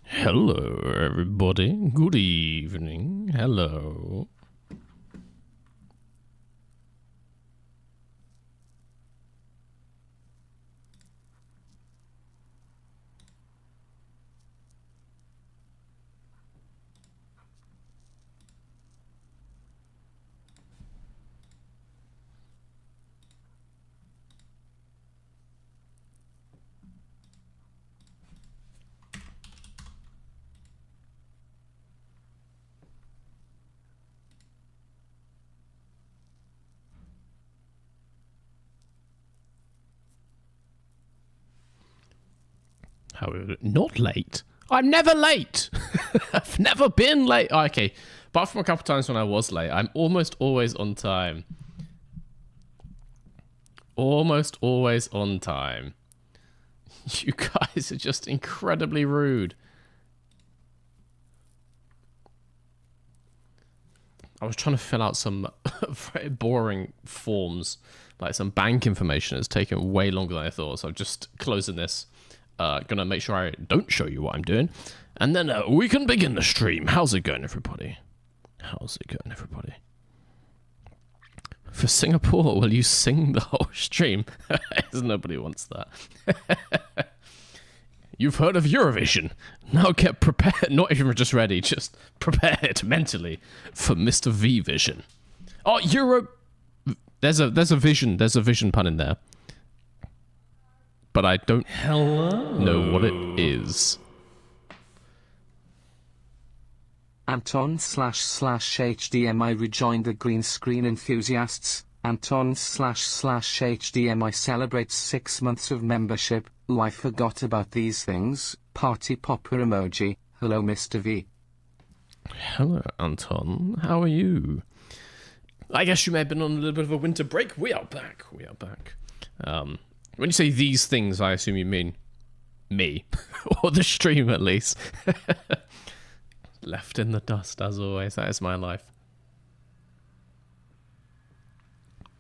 Hello, everybody. Good evening. Hello. How not late? I'm never late. I've never been late. Oh, okay, apart from a couple times when I was late, I'm almost always on time. Almost always on time. You guys are just incredibly rude. I was trying to fill out some very boring forms, like some bank information. It's taken way longer than I thought, so I'm just closing this. Gonna make sure I don't show you what I'm doing. And then we can begin the stream. How's it going, everybody? How's it going, everybody? For Singapore, will you sing the whole stream? Nobody wants that. You've heard of Eurovision. Now get prepared. Not even just ready, just prepared mentally for Mr. V Vision. Oh, Euro. There's a vision. There's a vision pun in there. But I don't know what it is. Anton//HDMI rejoined the green screen enthusiasts. Anton//HDMI celebrates 6 months of membership. Ooh, I forgot about these things. Party popper emoji. Hello, Mr. V. Hello, Anton. How are you? I guess you may have been on a little bit of a winter break. We are back. We are back. When you say these things, I assume you mean me. Or the stream, at least. Left in the dust, as always. That is my life.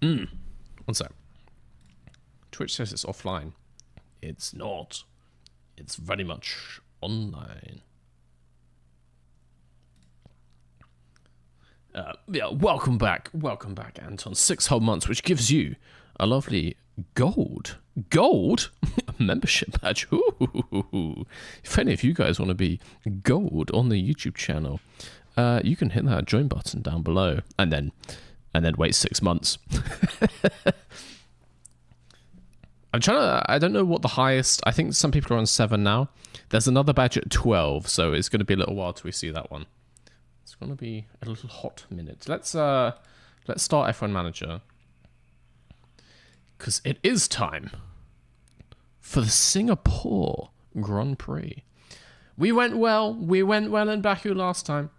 One sec. Twitch says it's offline. It's not. It's very much online. Yeah, welcome back. Welcome back, Anton. 6 whole months, which gives you a lovely gold membership badge. Ooh. If any of you guys want to be gold on the YouTube channel, you can hit that join button down below and then wait 6 months. I don't know what the highest. I think some people are on 7 now. There's another badge at 12, so it's going to be a little while till we see that one. It's going to be a little hot minute. Let's start F1 Manager. Because it is time for the Singapore Grand Prix. We went well in Baku last time.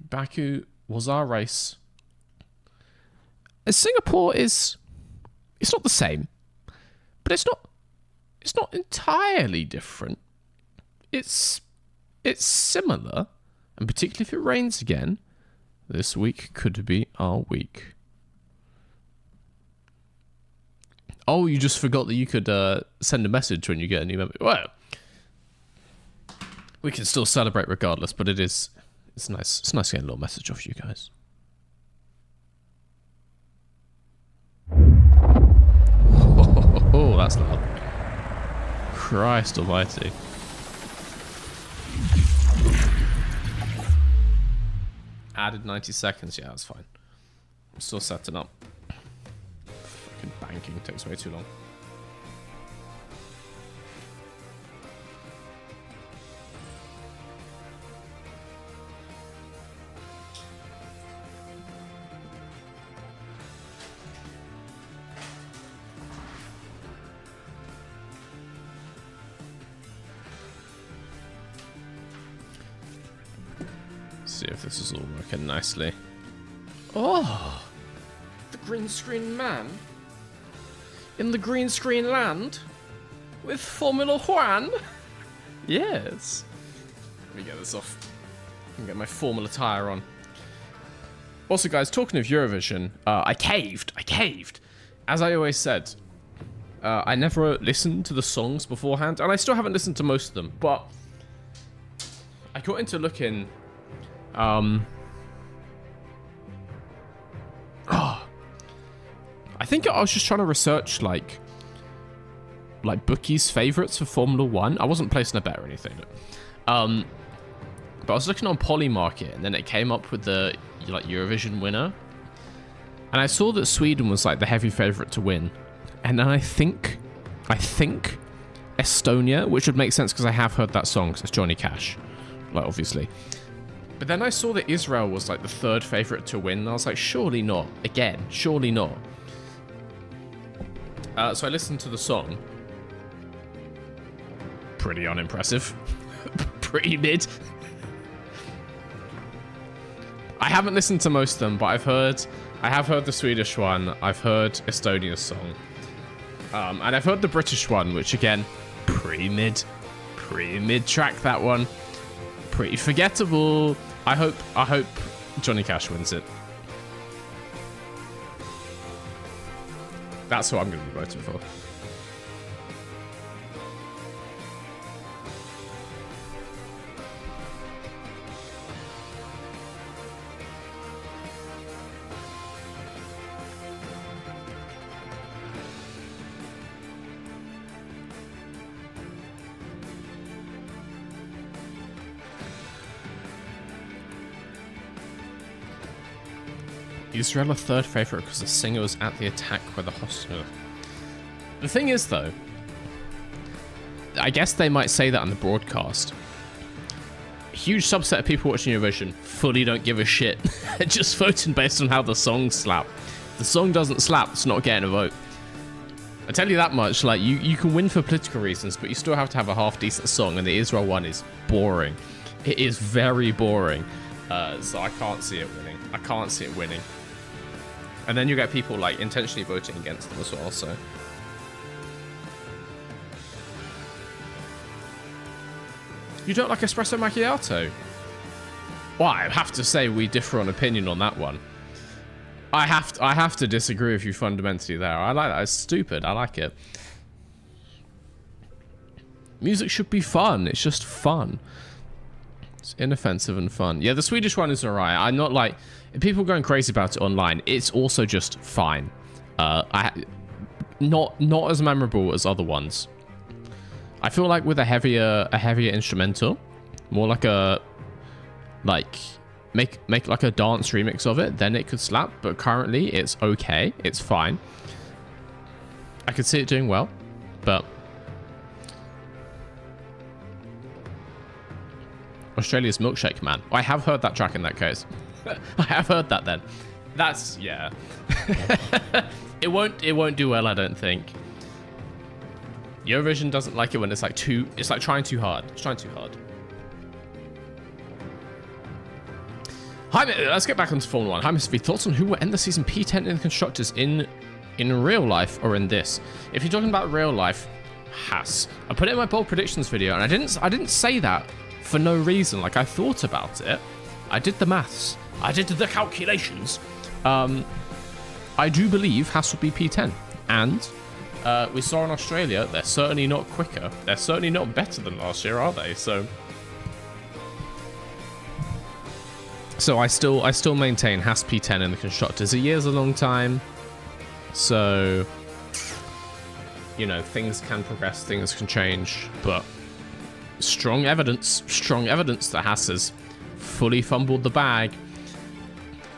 Baku was our race. Singapore is... It's not the same. But it's not entirely different. It's similar. And particularly if it rains again, this week could be our week. Oh, you just forgot that you could send a message when you get a new member. Well, we can still celebrate regardless, but it's nice. It's nice getting a little message off you guys. Oh, that's loud. Christ almighty. Added 90 seconds. Yeah, that's fine. I'm still setting up. Banking takes way too long. See if this is all working nicely. Oh, the green screen man. In the green screen land with Formula One. Yes. Let me get this off. I can get my Formula tire on. Also, guys, talking of Eurovision, I caved. As I always said, I never listened to the songs beforehand, and I still haven't listened to most of them, but I got into looking, I think I was just trying to research, like bookies' favorites for Formula 1. I wasn't placing a bet or anything. But I was looking on Polymarket, and then it came up with the, like, Eurovision winner. And I saw that Sweden was, like, the heavy favorite to win. And then I think Estonia, which would make sense because I have heard that song, because it's Johnny Cash, like, obviously. But then I saw that Israel was, like, the third favorite to win, and I was like, surely not. Again, surely not. So I listened to the song. Pretty unimpressive. Pretty mid. I haven't listened to most of them, but I have heard the Swedish one. I've heard Estonia's song. And I've heard the British one, which again, pretty mid track, that one. Pretty forgettable. I hope Johnny Cash wins it. That's who I'm going to be voting for. Israel a third favourite because the singer was at the attack by the hostage. The thing is, though, I guess they might say that on the broadcast. A huge subset of people watching Eurovision fully don't give a shit. They're just voting based on how the songs slap. If the song doesn't slap, it's not getting a vote. I tell you that much, like, you can win for political reasons, but you still have to have a half-decent song, and the Israel one is boring. It is very boring. So I can't see it winning. I can't see it winning. And then you get people, like, intentionally voting against them as well, so. You don't like espresso macchiato? Well, I have to say we differ on opinion on that one. I have to disagree with you fundamentally there. I like that. It's stupid. I like it. Music should be fun. It's just fun. It's inoffensive and fun. Yeah, the Swedish one is alright. I'm not like... If people are going crazy about it online, it's also just fine. Not as memorable as other ones. I feel like with a heavier instrumental, more like a... Like... Make like a dance remix of it, then it could slap. But currently, it's okay. It's fine. I could see it doing well, but... Australia's Milkshake Man. I have heard that track in that case. I have heard that then. That's, yeah. It won't do well, I don't think. Eurovision doesn't like it when it's like it's like trying too hard. It's trying too hard. Hi, let's get back onto Formula 1. Hi, Mr. V. Thoughts on who will end the season P10 in the constructors in real life or in this? If you're talking about real life, Haas. I put it in my bold predictions video, and I didn't say that for no reason. Like, I thought about it. I did the maths. I did the calculations. I do believe Haas will be P10. And we saw in Australia, they're certainly not quicker. They're certainly not better than last year, are they? So I still maintain Haas P10 in the constructors. A year's a long time. So, you know, things can progress, things can change, but strong evidence that Haas has fully fumbled the bag.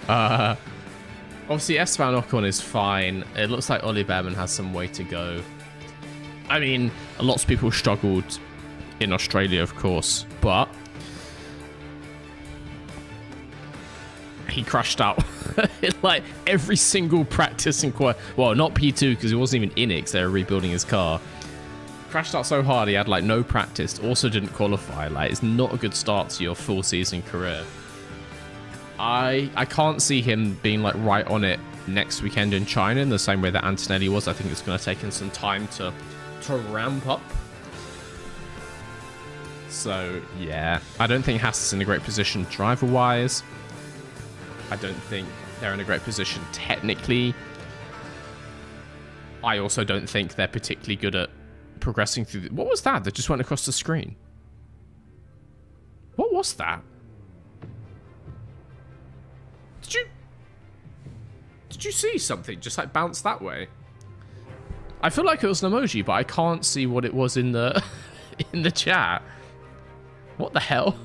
Obviously Esteban Ocon is fine. It looks like Ollie Behrman has some way to go. I mean, lots of people struggled in Australia, of course, but he crashed out like every single practice in well, not P2 because he wasn't even in it because they were rebuilding his car. Crashed out so hard he had like no practice, also didn't qualify. Like, it's not a good start to your full season career. I can't see him being like right on it next weekend in China in the same way that Antonelli was. I think it's going to take him some time to ramp up. So yeah, I don't think Haas is in a great position driver wise. I don't think they're in a great position technically. I also don't think they're particularly good at progressing through. What was that that just went across the screen? What was that? Did you see something just like bounce that way? I feel like it was an emoji, but I can't see what it was in the in the chat. What the hell?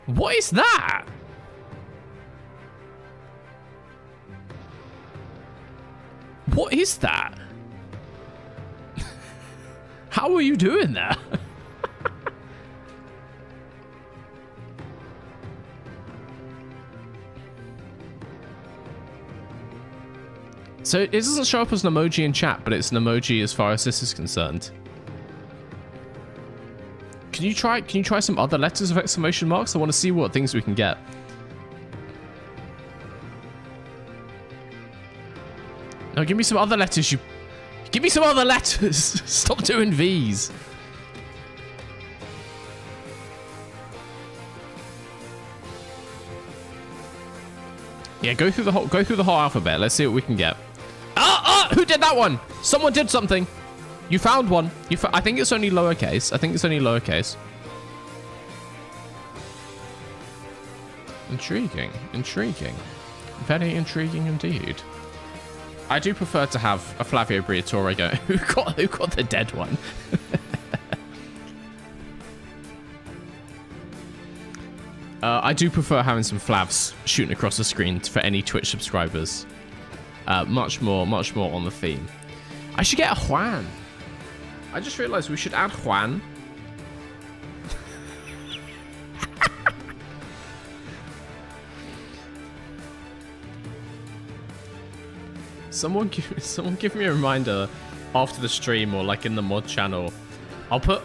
What is that? What is that? How are you doing that? So it doesn't show up as an emoji in chat, but it's an emoji as far as this is concerned. Can you try some other letters of exclamation marks? I want to see what things we can get. No, give me some other letters, you... Give me some other letters! Stop doing V's. Yeah, go through the whole alphabet. Let's see what we can get. Who did that one? Someone did something. You found one. I think it's only lowercase. I think it's only lowercase. Intriguing. Intriguing. Very intriguing indeed. I do prefer to have a Flavio Briatore go. Who got the dead one? I do prefer having some Flavs shooting across the screen for any Twitch subscribers. Much more on the theme. I should get a Juan. I just realized we should add Juan. Someone give me a reminder after the stream or like in the mod channel. I'll put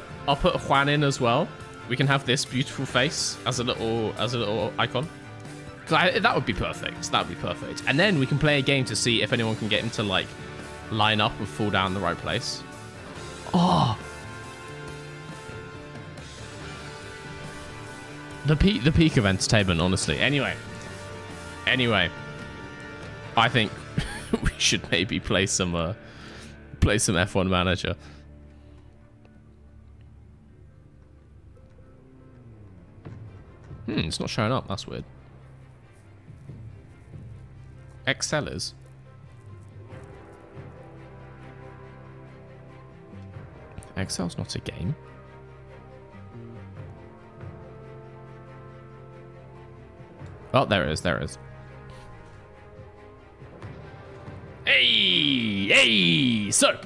Juan in as well. We can have this beautiful face as a little icon. That would be perfect. That would be perfect. And then we can play a game to see if anyone can get him to like line up and fall down in the right place. Oh, the peak of entertainment, honestly. Anyway, I think we should maybe play some F1 Manager. It's not showing up. That's weird. Excellers. Excel's not a game. Oh, there it is. There it is. Hey! So,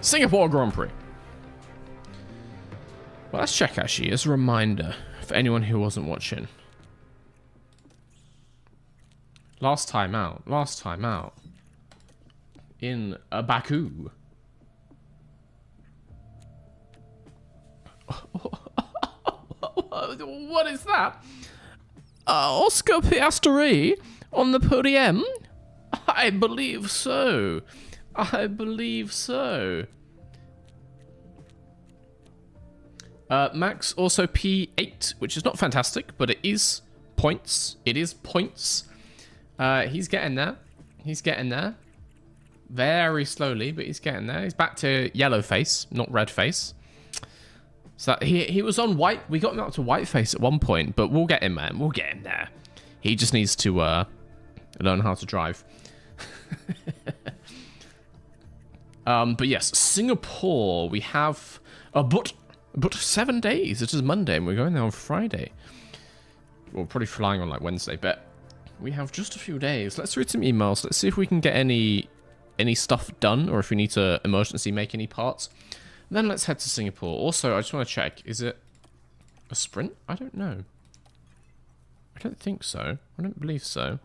Singapore Grand Prix. Well, let's check actually as a reminder for anyone who wasn't watching. Last time out in Baku. What is that? Oscar Piastri on the podium? I believe so. Max also P8, which is not fantastic, but it is points. He's getting there. Very slowly, but he's getting there. He's back to yellow face, not red face. So he was on white. We got him up to white face at one point, but we'll get him, man. We'll get him there. He just needs to learn how to drive. But yes, Singapore. We have but 7 days. It is Monday, and we're going there on Friday. We're probably flying on like Wednesday, but we have just a few days. Let's read some emails. Let's see if we can get any stuff done, or if we need to emergency make any parts. Then let's head to Singapore. Also, I just want to check, is it a sprint? I don't know. I don't think so. I don't believe so.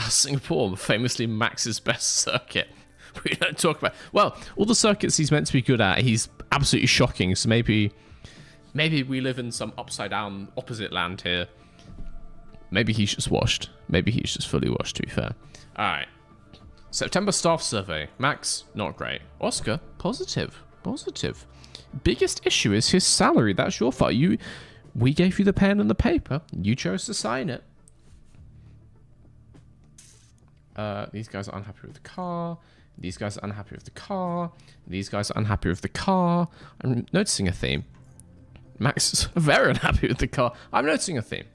Singapore, famously Max's best circuit. We don't talk about... Well, all the circuits he's meant to be good at, he's absolutely shocking. So maybe we live in some upside down opposite land here. Maybe he's just washed. Maybe he's just fully washed, to be fair. All right. September staff survey. Max, not great. Oscar, positive. Biggest issue is his salary. That's your fault. We gave you the pen and the paper. You chose to sign it. These guys are unhappy with the car. These guys are unhappy with the car. These guys are unhappy with the car. I'm noticing a theme. Max is very unhappy with the car. I'm noticing a theme.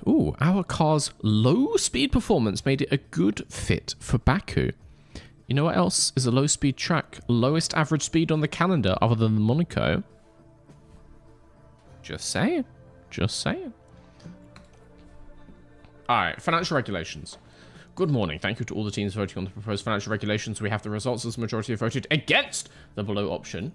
Ooh, our car's low-speed performance made it a good fit for Baku. You know what else is a low-speed track? Lowest average speed on the calendar other than Monaco. Just saying. Alright, financial regulations. Good morning. Thank you to all the teams voting on the proposed financial regulations. We have the results as the majority have voted against the below option.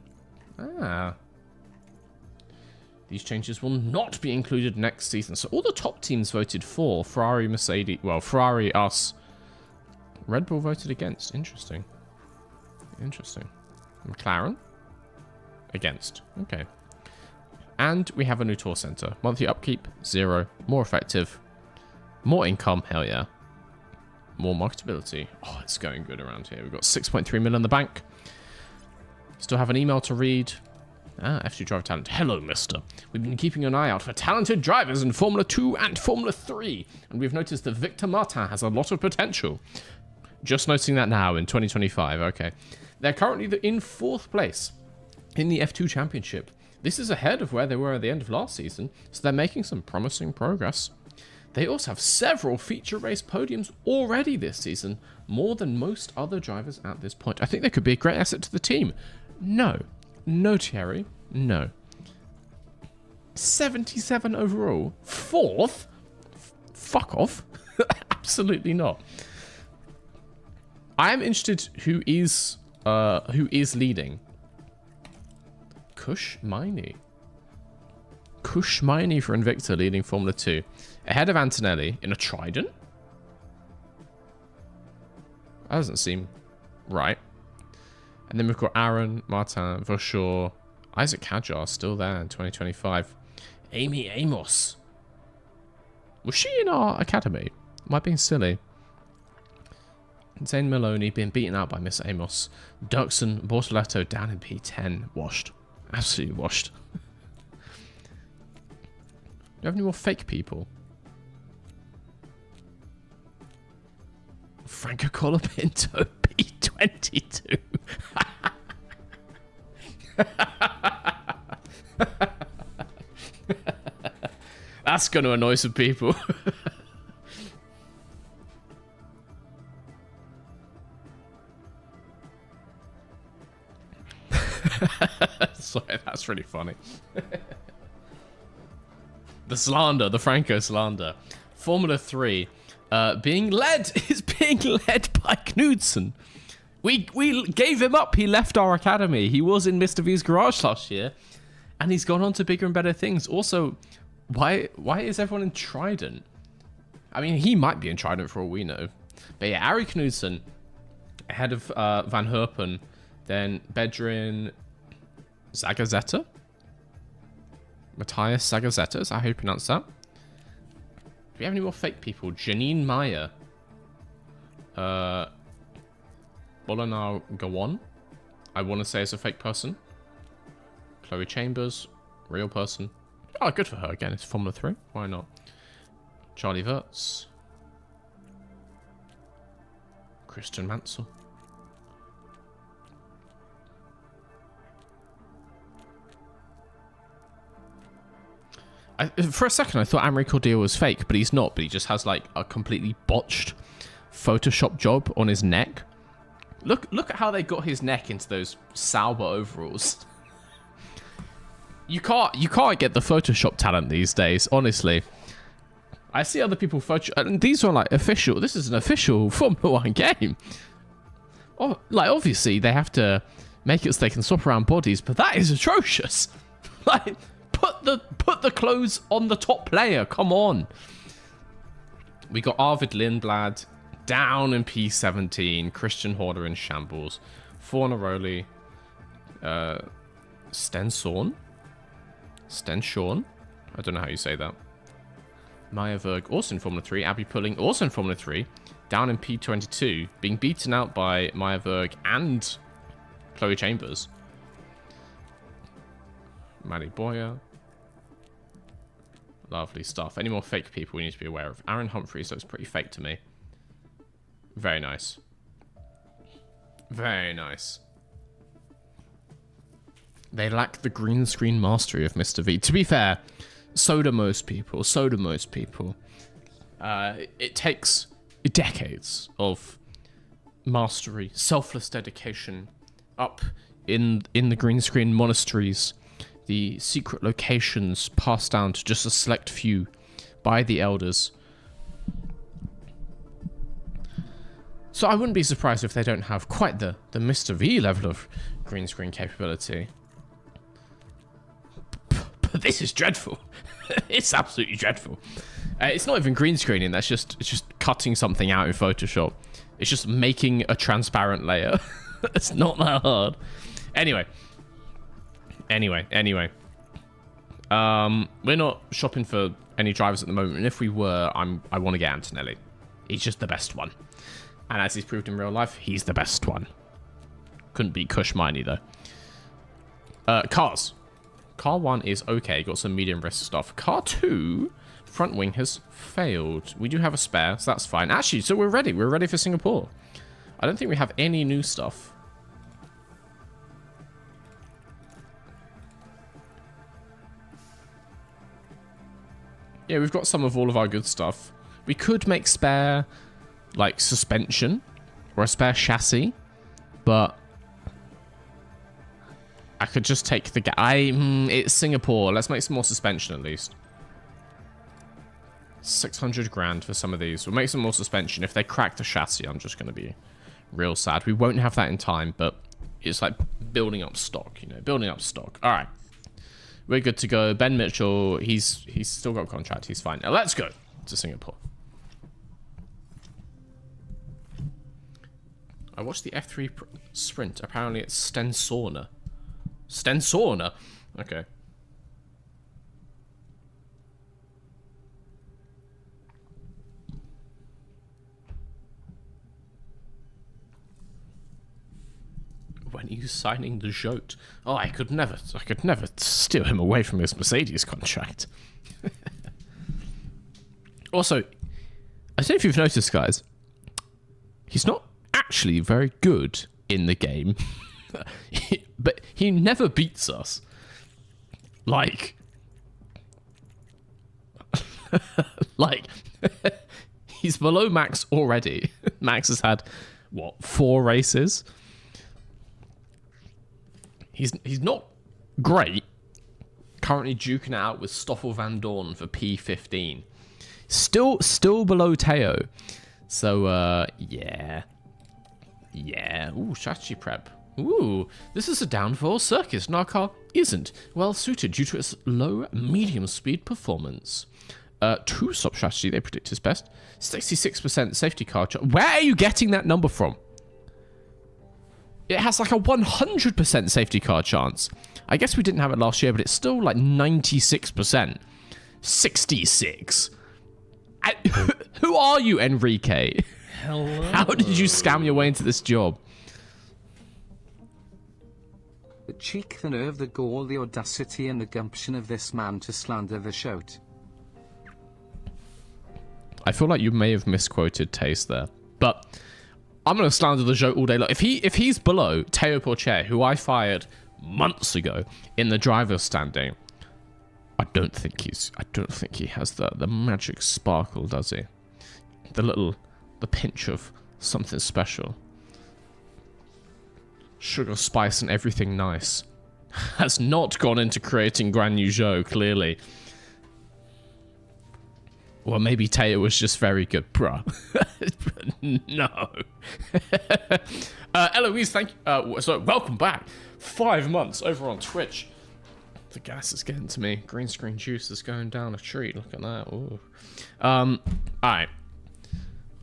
These changes will not be included next season. So all the top teams voted for. Ferrari, Mercedes. Well, Ferrari, us. Red Bull voted against. Interesting. McLaren? Against. Okay. And we have a new tour center. Monthly upkeep, 0. More effective. More income, hell yeah. More marketability. Oh, it's going good around here. We've got 6.3 million in the bank. Still have an email to read. F2 driver talent. Hello, mister. We've been keeping an eye out for talented drivers in Formula 2 and Formula 3. And we've noticed that Victor Martin has a lot of potential. Just noticing that now in 2025. Okay. They're currently in 4th place in the F2 Championship. This is ahead of where they were at the end of last season. So they're making some promising progress. They also have several feature race podiums already this season. More than most other drivers at this point. I think they could be a great asset to the team. No, Thierry. No. 77 overall. 4th? Fuck off. Absolutely not. I am interested who is leading. Kush Miney for Invicta leading Formula 2. Ahead of Antonelli in a Trident? That doesn't seem right. And then we've got Aaron, Martin, Vauchor, Isaac Hadjar still there in 2025. Amy Amos. Was she in our academy? Am I being silly? Zane Maloney being beaten out by Miss Amos. Dirksen, Bortoletto down in P10. Washed. Absolutely washed. Do you have any more fake people? Franco Colapinto, P22. That's going to annoy some people. Sorry, that's really funny. The slander, the Franco slander. Formula 3 being led by Knudsen. We gave him up. He left our academy. He was in Mr. V's garage last year, and he's gone on to bigger and better things. Also, why is everyone in Trident? I mean, he might be in Trident for all we know. But yeah, Ari Knudsen ahead of Van Herpen, then Bedrin Zagazeta. Matthias Zagazeta, is that how you pronounce that? Do we have any more fake people? Janine Meyer. Bolanar Gawon. I want to say is a fake person. Chloe Chambers. Real person. Oh, good for her again. It's Formula 3. Why not? Charlie Wirtz. Christian Mansell. For a second, I thought Amory Cordia was fake, but he's not. But he just has like a completely botched Photoshop job on his neck. Look at how they got his neck into those Sauber overalls. You can't get the Photoshop talent these days, honestly. I see other people and these are like official. This is an official Formula 1 game. Oh, like obviously they have to make it so they can swap around bodies, but that is atrocious. Like. Put the clothes on the top player. Come on. We got Arvid Lindblad down in P17. Christian Horner in shambles. Fornaroli. Stenshawn. I don't know how you say that. Maya Verg also in Formula 3. Abby Pulling also in Formula 3. Down in P22. Being beaten out by Maya Verg and Chloe Chambers. Maddie Boyer. Lovely stuff. Any more fake people we need to be aware of? Aaron Humphries looks pretty fake to me. Very nice. Very nice. They lack the green screen mastery of Mr. V. To be fair, so do most people. So do most people. It takes decades of mastery, selfless dedication up in the green screen monasteries, the secret locations passed down to just a select few by the elders. So I wouldn't be surprised if they don't have quite the Mr. V level of green screen capability. But this is dreadful. It's absolutely dreadful. It's not even green screening. It's just cutting something out in Photoshop. It's just making a transparent layer. It's not that hard. Anyway. We're not shopping for any drivers at the moment, and if we were, I want to get Antonelli. He's just the best one. And as he's proved in real life, he's the best one. Couldn't beat Kush Miney, though. Cars. Car 1 is okay. Got some medium risk stuff. Car 2, front wing has failed. We do have a spare, so that's fine. Actually, so we're ready. We're ready for Singapore. I don't think we have any new stuff. Yeah, we've got some of all of our good stuff. We could make spare, like, suspension or a spare chassis, but I could just take the... it's Singapore. Let's make some more suspension at least. 600 grand for some of these. We'll make some more suspension. If they crack the chassis, I'm just going to be real sad. We won't have that in time, but it's like building up stock, you know, building up stock. All right. We're good to go. Ben Mitchell, he's still got a contract. He's fine. Now let's go to Singapore. I watched the F3 sprint. Apparently it's Stensorna. Stensorna? Okay. When are you signing the Jote? Oh, I could never steal him away from his Mercedes contract. Also, I don't know if you've noticed, guys, he's not actually very good in the game, but he never beats us. Like, he's below Max already. Max has had, what, 4 races? He's not great. Currently duking it out with Stoffel Van Dorn for P15. Still below Teo. So, yeah. Yeah. Ooh, strategy prep. Ooh, this is a downforce circus. Our isn't well suited due to its low medium speed performance. 2-stop strategy, they predict is best. 66% safety car. Where are you getting that number from? It has like a 100% safety car chance. I guess we didn't have it last year, but it's still like 96%. 66. Who are you, Enrique? Hello. How did you scam your way into this job? The cheek, the nerve, the gall, the audacity and the gumption of this man to slander the Jote. I feel like you may have misquoted Taste there, but I'm going to slander the Jote all day long. If he's below Teo Porcher, who I fired months ago in the driver's standing, I don't think he has the magic sparkle, does he? The pinch of something special. Sugar, spice, and everything nice has not gone into creating Grand New Joe, clearly. Well, maybe Teo was just very good, bruh. No. Eloise, thank you. So, welcome back. 5 months over on Twitch. The gas is getting to me. Green screen juice is going down a treat. Look at that. Ooh. Alright.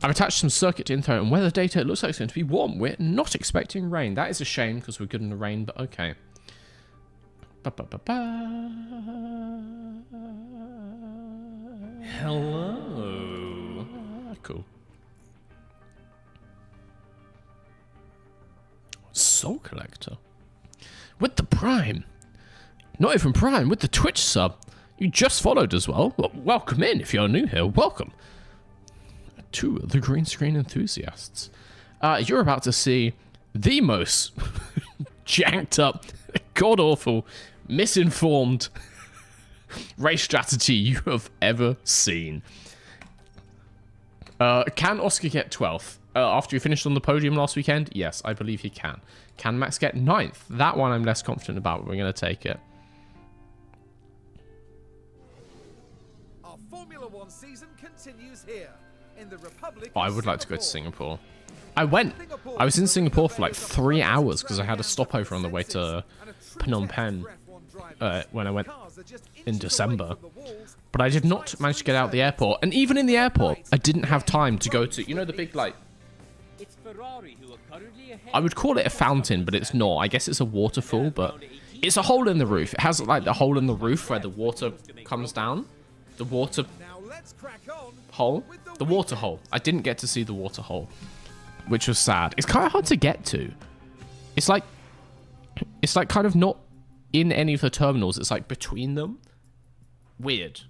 I've attached some circuit info and weather data. It looks like it's going to be warm. We're not expecting rain. That is a shame because we're good in the rain, but okay. Hello. Cool. Soul Collector. With the Prime. Not even Prime with the Twitch sub. You just followed as well. Welcome in if you're new here. Welcome to the green screen enthusiasts. You're about to see the most jacked up, god awful, misinformed race strategy you have ever seen. Can Oscar get 12th? After he finished on the podium last weekend? Yes, I believe he can. Can Max get 9th? That one I'm less confident about, but we're going to take it. Our Formula One season continues here in the Republic I would like to go to Singapore. I went. I was in Singapore for like 3 hours because I had a stopover on the way to Phnom Penh when I went in December. But I did not manage to get out of the airport. And even in the airport, I didn't have time to go to, you know, the big, like, I would call it a fountain, but it's not. I guess it's a waterfall, but it's a hole in the roof. It has, like, the hole in the roof where the water comes down. The water hole. The water hole. I didn't get to see the water hole, which was sad. It's kind of hard to get to. It's like kind of not in any of the terminals. It's like between them. Weird.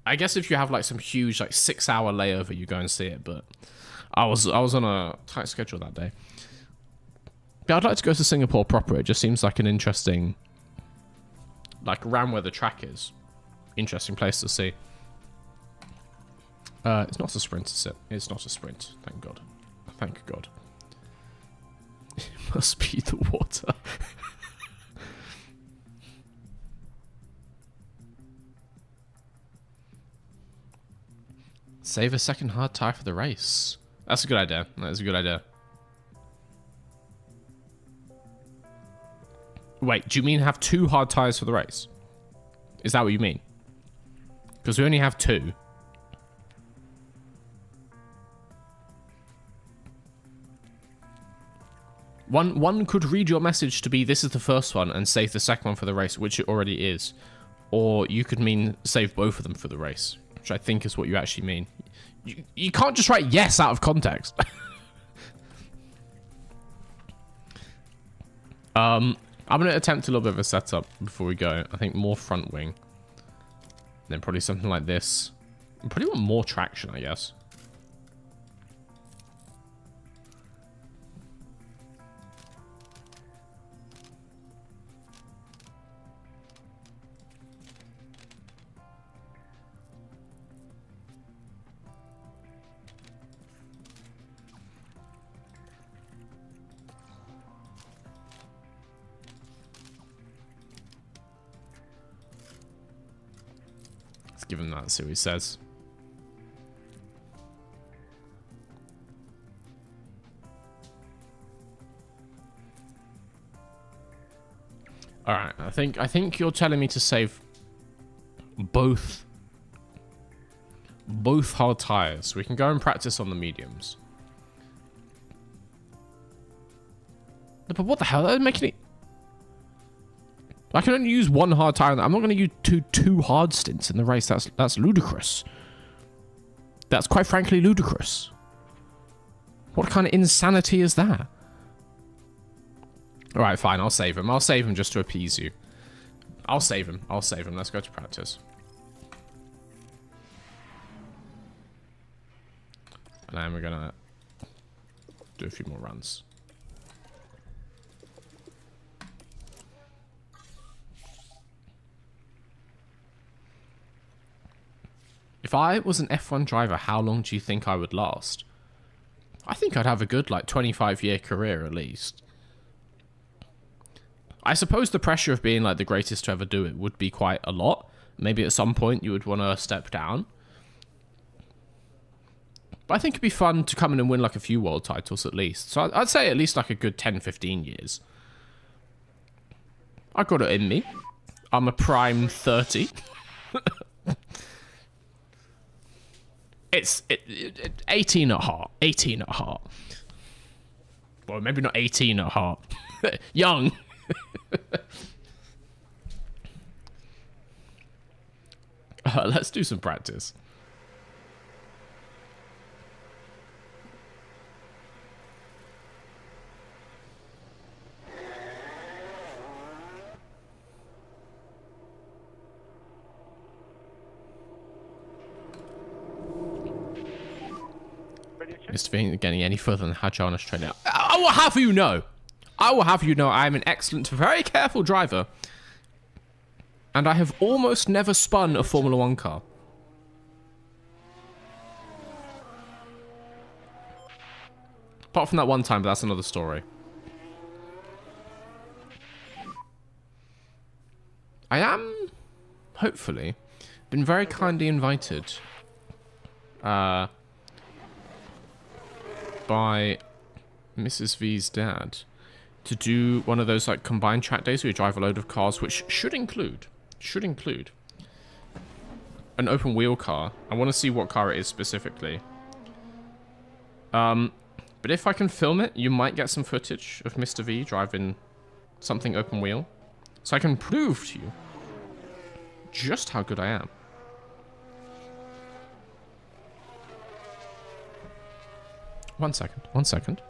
I guess if you have like some huge like 6-hour layover, you go and see it. But I was on a tight schedule that day. But I'd like to go to Singapore proper. It just seems like an interesting, like around where the track is, interesting place to see. It's not a sprint, is it? It's not a sprint. Thank God. Thank God. It must be the water. Save a second hard tire for the race. That's a good idea. That's a good idea. Wait, do you mean have 2 hard tires for the race? Is that what you mean? Because we only have 2. One could read your message to be this is the first one and save the second one for the race, which it already is. Or you could mean save both of them for the race, which I think is what you actually mean. You can't just write yes out of context. I'm going to attempt a little bit of a setup before we go. I think more front wing. And then probably something like this. I probably want more traction, I guess. Give him that, see what he says. All right, I think you're telling me to save both hard tires. We can go and practice on the mediums. But what the hell? That making it. I can only use 1 hard tire. I'm not going to use two hard stints in the race. That's ludicrous. That's quite frankly ludicrous. What kind of insanity is that? All right, fine. I'll save him. I'll save him just to appease you. I'll save him. I'll save him. Let's go to practice. And then we're going to do a few more runs. If I was an F1 driver, how long do you think I would last? I think I'd have a good, like, 25-year career at least. I suppose the pressure of being, like, the greatest to ever do it would be quite a lot. Maybe at some point you would want to step down. But I think it'd be fun to come in and win, like, a few world titles at least. So I'd say at least, like, a good 10, 15 years. I got it in me. I'm a prime 30. It's 18 at heart. 18 at heart. Well, maybe not 18 at heart. Young. Let's do some practice. Mr. V ain't getting any further than Hajjar on Australia. I will have you know. I am an excellent, very careful driver. And I have almost never spun a Formula 1 car. Apart from that one time, but that's another story. I am, hopefully, been very kindly invited by Mrs. V's dad to do one of those like combined track days where you drive a load of cars, which should include an open wheel car. I want to see what car it is specifically. But if I can film it, you might get some footage of Mr. V driving something open wheel. So I can prove to you just how good I am. One second.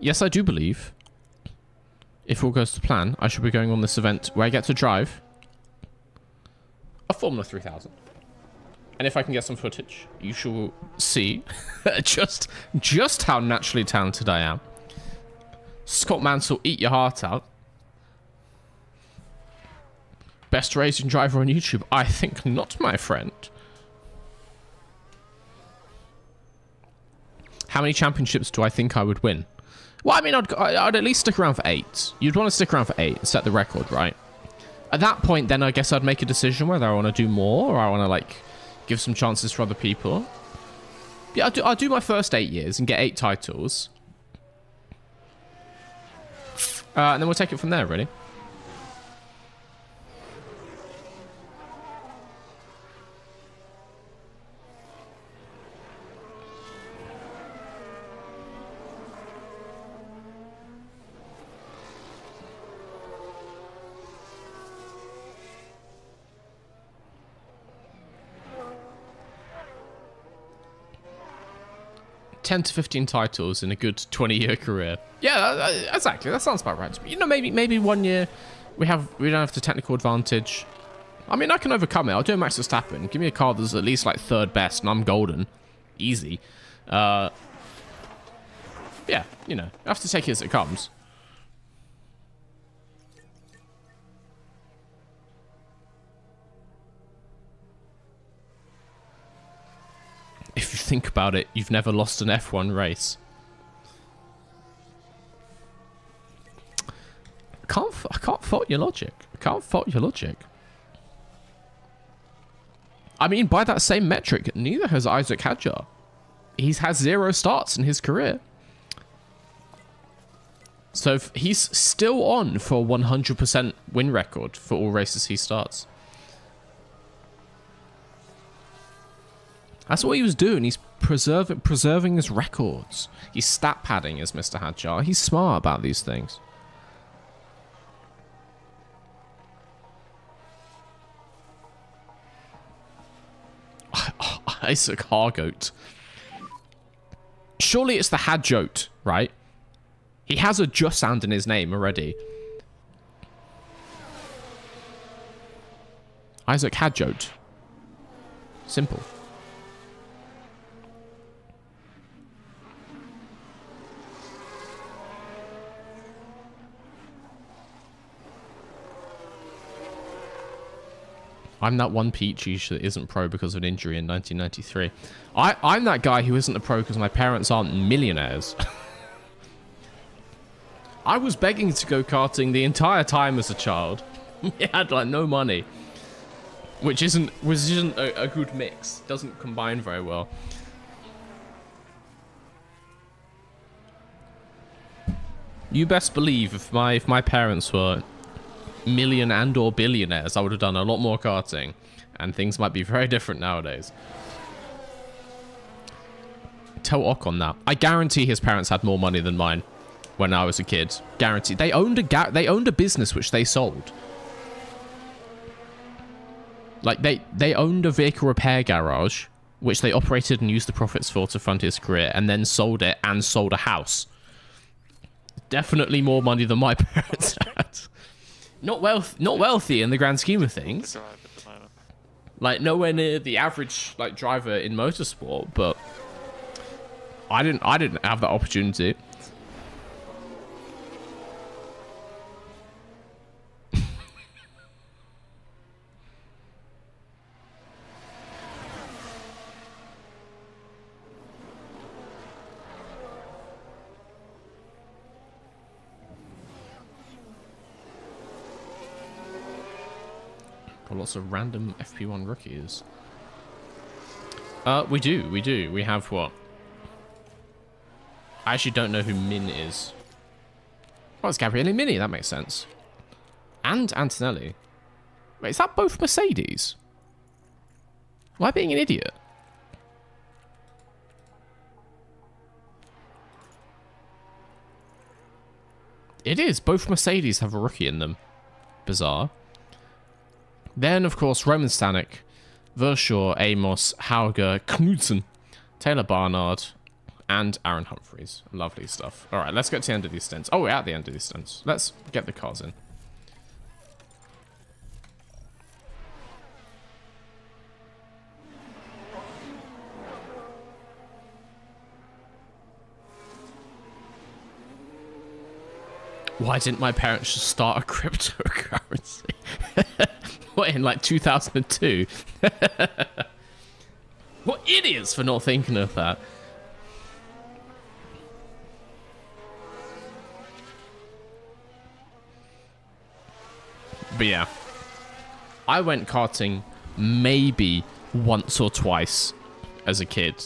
Yes, I do believe, if all goes to plan, I should be going on this event where I get to drive a Formula 3000. And if I can get some footage, you shall see just how naturally talented I am. Scott Mansell, eat your heart out. Best racing driver on YouTube? I think not, my friend. How many championships do I think I would win? Well, I mean, I'd at least stick around for 8. You'd want to stick around for 8 and set the record, right? At that point, then I guess I'd make a decision whether I want to do more or I want to, like, give some chances for other people. Yeah, I'll do my first 8 years and get 8 titles. And then we'll take it from there, really. $10 to 15 titles in a good 20-year career. Yeah, exactly. That sounds about right. You know, maybe 1 year we don't have the technical advantage. I mean, I can overcome it. I'll do a Max Verstappen. Give me a car that's at least like 3rd best, and I'm golden. Easy. Yeah, you know, I have to take it as it comes. If you think about it, you've never lost an F1 race. I can't fault your logic. I mean, by that same metric, neither has Isaac Hadjar. He's had 0 starts in his career. So he's still on for a 100% win record for all races he starts. That's what he was doing. He's preserving his records. He's stat padding as Mr. Hadjar. He's smart about these things. Isaac Hargoat. Surely it's the Hadjote, right? He has a just sound in his name already. Isaac Hadjote. Simple. I'm that one Peachy that isn't pro because of an injury in 1993. I'm that guy who isn't a pro because my parents aren't millionaires. I was begging to go karting the entire time as a child. We had like no money, which isn't a good mix. Doesn't combine very well. You best believe if my parents were million and or billionaires, I would have done a lot more karting, and things might be very different nowadays. Tell Ok on that. I guarantee his parents had more money than mine when I was a kid. Guaranteed. They owned a business which they sold. Like they owned a vehicle repair garage which they operated and used the profits for to fund his career, and then sold it and sold a house. Definitely more money than my parents had. Not wealthy in the grand scheme of things. Drive at the moment. Like nowhere near the average like driver in motorsport, but I didn't have that opportunity. Got lots of random FP1 rookies. We do. We have what? I actually don't know who Min is. Oh, it's Gabriele Mini. That makes sense. And Antonelli. Wait, is that both Mercedes? Am I being an idiot? It is. Both Mercedes have a rookie in them. Bizarre. Then, of course, Roman Stanek, Vershaw, Amos, Hauger, Knudsen, Taylor Barnard, and Aaron Humphreys. Lovely stuff. All right, let's get to the end of these stints. Oh, we're at the end of these stints. Let's get the cars in. Why didn't my parents just start a cryptocurrency? What, in like 2002? What idiots for not thinking of that. But yeah, I went karting maybe once or twice as a kid.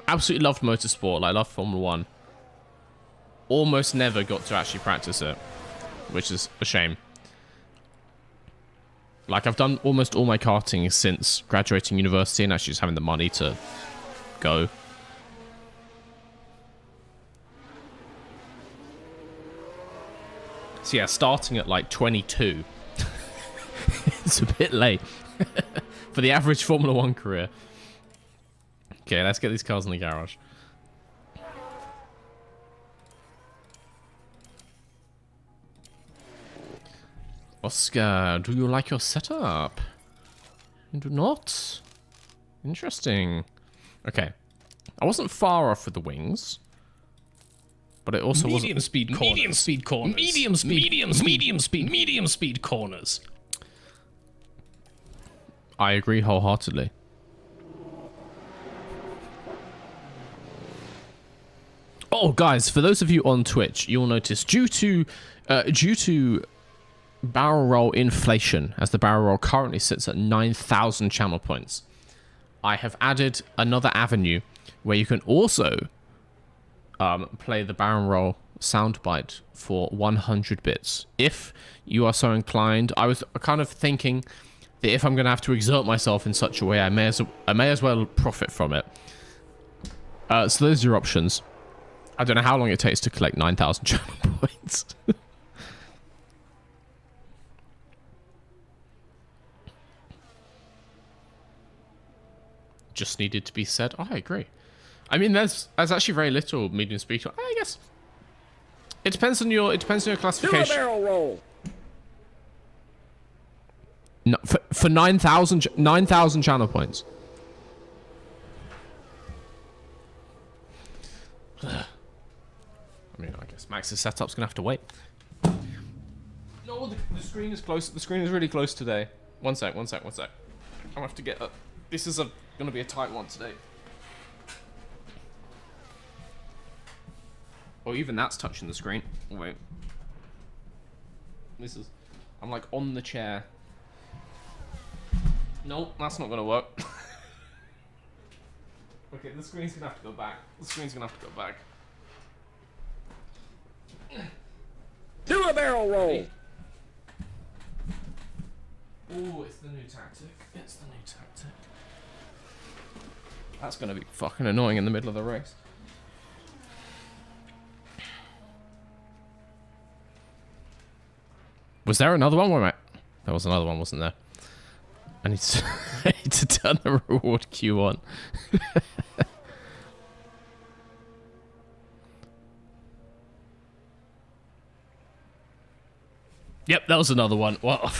Absolutely loved motorsport, like loved Formula 1. Almost never got to actually practice it, which is a shame. Like, I've done almost all my karting since graduating university and actually just having the money to go. So yeah, starting at like 22. It's a bit late for the average Formula 1 career. Okay, let's get these cars in the garage. Oscar, do you like your setup? You do not? Interesting. Okay. I wasn't far off with the wings. But it also wasn't... Medium speed corners. Medium speed corners. I agree wholeheartedly. Oh, guys, for those of you on Twitch, you'll notice due to barrel roll inflation, as the barrel roll currently sits at 9,000 channel points, I have added another avenue where you can also play the barrel roll soundbite for 100 bits. If you are so inclined, I was kind of thinking that if I'm going to have to exert myself in such a way, I may as well profit from it. So those are your options. I don't know how long it takes to collect 9,000 channel points. Just needed to be said. Oh, I agree. I mean, there's actually very little medium speed. I guess it depends on your classification. Do a barrel roll. No, for 9,000 channel points. I mean, I guess Max's setup's gonna have to wait. No, the screen is close. The screen is really close today. One sec. I'm gonna have to get up. This is gonna be a tight one today. Oh, even that's touching the screen. Oh, wait. I'm like on the chair. Nope, that's not gonna work. Okay, the screen's gonna have to go back. Do a barrel roll. Oh, it's the new tactic. That's gonna be fucking annoying in the middle of the race. Was there another one? Wait, there was another one, wasn't there? I need to turn the reward queue on. Yep, that was another one. Well,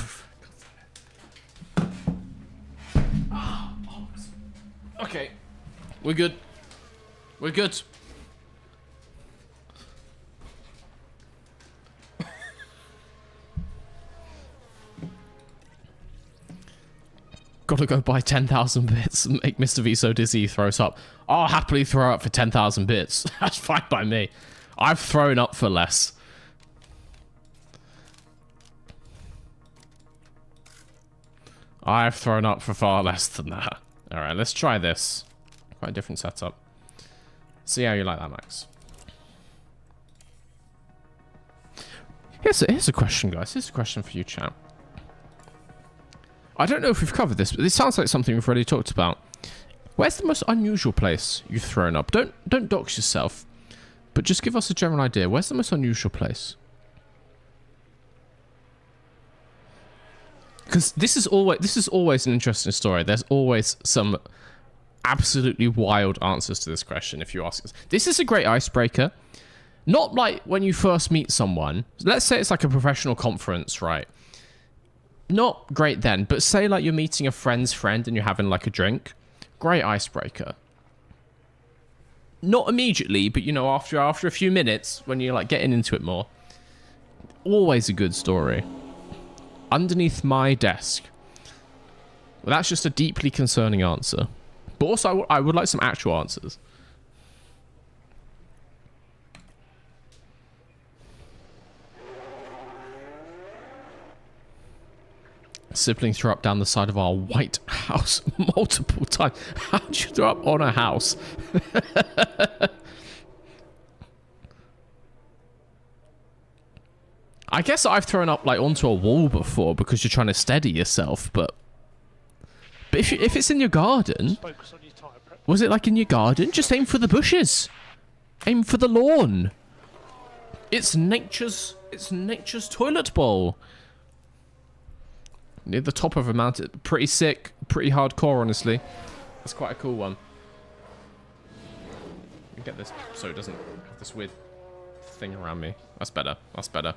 okay, we're good. We're good. Gotta go buy 10,000 bits and make Mr. V so dizzy he throws up. I'll happily throw up for 10,000 bits. That's fine by me. I've thrown up for less. I've thrown up for far less than that. Alright, let's try this. Quite a different setup. See how you like that, Max. Here's a question, guys. Here's a question for you, chat. I don't know if we've covered this, but this sounds like something we've already talked about. Where's the most unusual place you've thrown up? Don't dox yourself, but just give us a general idea. Where's the most unusual place? Because this is always an interesting story. There's always some absolutely wild answers to this question if you ask us. This is a great icebreaker. Not like when you first meet someone. Let's say it's like a professional conference, right? Not great then, but say like you're meeting a friend's friend and you're having like a drink. Great icebreaker. Not immediately, but you know, after a few minutes when you're like getting into it more. Always a good story. Underneath my desk. Well, that's just a deeply concerning answer. But also, I would like some actual answers. Sibling threw up down the side of our white house multiple times. How'd you throw up on a house? I guess I've thrown up like onto a wall before because you're trying to steady yourself, but if it's in your garden, was it like in your garden? Just aim for the bushes. Aim for the lawn. It's nature's toilet bowl. Near the top of a mountain. Pretty sick, pretty hardcore, honestly. That's quite a cool one. Get this so it doesn't have this weird thing around me. That's better. That's better.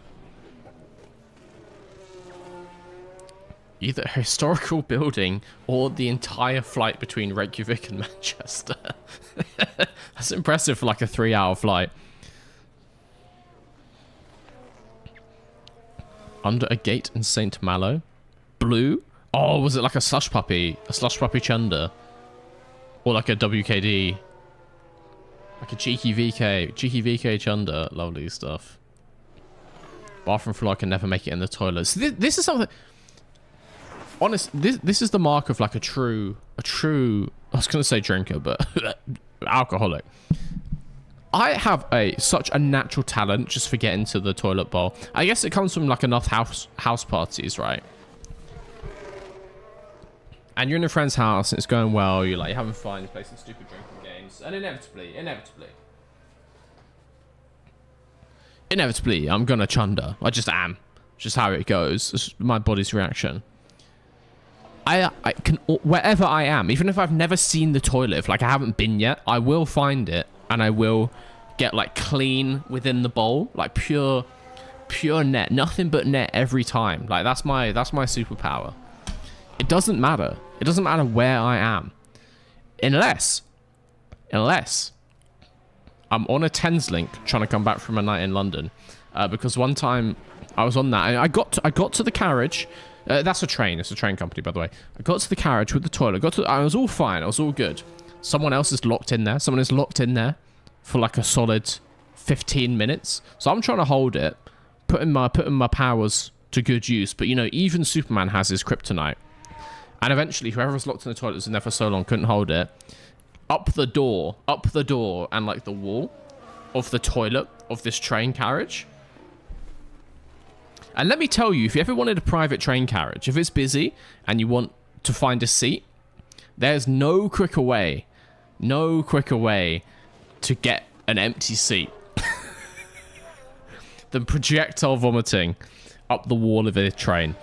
Either a historical building or the entire flight between Reykjavik and Manchester. That's impressive for like a 3-hour flight. Under a gate in St. Malo. Blue? Oh, was it like a slush puppy? A slush puppy chunder? Or like a WKD? Like a cheeky VK chunder. Lovely stuff. Bathroom floor, I can never make it in the toilet. So this is something... Honest, this is the mark of like a true, I was going to say drinker, but alcoholic. I have such a natural talent just for getting to the toilet bowl. I guess it comes from like enough house parties, right? And you're in a friend's house and it's going well, you're like having fun, you play some stupid drinking games, and inevitably, I'm gonna chunder. I just am. Just how it goes. It's my body's reaction. I can, wherever I am, even if I've never seen the toilet, if like I haven't been yet, I will find it and I will get like clean within the bowl, like pure net, nothing but net every time. Like that's my superpower. It doesn't matter. It doesn't matter where I am, unless I'm on a Thames link trying to come back from a night in London, because one time I was on that and I got to the carriage. That's a train. It's a train company, by the way. I got to the carriage with the toilet. I was all fine. I was all good. Someone else is locked in there. Someone is locked in there for like a solid 15 minutes. So I'm trying to hold it, putting my powers to good use. But you know, even Superman has his kryptonite. And eventually, whoever was locked in the toilet was in there for so long, couldn't hold it. Up the door, and like the wall of the toilet of this train carriage. And let me tell you, if you ever wanted a private train carriage, if it's busy and you want to find a seat, there's no quicker way to get an empty seat than projectile vomiting up the wall of a train.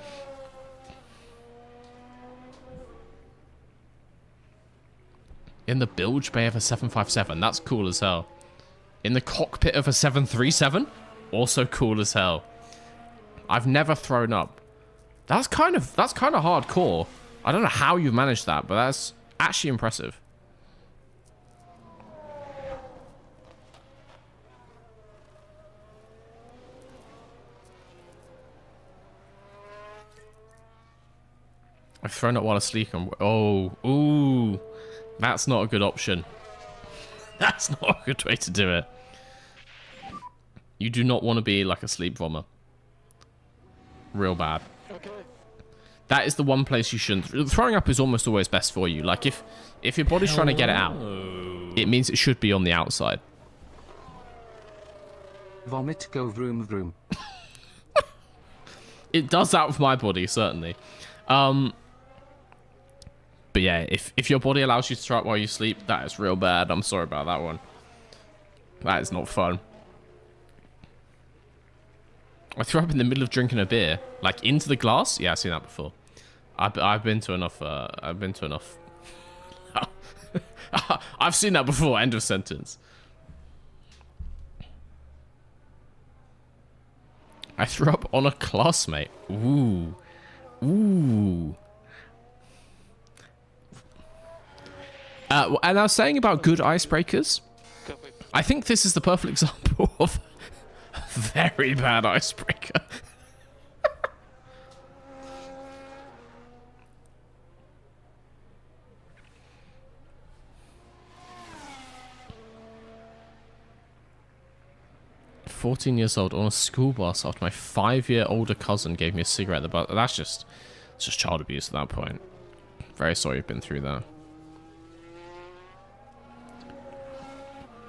In the bilge bay of a 757, that's cool as hell. In the cockpit of a 737, also cool as hell. I've never thrown up. That's kind of hardcore. I don't know how you managed that, but that's actually impressive. I've thrown up while asleep. Ooh, that's not a good option. That's not a good way to do it. You do not want to be like a sleep vommer. Real bad. Okay. That is the one place you shouldn't. Throwing up is almost always best for you. Like if your body's trying to get it out, it means it should be on the outside. Vomit go vroom vroom. It does that with my body, certainly. But yeah, if your body allows you to throw up while you sleep, that is real bad. I'm sorry about that one. That is not fun. I threw up in the middle of drinking a beer, like into the glass. Yeah, I've seen that before. I've been to enough. I've been to enough. I've seen that before. End of sentence. I threw up on a classmate. Ooh, ooh. And I was saying about good icebreakers. I think this is the perfect example of a very bad icebreaker. "14 years old on a school bus after my 5-year older cousin gave me a cigarette at the bus." That's just child abuse at that point. Very sorry you've been through that.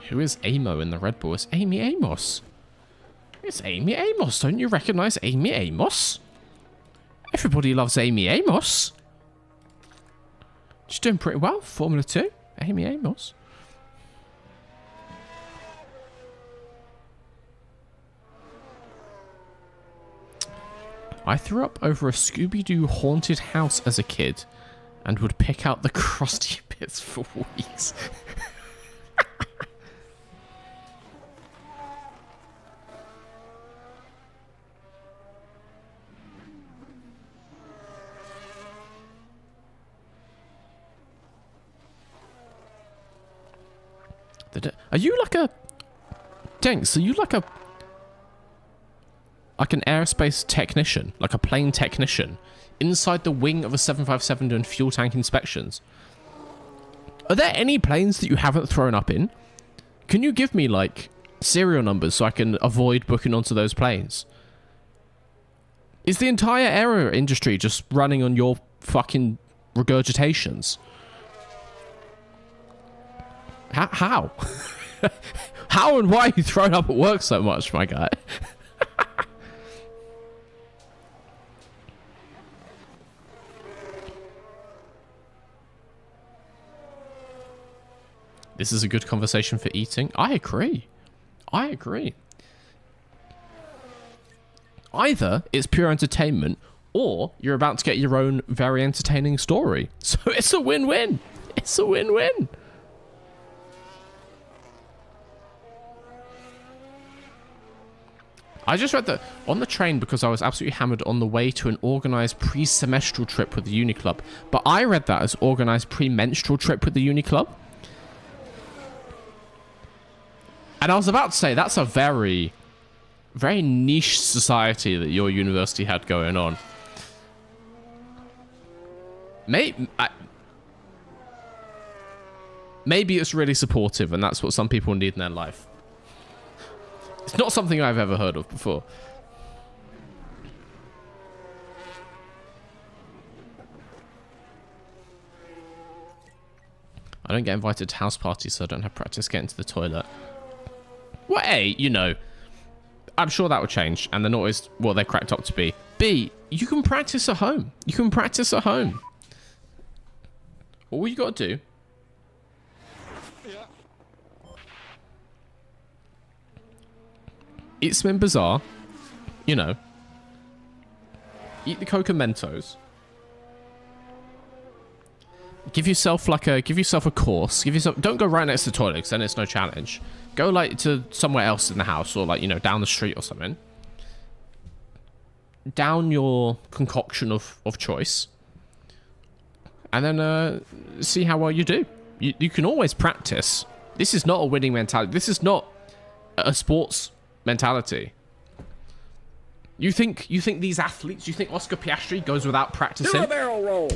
Who is Amo in the Red Bull? It's Amy Amos. It's Amy Amos. Don't you recognize Amy Amos? Everybody loves Amy Amos. She's doing pretty well. Formula 2. Amy Amos. I threw up over a Scooby-Doo haunted house as a kid and would pick out the crusty bits for weeks. Are you like a... Denks, are you like a... Like an aerospace technician? Like a plane technician? Inside the wing of a 757 doing fuel tank inspections? Are there any planes that you haven't thrown up in? Can you give me, like, serial numbers so I can avoid booking onto those planes? Is the entire aero industry just running on your fucking regurgitations? How? How and why are you throwing up at work so much, my guy? This is a good conversation for eating. I agree. I agree. Either it's pure entertainment, or you're about to get your own very entertaining story. So it's a win-win. It's a win-win. I just read that on the train because I was absolutely hammered on the way to an organised pre-semestral trip with the uni club. But I read that as organised pre-menstrual trip with the uni club. And I was about to say, that's a very, very niche society that your university had going on. Maybe it's really supportive and that's what some people need in their life. It's not something I've ever heard of before. I don't get invited to house parties, so I don't have practice getting to the toilet. Well, A, you know, I'm sure that would change, and they're not always what they're cracked up to be. B, you can practice at home. You can practice at home. All you got to do... Yeah. Eat something bizarre, you know. Eat the Coca Mentos. Give yourself a course. Don't go right next to the toilet, because then it's no challenge. Go like to somewhere else in the house, or like, you know, down the street or something. down your concoction of choice, and then see how well you do. You can always practice. This is not a winning mentality. This is not a sports mentality. You think these athletes, you think Oscar Piastri goes without practicing? Do a barrel roll.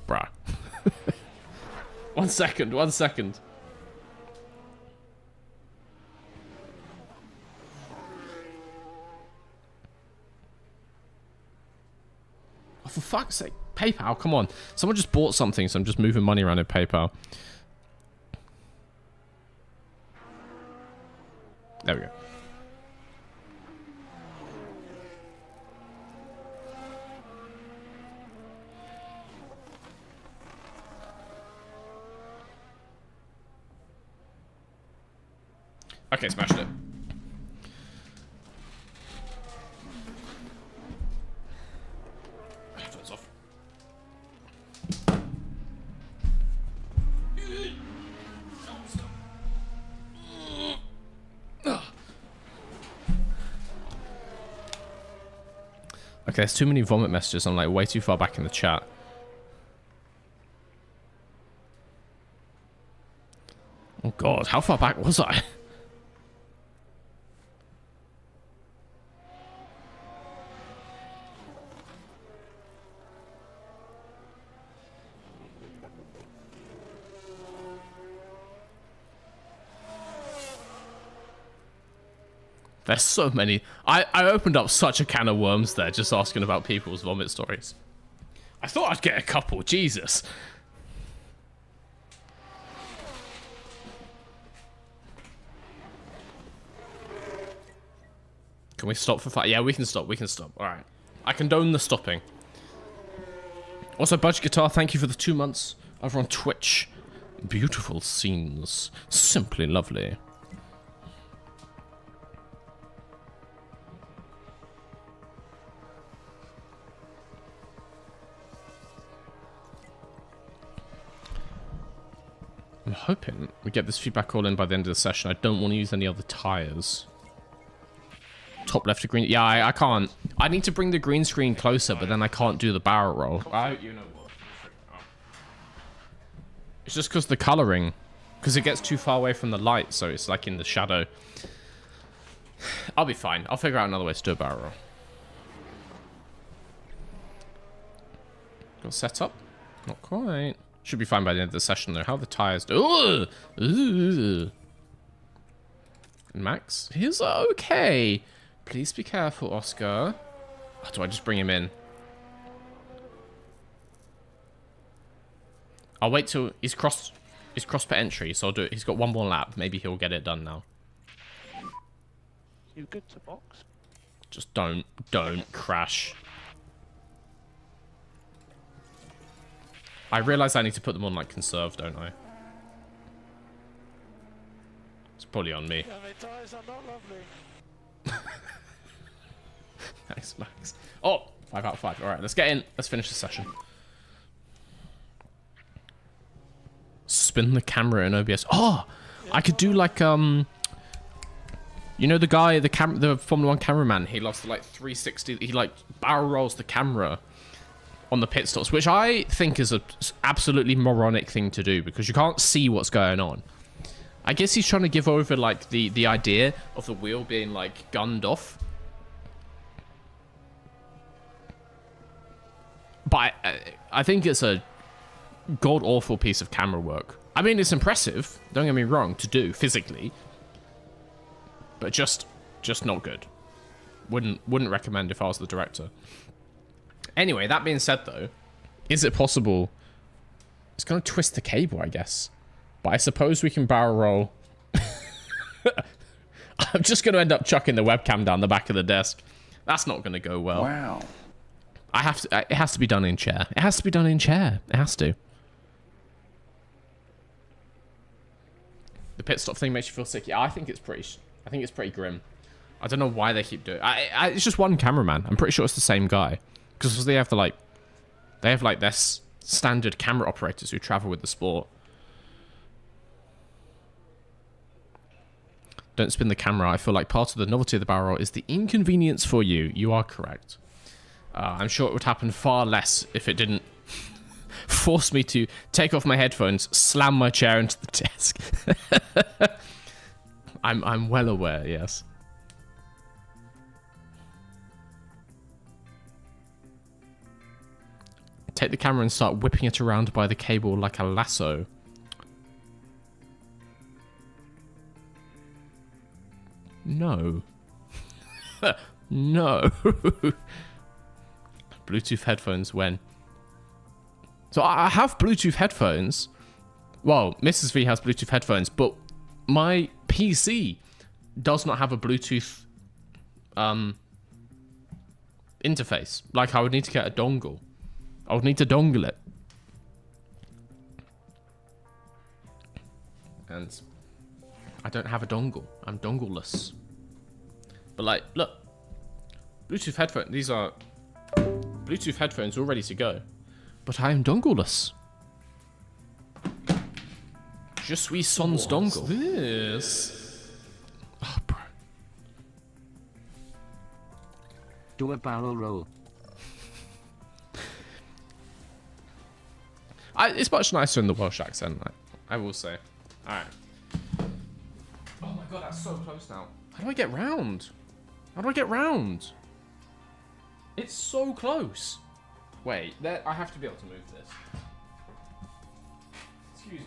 Bruh. One second. Oh, for fuck's sake. PayPal, come on. Someone just bought something, so I'm just moving money around in PayPal. There we go. Okay, smashed it. Headphones off. Okay, there's too many vomit messages. I'm like way too far back in the chat. Oh god, how far back was I? There's so many. I opened up such a can of worms there just asking about people's vomit stories. I thought I'd get a couple. Jesus. Can we stop for 5? Yeah, we can stop. We can stop. All right. I condone the stopping. Also, Budge Guitar, thank you for the 2 months over on Twitch. Beautiful scenes. Simply lovely. I'm hoping we get this feedback all in by the end of the session. I don't want to use any other tires. Top left of green. Yeah, I can't. I need to bring the green screen closer, but then I can't do the barrel roll. You know what? It's just because the coloring. Because it gets too far away from the light, so it's like in the shadow. I'll be fine. I'll figure out another way to do a barrel roll. Got set up? Not quite. Should be fine by the end of the session, though. How are the tires do? Ooh. Max? He's okay. Please be careful, Oscar. Oh, do I just bring him in? I'll wait till he's crossed per entry, so I'll do it. He's got one more lap. Maybe he'll get it done now. You good to box? Just don't crash. I realise I need to put them on, like, conserve, don't I? It's probably on me. Yeah, my tires are not lovely. Thanks, Max. Oh, 5 out of 5. All right, let's get in. Let's finish the session. Spin the camera in OBS. Oh, I could do, like, you know the guy, the Formula 1 cameraman, he loves to, like, 360, he, like, barrel rolls the camera on the pit stops, which I think is a absolutely moronic thing to do because you can't see what's going on. I guess he's trying to give over, like, the idea of the wheel being, like, gunned off. But I think it's a god-awful piece of camera work. I mean, it's impressive, don't get me wrong, to do physically. But just not good. Wouldn't recommend if I was the director. Anyway, that being said, though, is it possible... It's going to twist the cable, I guess. But I suppose we can barrel roll. I'm just going to end up chucking the webcam down the back of the desk. That's not going to go well. Wow. It has to be done in chair. It has to be done in chair. It has to. The pit stop thing makes you feel sick. Yeah, I think it's pretty grim. I don't know why they keep doing it. It's just one cameraman. I'm pretty sure it's the same guy. Because they have their standard camera operators who travel with the sport. Don't spin the camera. I feel like part of the novelty of the barrel roll is the inconvenience for you. You are correct. I'm sure it would happen far less if it didn't force me to take off my headphones, slam my chair into the desk. I'm well aware, yes. Take the camera and start whipping it around by the cable like a lasso. No. No. Bluetooth headphones when? So I have Bluetooth headphones. Well, Mrs. V has Bluetooth headphones, but my PC does not have a Bluetooth interface. Like, I would need to get a dongle. I would need to dongle it. And I don't have a dongle. I'm dongleless. But like, look. Bluetooth headphones. These are Bluetooth headphones all ready to go. But I am dongleless. Je suis sans dongle. This. Oh, bro. Do a barrel roll. It's much nicer in the Welsh accent, I will say. Alright. Oh my god, that's so close now. How do I get round? How do I get round? It's so close. Wait, I have to be able to move this. Excuse me.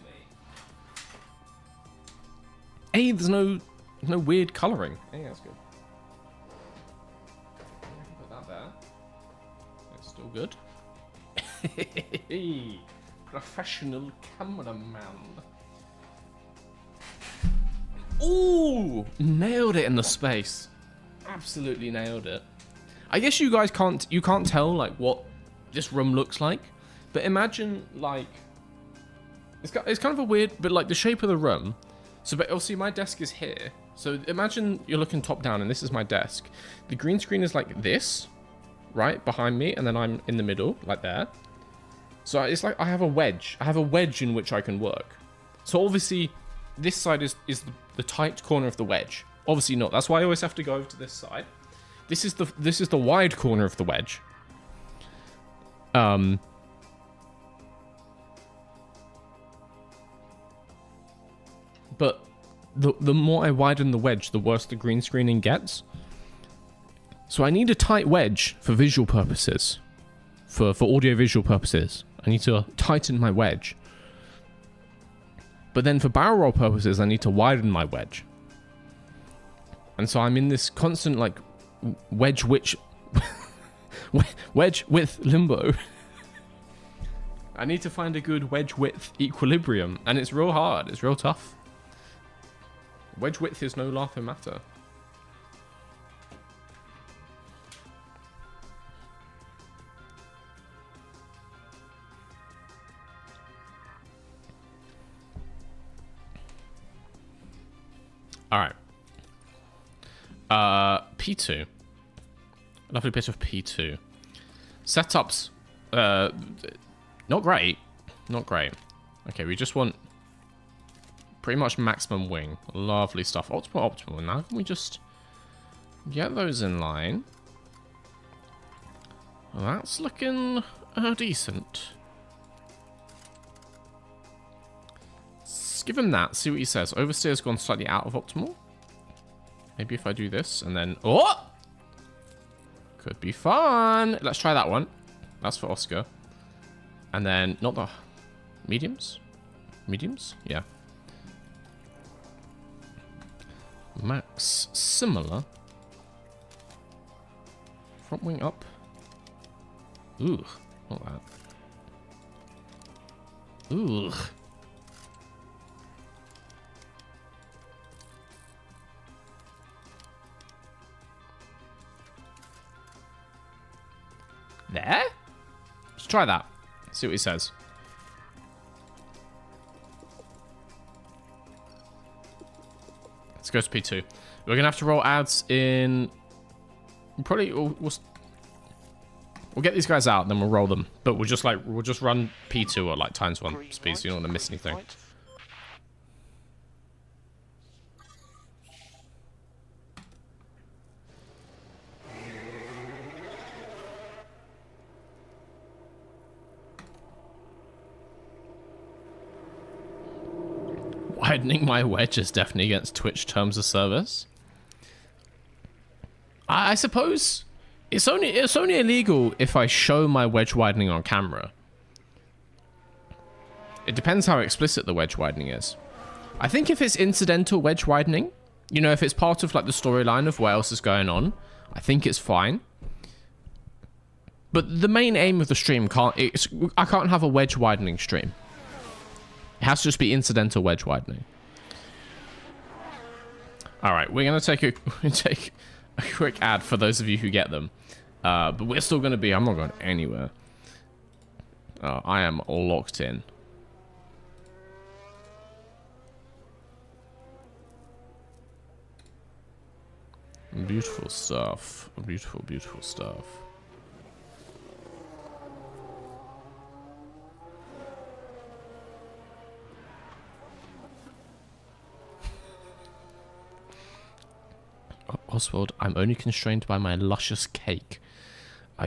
Hey, there's no weird colouring. Hey, that's good. I can put that there. It's still good. Professional cameraman. Ooh, nailed it in the space. Absolutely nailed it. I guess you guys can't tell like what this room looks like, but imagine like it's kind of a weird, but like the shape of the room. So, but obviously my desk is here. So imagine you're looking top down, and this is my desk. The green screen is like this, right behind me, and then I'm in the middle, like there. So it's like I have a wedge. I have a wedge in which I can work. So obviously, this side is the tight corner of the wedge. Obviously not. That's why I always have to go over to this side. This is the wide corner of the wedge. But the more I widen the wedge, the worse the green screening gets. So I need a tight wedge for visual purposes. For audio-visual purposes. I need to tighten my wedge. But then for barrel roll purposes, I need to widen my wedge. And so I'm in this constant, like, wedge width limbo. I need to find a good wedge width equilibrium. And it's real hard. It's real tough. Wedge width is no laughing matter. Alright. P2. Lovely bit of P2. Setups. Not great. Not great. Okay, we just want pretty much maximum wing. Lovely stuff. Optimal. Now can we just get those in line? Well, that's looking decent. Let's give him that. See what he says. Oversteer's gone slightly out of optimal. Maybe if I do this and then... Oh! Could be fun. Let's try that one. That's for Oscar. And then, not the... Mediums? Mediums? Yeah. Max, similar. Front wing up. Ooh, not that. Ooh. There? Let's try that. See what he says. Let's go to P2. We're gonna have to roll ads in. Probably we'll get these guys out, and then we'll roll them. But we'll just run P2 or like ×1 speed, so you don't want to miss anything. Right. widening my wedge is definitely against Twitch terms of service. I suppose it's only illegal if I show my wedge widening on camera. It depends how explicit the wedge widening is. I think if it's incidental wedge widening, you know, if it's part of like the storyline of what else is going on, I think it's fine. But the main aim of the stream I can't have a wedge widening stream. It has to just be incidental wedge widening. All right, we're gonna take a quick ad for those of you who get them, but we're still gonna be. I'm not going anywhere. I am locked in. Beautiful stuff. Beautiful, beautiful stuff. Oswald, I'm only constrained by my luscious cake.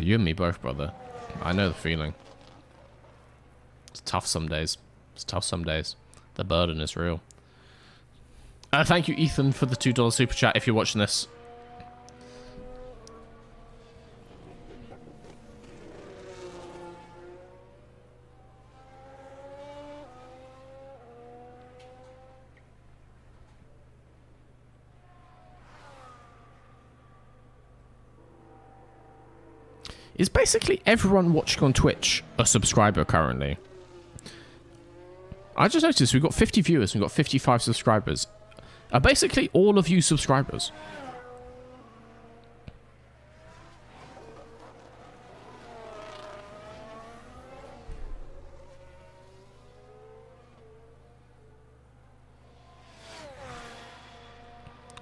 You and me both, brother. I know the feeling. It's tough some days. It's tough some days. The burden is real. Thank you, Ethan, for the $2 super chat if you're watching this. Is basically everyone watching on Twitch a subscriber currently? I just noticed we've got 50 viewers, we've got 55 subscribers. Are basically all of you subscribers?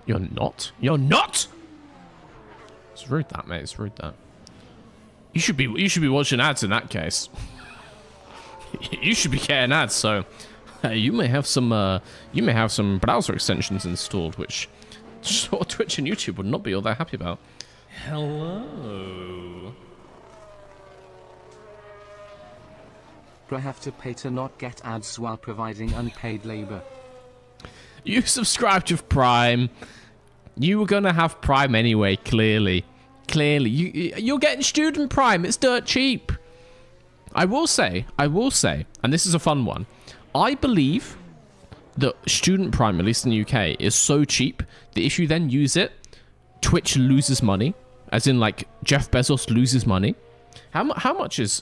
You're not? You're not? It's rude that, mate. It's rude that. You should be watching ads in that case. You should be getting ads, so you may have some browser extensions installed, which sort of Twitch and YouTube would not be all that happy about. Hello. I have to pay to not get ads while providing unpaid labor. You subscribed with Prime. You were gonna have Prime anyway, clearly. You're getting student Prime. It's dirt cheap. I will say, and this is a fun one. I believe that student Prime, at least in the UK, is so cheap that if you then use it, Twitch loses money. As in, like, Jeff Bezos loses money. How much is...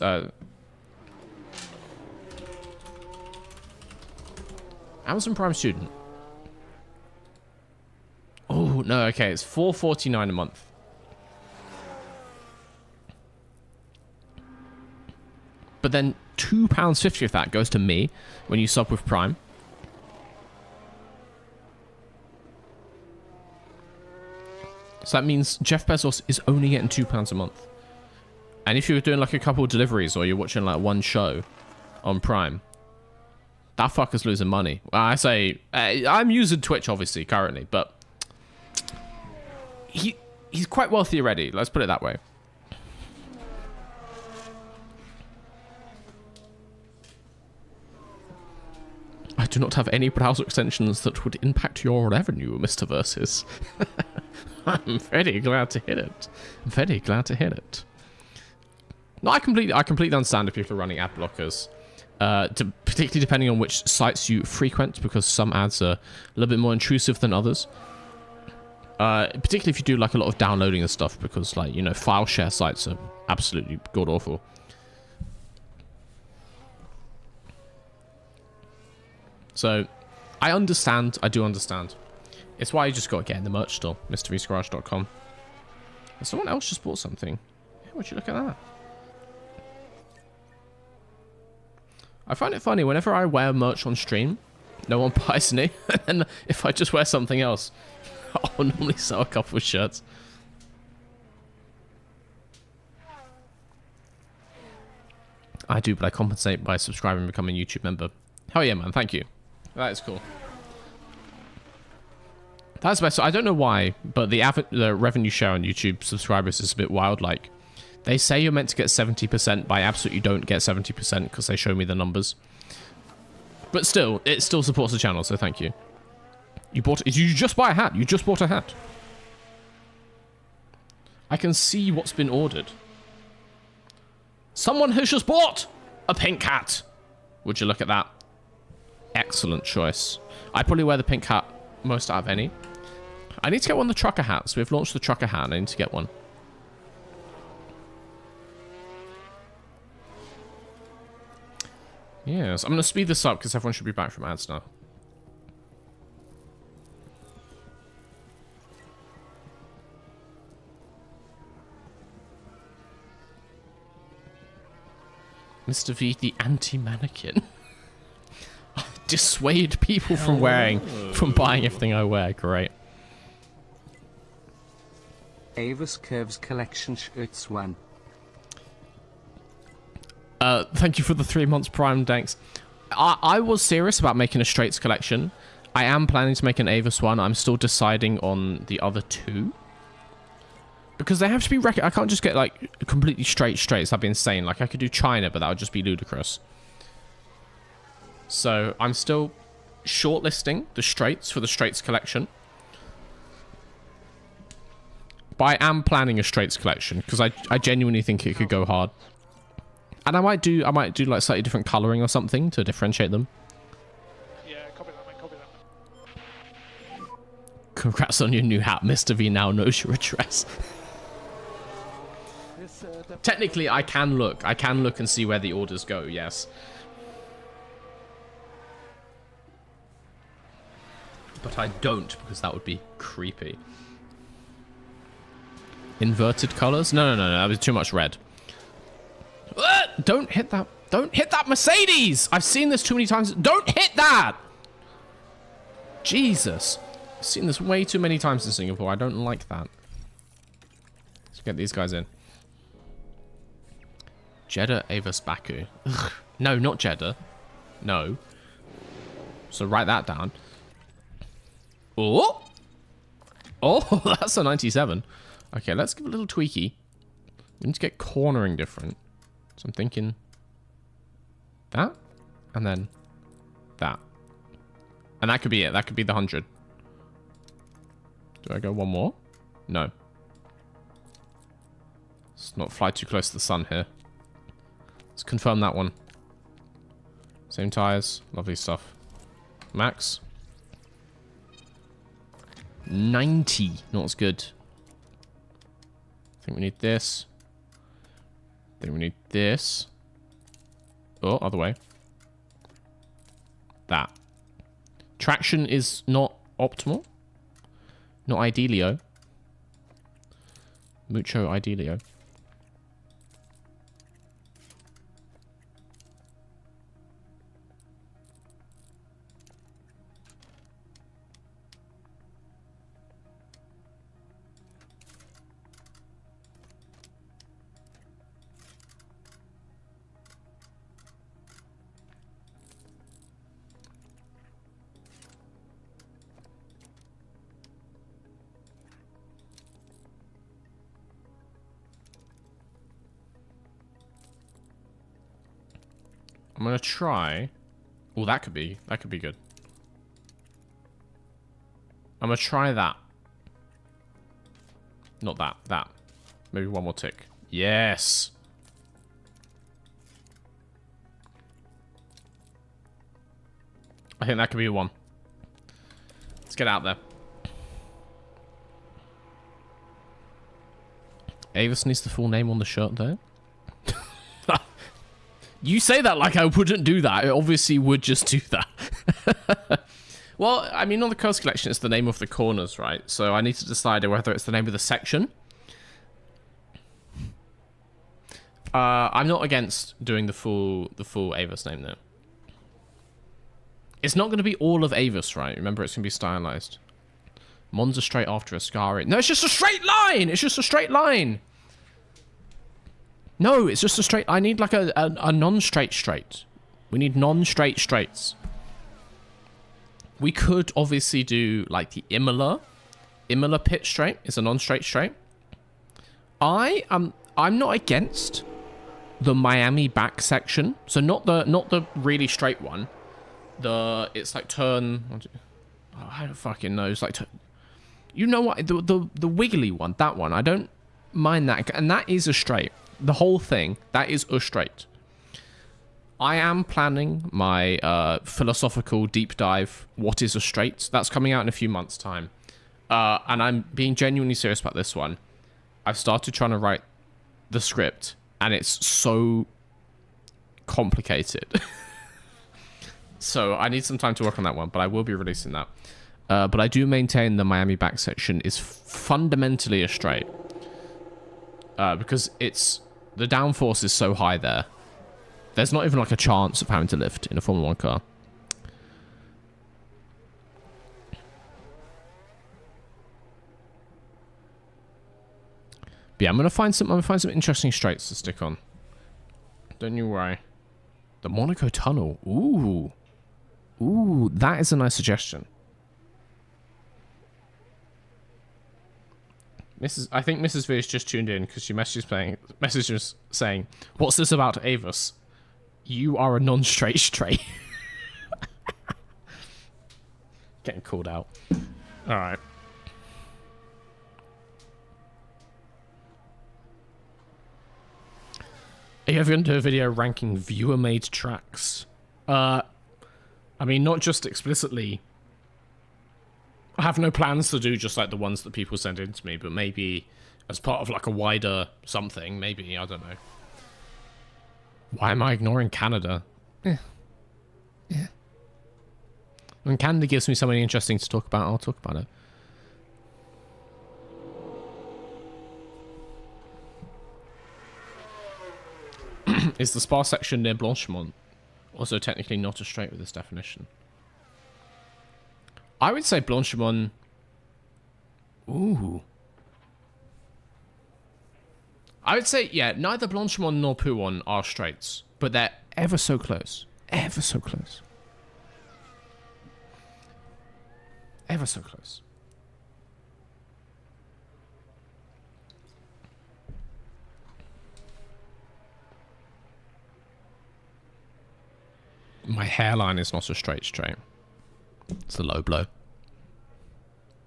Amazon Prime Student? Oh, no, okay. It's $4.49 a month. But then £2.50 of that goes to me when you sub with Prime. So that means Jeff Bezos is only getting £2 a month. And if you're doing like a couple of deliveries or you're watching like one show on Prime, that fucker's losing money. Well, I say, I'm using Twitch obviously currently, but he's quite wealthy already. Let's put it that way. I do not have any browser extensions that would impact your revenue, Mr. Versus. I'm very glad to hear it. Very glad to hear it. No, I completely understand if people are running ad blockers. Particularly depending on which sites you frequent, because some ads are a little bit more intrusive than others. Particularly if you do like a lot of downloading and stuff, because like, you know, file share sites are absolutely god awful. So, I understand. I do understand. It's why you just got to get in the merch store, MrVsGarage.com. And someone else just bought something. Yeah, would you look at that? I find it funny, whenever I wear merch on stream, no one buys any. And then if I just wear something else, I'll normally sell a couple of shirts. I do, but I compensate by subscribing and becoming a YouTube member. Hell yeah, man. Thank you. That is cool. That's best. I don't know why, but the revenue share on YouTube subscribers is a bit wild. Like, they say you're meant to get 70%, but I absolutely don't get 70% because they show me the numbers. But still, it still supports the channel, so thank you. You just buy a hat. You just bought a hat. I can see what's been ordered. Someone has just bought a pink hat. Would you look at that? Excellent choice. I probably wear the pink hat most out of any. I need to get one of the trucker hats. We've launched the trucker hat. I need to get one. Yes, I'm going to speed this up because everyone should be back from ads now. Mr. V, the anti-mannequin. Dissuade people from buying everything I wear. Great. Avis Curves Collection shirts 1. Thank you for the 3 months Prime, thanks. I was serious about making a straights collection. I am planning to make an Avis one. I'm still deciding on the other 2. Because they have to be... I can't just get, like, completely straights. That'd be insane. Like, I could do China, but that would just be ludicrous. So, I'm still shortlisting the straights for the straights collection. But I am planning a straights collection, because I genuinely think it could go hard. And I might do like slightly different colouring or something to differentiate them. Yeah, copy that, mate, copy that. Congrats on your new hat. Mr. V now knows your address. Technically, I can look and see where the orders go, yes. But I don't, because that would be creepy. Inverted colours? No, that was too much red. Don't hit that. Don't hit that Mercedes! I've seen this too many times. Don't hit that! Jesus. I've seen this way too many times in Singapore. I don't like that. Let's get these guys in. Jeddah, Avis, Baku. Ugh. No, not Jeddah. No. So write that down. Oh! Oh, that's a 97. Okay, let's give it a little tweaky. We need to get cornering different. So I'm thinking that, and then that. And that could be it. That could be the 100. Do I go one more? No. Let's not fly too close to the sun here. Let's confirm that one. Same tires. Lovely stuff. Max. 90. Not as good. I think we need this. Then we need this. Oh, other way. That. Traction is not optimal. Not idealio. Mucho idealio. I'm gonna try. Oh, that could be good. I'm gonna try that. Not that. That. Maybe one more tick. Yes. I think that could be one. Let's get out there. Avis needs the full name on the shirt there. You say that like I wouldn't do that. I obviously would just do that. Well, I mean, on the Coast Collection, it's the name of the corners, right? So I need to decide whether it's the name of the section. I'm not against doing the full Avis name, though. It's not going to be all of Avis, right? Remember, it's going to be stylized. Monza straight after Ascari. No, it's just a straight line! It's just a straight line! No, it's just a straight... I need like a non-straight straight. We need non-straight straights. We could obviously do like the Imola. Imola pit straight is a non-straight straight. I'm not against the Miami back section. So not the really straight one. It's like turn. Oh, I don't fucking know. It's like you know what? The wiggly one, that one. I don't mind that, and that is a straight. The whole thing, that is a straight. I am planning my philosophical deep dive. What is a straight? That's coming out in a few months' time, and I'm being genuinely serious about this one. I've started trying to write the script, and it's so complicated. So I need some time to work on that one, but I will be releasing that. But I do maintain the Miami back section is fundamentally a straight. Because the downforce is so high there. There's not even like a chance of having to lift in a Formula 1 car. But yeah, I'm gonna find some interesting straights to stick on. Don't you worry. The Monaco Tunnel. Ooh. Ooh, that is a nice suggestion. I think Mrs. V has just tuned in because she messages saying, "What's this about Avis? You are a non-straight straight." Getting called out. All right. Are you ever going to do a video ranking viewer-made tracks? I mean, not just explicitly. I have no plans to do just like the ones that people send in to me, but maybe as part of like a wider something, maybe, I don't know. Why am I ignoring Canada? Yeah. When Canada gives me something interesting to talk about, I'll talk about it. Is the spa section near Blanchimont also technically not a straight with this definition? I would say Blanchimont. Ooh. I would say, yeah, neither Blanchimont nor Pouon are straights, but they're ever so close. Ever so close. Ever so close. My hairline is not a straight. It's a low blow.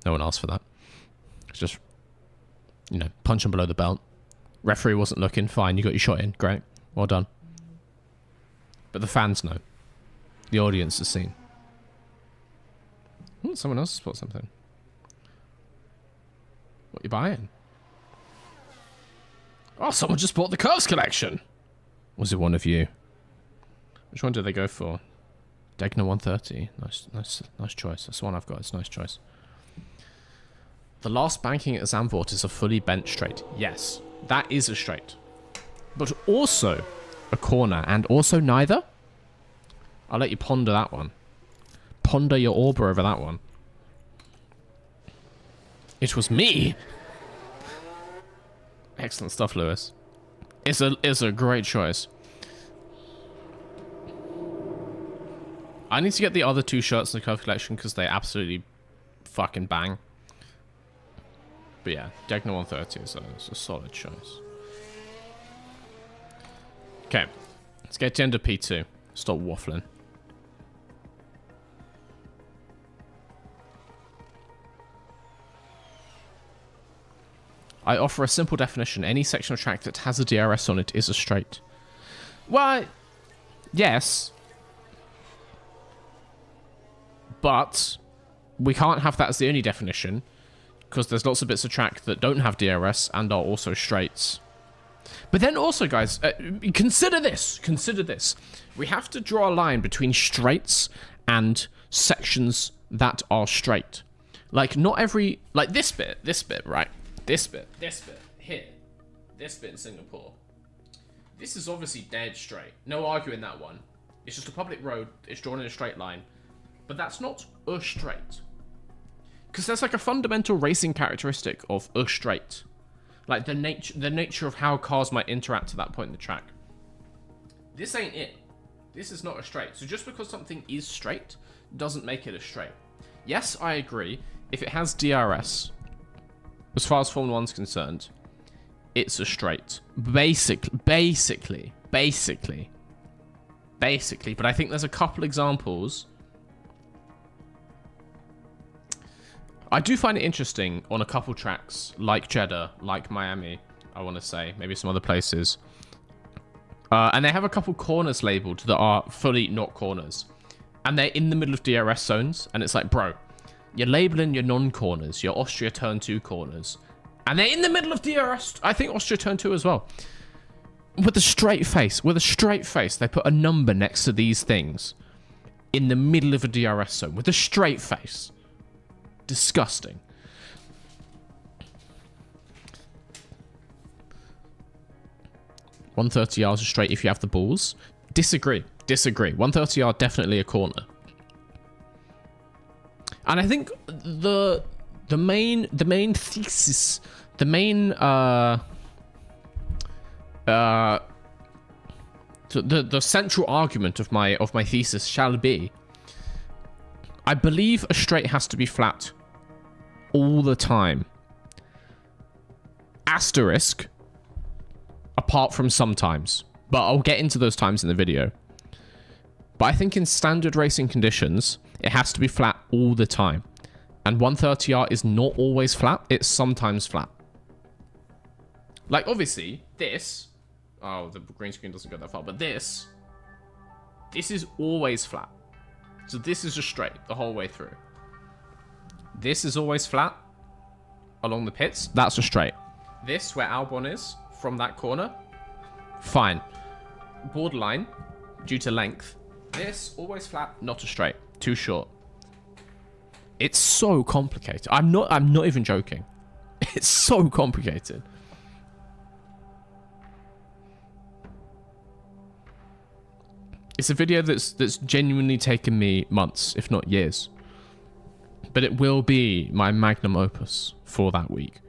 No one asked for that. It's just, you know, punching below the belt. Referee wasn't looking. Fine, you got your shot in. Great. Well done. But the fans know. The audience has seen. Ooh, someone else has bought something. What you buying? Oh, someone just bought the Curves collection. Was it one of you? Which one did they go for? Degner 130. Nice choice. That's the one I've got. It's a nice choice. The last banking at Zandvoort is a fully bent straight. Yes, that is a straight. But also a corner, and also neither? I'll let you ponder that one. Ponder your Auber over that one. It was me! Excellent stuff, Lewis. It's a great choice. I need to get the other two shirts in the Curve collection because they absolutely fucking bang. But yeah, Degner 130 is a solid choice. Okay, let's get to end of P2. Stop waffling. I offer a simple definition. Any section of track that has a DRS on it is a straight. Well, yes. But we can't have that as the only definition, because there's lots of bits of track that don't have DRS and are also straights. But then also, guys, consider this. Consider this. We have to draw a line between straights and sections that are straight. Like, not every... Like, this bit, right? This bit, here. This bit in Singapore. This is obviously dead straight. No arguing that one. It's just a public road. It's drawn in a straight line. But that's not a straight. Because there's like a fundamental racing characteristic of a straight. Like the nature of how cars might interact at that point in the track. This ain't it. This is not a straight. So just because something is straight doesn't make it a straight. Yes, I agree. If it has DRS, as far as Formula 1's concerned, it's a straight. Basically. But I think there's a couple examples I do find it interesting on a couple tracks, like Jeddah, like Miami, I want to say. Maybe some other places. And they have a couple corners labeled that are fully not corners. And they're in the middle of DRS zones. And it's like, bro, you're labeling your non-corners, your Austria Turn 2 corners. And they're in the middle of DRS. I think Austria Turn 2 as well. With a straight face. With a straight face. They put a number next to these things. In the middle of a DRS zone. With a straight face. Disgusting. .130 yards straight if you have the balls. Disagree. 130 definitely a corner. And I think the main thesis, the main the central argument of my thesis shall be, I believe a straight has to be flat all the time. Asterisk, apart from sometimes. But I'll get into those times in the video. But I think in standard racing conditions, it has to be flat all the time. And 130R is not always flat, it's sometimes flat. Like, obviously, this... Oh, the green screen doesn't go that far. But this is always flat. So this is just straight the whole way through. This is always flat along the pits. That's a straight. This, where Albon is, from that corner, fine. Borderline, due to length. This, always flat, not a straight. Too short. It's so complicated. I'm not even joking. It's so complicated. It's a video that's genuinely taken me months, if not years. But it will be my magnum opus for that week.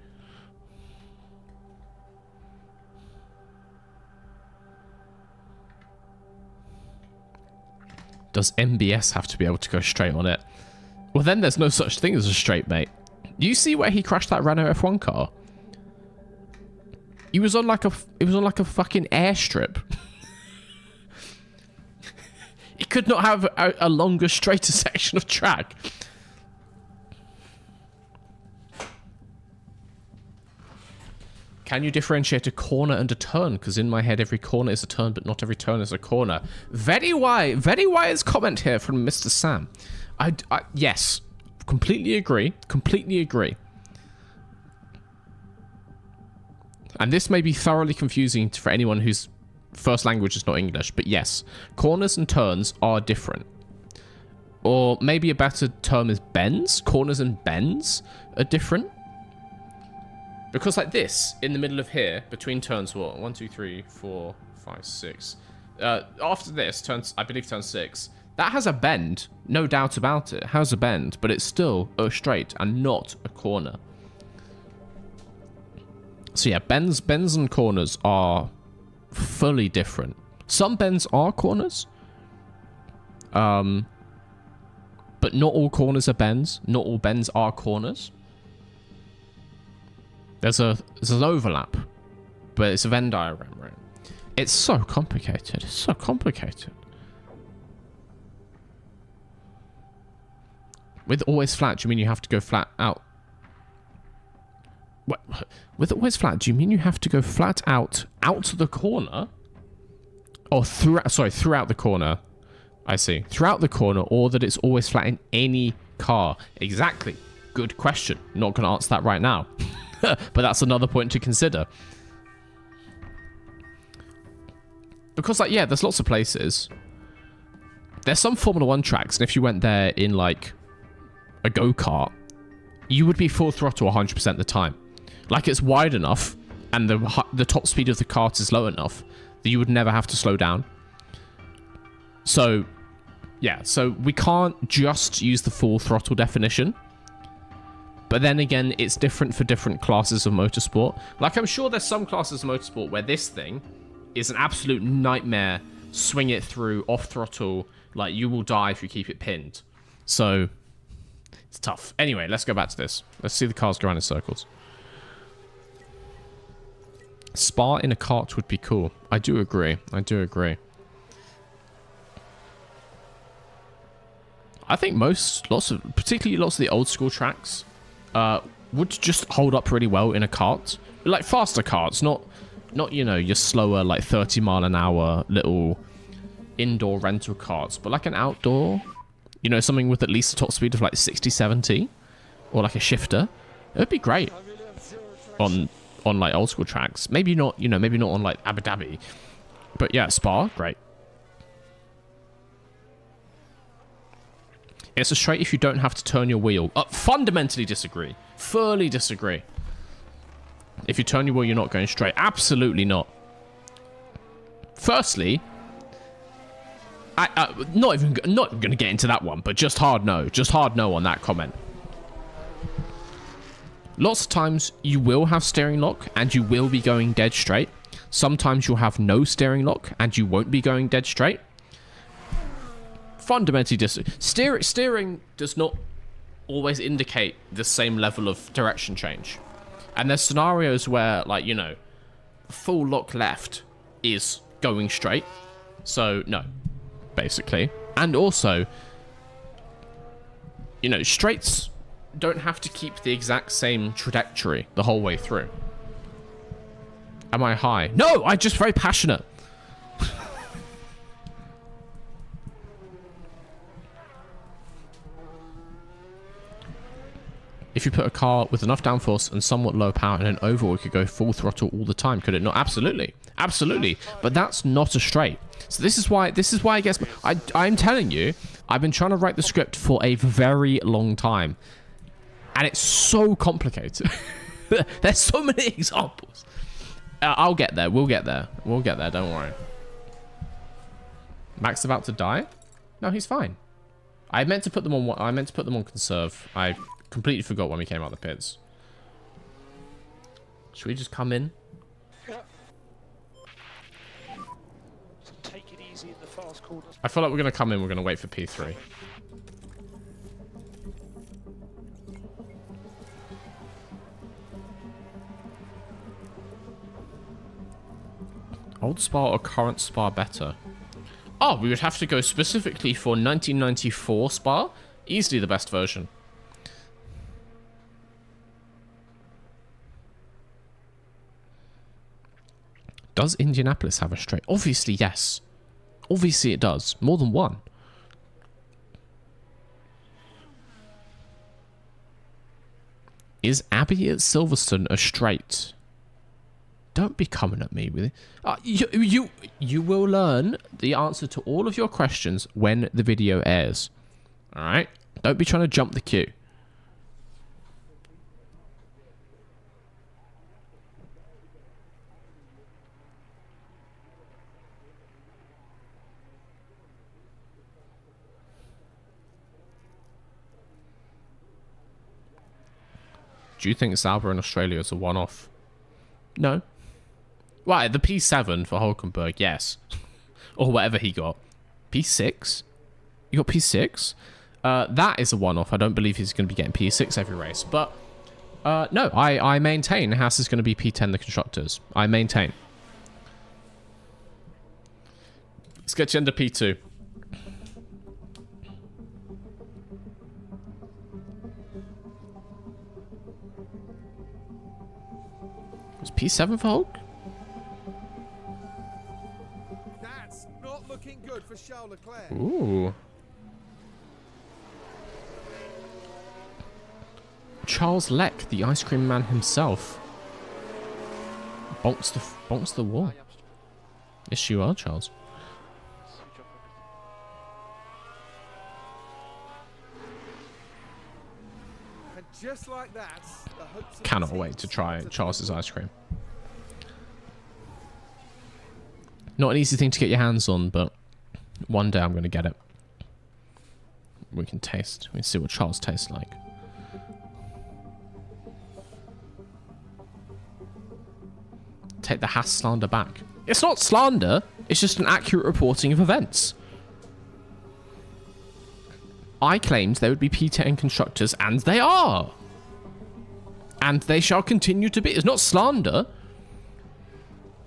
Does MBS have to be able to go straight on it? Well, then there's no such thing as a straight, mate. You see where he crashed that Renault F1 car? It was on like a fucking airstrip. He could not have a longer, straighter section of track. Can you differentiate a corner and a turn? Because in my head, every corner is a turn, but not every turn is a corner. Very wise comment here from Mr. Sam. Yes, completely agree. Completely agree. And this may be thoroughly confusing for anyone whose first language is not English, but yes, corners and turns are different. Or maybe a better term is bends. Corners and bends are different. Because like this, in the middle of here, between turns, what? 1, 2, 3, 4, 5, 6. After this, I believe turn 6, that has a bend, no doubt about it. It has a bend, but it's still a straight and not a corner. So yeah, bends and corners are fully different. Some bends are corners. But not all corners are bends. Not all bends are corners. There's an overlap, but it's a Venn diagram, right? It's so complicated. It's so complicated. With always flat, do you mean you have to go flat out? What? With always flat, do you mean you have to go flat out the corner? Or throughout the corner. I see. Throughout the corner, or that it's always flat in any car. Exactly. Good question. Not going to answer that right now. But that's another point to consider. Because, like, yeah, there's lots of places. There's some Formula 1 tracks, and if you went there in, like, a go-kart, you would be full throttle 100% of the time. Like, it's wide enough, and the top speed of the kart is low enough that you would never have to slow down. So, yeah, so we can't just use the full throttle definition. But then again, it's different for different classes of motorsport. Like, I'm sure there's some classes of motorsport where this thing is an absolute nightmare. Swing it through, off throttle. Like, you will die if you keep it pinned. So, it's tough. Anyway, let's go back to this. Let's see the cars go around in circles. Spa in a kart would be cool. I do agree. I do agree. I think particularly lots of the old school tracks, would just hold up really well in a kart. Like faster karts, not you know, your slower like 30-mile-an-hour little indoor rental karts, but like an outdoor, you know, something with at least a top speed of like 60, 70, or like a shifter. It would be great on like old school tracks. Maybe not, you know, maybe not on like Abu Dhabi, but yeah, Spa, great. It's a straight if you don't have to turn your wheel. Fundamentally disagree. Fully disagree. If you turn your wheel, you're not going straight. Absolutely not. Firstly, not even going to get into that one, but just hard no. Just hard no on that comment. Lots of times you will have steering lock and you will be going dead straight. Sometimes you'll have no steering lock and you won't be going dead straight. Fundamentally steering does not always indicate the same level of direction change. And there's scenarios where, like, you know, full lock left is going straight. So, no, basically. And also, you know, straights don't have to keep the exact same trajectory the whole way through. Am I high? No, I'm just very passionate. If you put a car with enough downforce and somewhat low power and an overall, it could go full throttle all the time, could it not? Absolutely. Absolutely. But that's not a straight. So this is why I guess I'm telling you, I've been trying to write the script for a very long time. And it's so complicated. There's so many examples. I'll get there. We'll get there. We'll get there. Don't worry. Mac's about to die? No, he's fine. I meant to put them on conserve. I completely forgot when we came out of the pits. Should we just come in? Yeah. So take it easy in the fast corners. I feel like we're going to come in. We're going to wait for P3. Old Spa or current Spa better? Oh, we would have to go specifically for 1994 Spa. Easily the best version. Does Indianapolis have a straight? Obviously, yes. Obviously, it does. More than one. Is Abbey at Silverstone a straight? Don't be coming at me with it. You will learn the answer to all of your questions when the video airs. All right? Don't be trying to jump the queue. Do you think Sauber in Australia is a one-off? No. Right, the P7 for Hulkenberg, yes. Or whatever he got. P6? You got P6? That is a one-off. I don't believe he's going to be getting P6 every race. But, no, I maintain Haas is going to be P10 the Constructors. I maintain. Let's get you into P2. Was P7 for Hulk? That's not looking good for Charles Leclerc. Ooh. Charles Leck, the ice cream man himself. Bonks the wall. Yes, you are, Charles. And just like that, the hopes of Cannot the team wait to try start Charles's ice cream. Not an easy thing to get your hands on, but one day I'm going to get it. We can taste. We can see what Charles tastes like. Take the Haas slander back. It's not slander. It's just an accurate reporting of events. I claimed they would be P10 constructors, and they are. And they shall continue to be. It's not slander.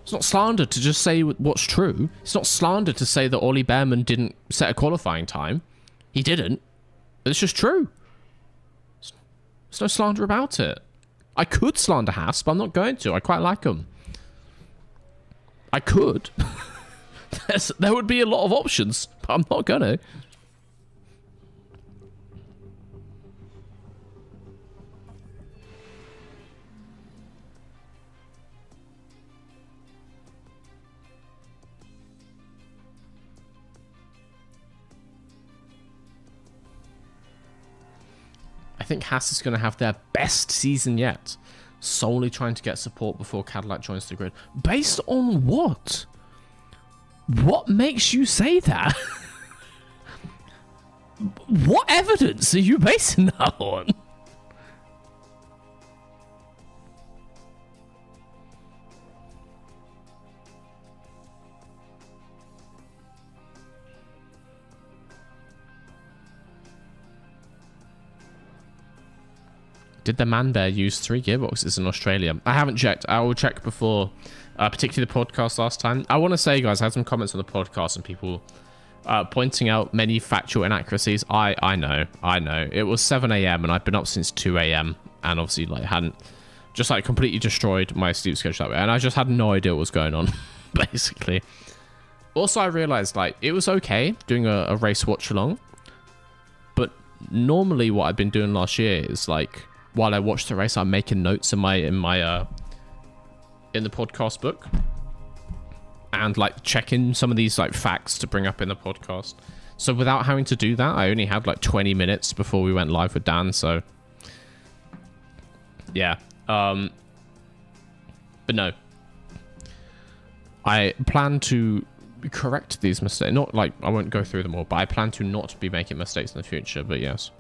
It's not slander to just say what's true. It's not slander to say that Ollie Behrman didn't set a qualifying time. He didn't. It's just true. There's no slander about it. I could slander Haas, but I'm not going to. I quite like them. I could. There would be a lot of options, but I'm not gonna. I think Haas is going to have their best season yet, solely trying to get support before Cadillac joins the grid. Based on what? What makes you say that? What evidence are you basing that on? Did the man bear use 3 gearboxes in Australia? I haven't checked. I will check before, particularly the podcast last time. I want to say, guys, I had some comments on the podcast and people pointing out many factual inaccuracies. I know. It was 7 a.m. and I've been up since 2 a.m. and obviously like hadn't just like completely destroyed my sleep schedule that way, and I just had no idea what was going on, basically. Also, I realized like it was okay doing a race watch along, but normally what I've been doing last year is like, while I watch the race, I'm making notes in the podcast book and like checking some of these like facts to bring up in the podcast. So without having to do that, I only had like 20 minutes before we went live with Dan. So yeah, but no, I plan to correct these mistakes. Not like I won't go through them all, but I plan to not be making mistakes in the future. But yes.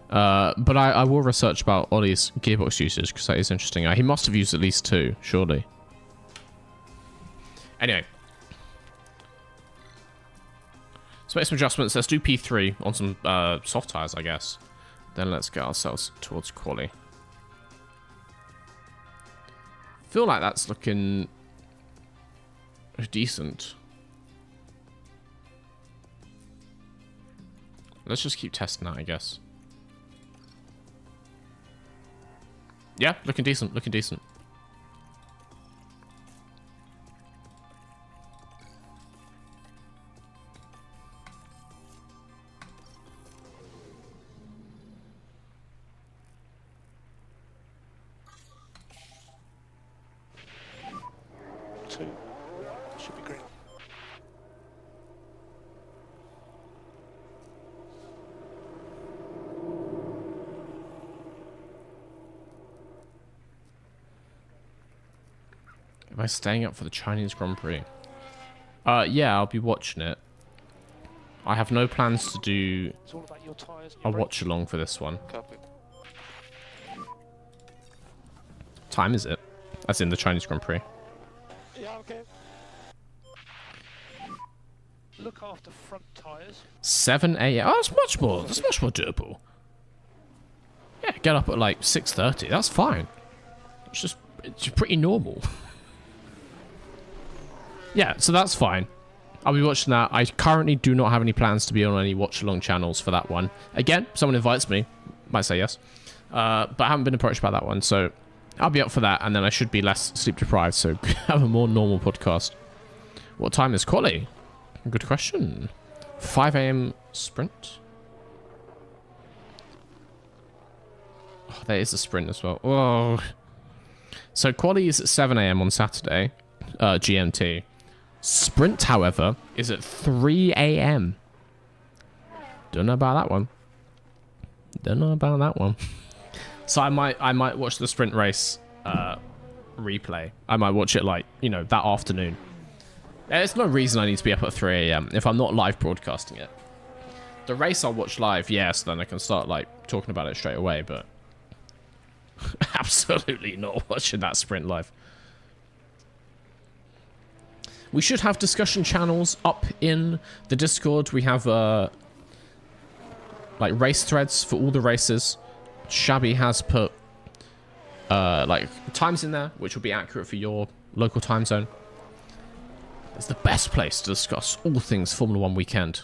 But I will research about Ollie's gearbox usage because that is interesting. He must have used at least 2, surely. Anyway. Let's make some adjustments. Let's do P3 on some soft tires, I guess. Then let's get ourselves towards quali. Feel like that's looking decent. Let's just keep testing that, I guess. Yeah, looking decent, looking decent. Two. Should be green. Am I staying up for the Chinese Grand Prix? Yeah, I'll be watching it. I have no plans to do It's all about your tyres. a watch along for this one. Copy. Time is it? As in the Chinese Grand Prix. Yeah, okay. Look after front tyres. 7 a.m. Oh, that's much more. That's much more doable. Yeah, get up at like 6:30. That's fine. It's pretty normal. Yeah, so that's fine. I'll be watching that. I currently do not have any plans to be on any watch-along channels for that one. Again, someone invites me. Might say yes. But I haven't been approached by that one, so I'll be up for that, and then I should be less sleep-deprived, so have a more normal podcast. What time is quali? Good question. 5 a.m. sprint? Oh, there is a sprint as well. Oh. So quali is at 7 a.m. on Saturday, GMT. Sprint, however, is at 3 a.m. Don't know about that one. Don't know about that one. So I might watch the sprint race replay. I might watch it like, you know, that afternoon. There's no reason I need to be up at 3 a.m. if I'm not live broadcasting it. The race I'll watch live, yes, then I can start like talking about it straight away, but absolutely not watching that sprint live. We should have discussion channels up in the Discord. We have like race threads for all the races. Shabby has put like times in there, which will be accurate for your local time zone. It's the best place to discuss all things Formula 1 weekend.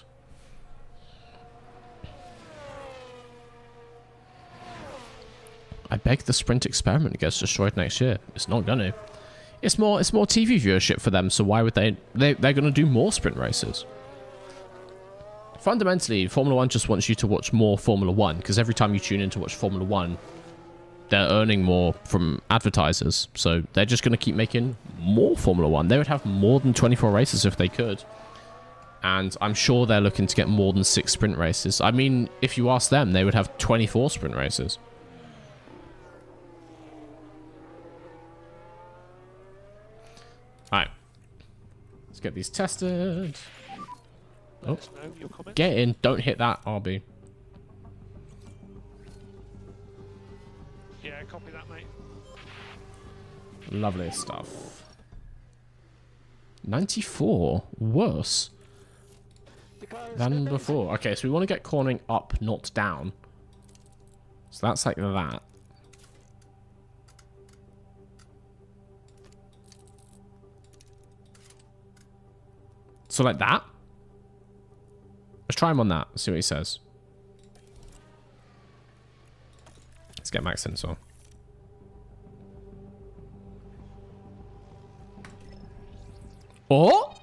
I beg the sprint experiment gets destroyed next year. It's not gonna. It's more TV viewership for them, so why would they're gonna do more sprint races. Fundamentally, Formula 1 just wants you to watch more Formula 1, because every time you tune in to watch Formula 1, they're earning more from advertisers. So they're just going to keep making more Formula 1. They would have more than 24 races if they could. And I'm sure they're looking to get more than 6 sprint races. I mean, if you ask them, they would have 24 sprint races. Alright. Let's get these tested. Oh, No, you're coming. get in. Don't hit that, RB. Yeah, copy that, mate. Lovely stuff. 94. Worse than before. Okay, so we want to get cornering up, not down. So that's like that. So like that. Let's try him on that. See what he says. Let's get Max in as well. Oh!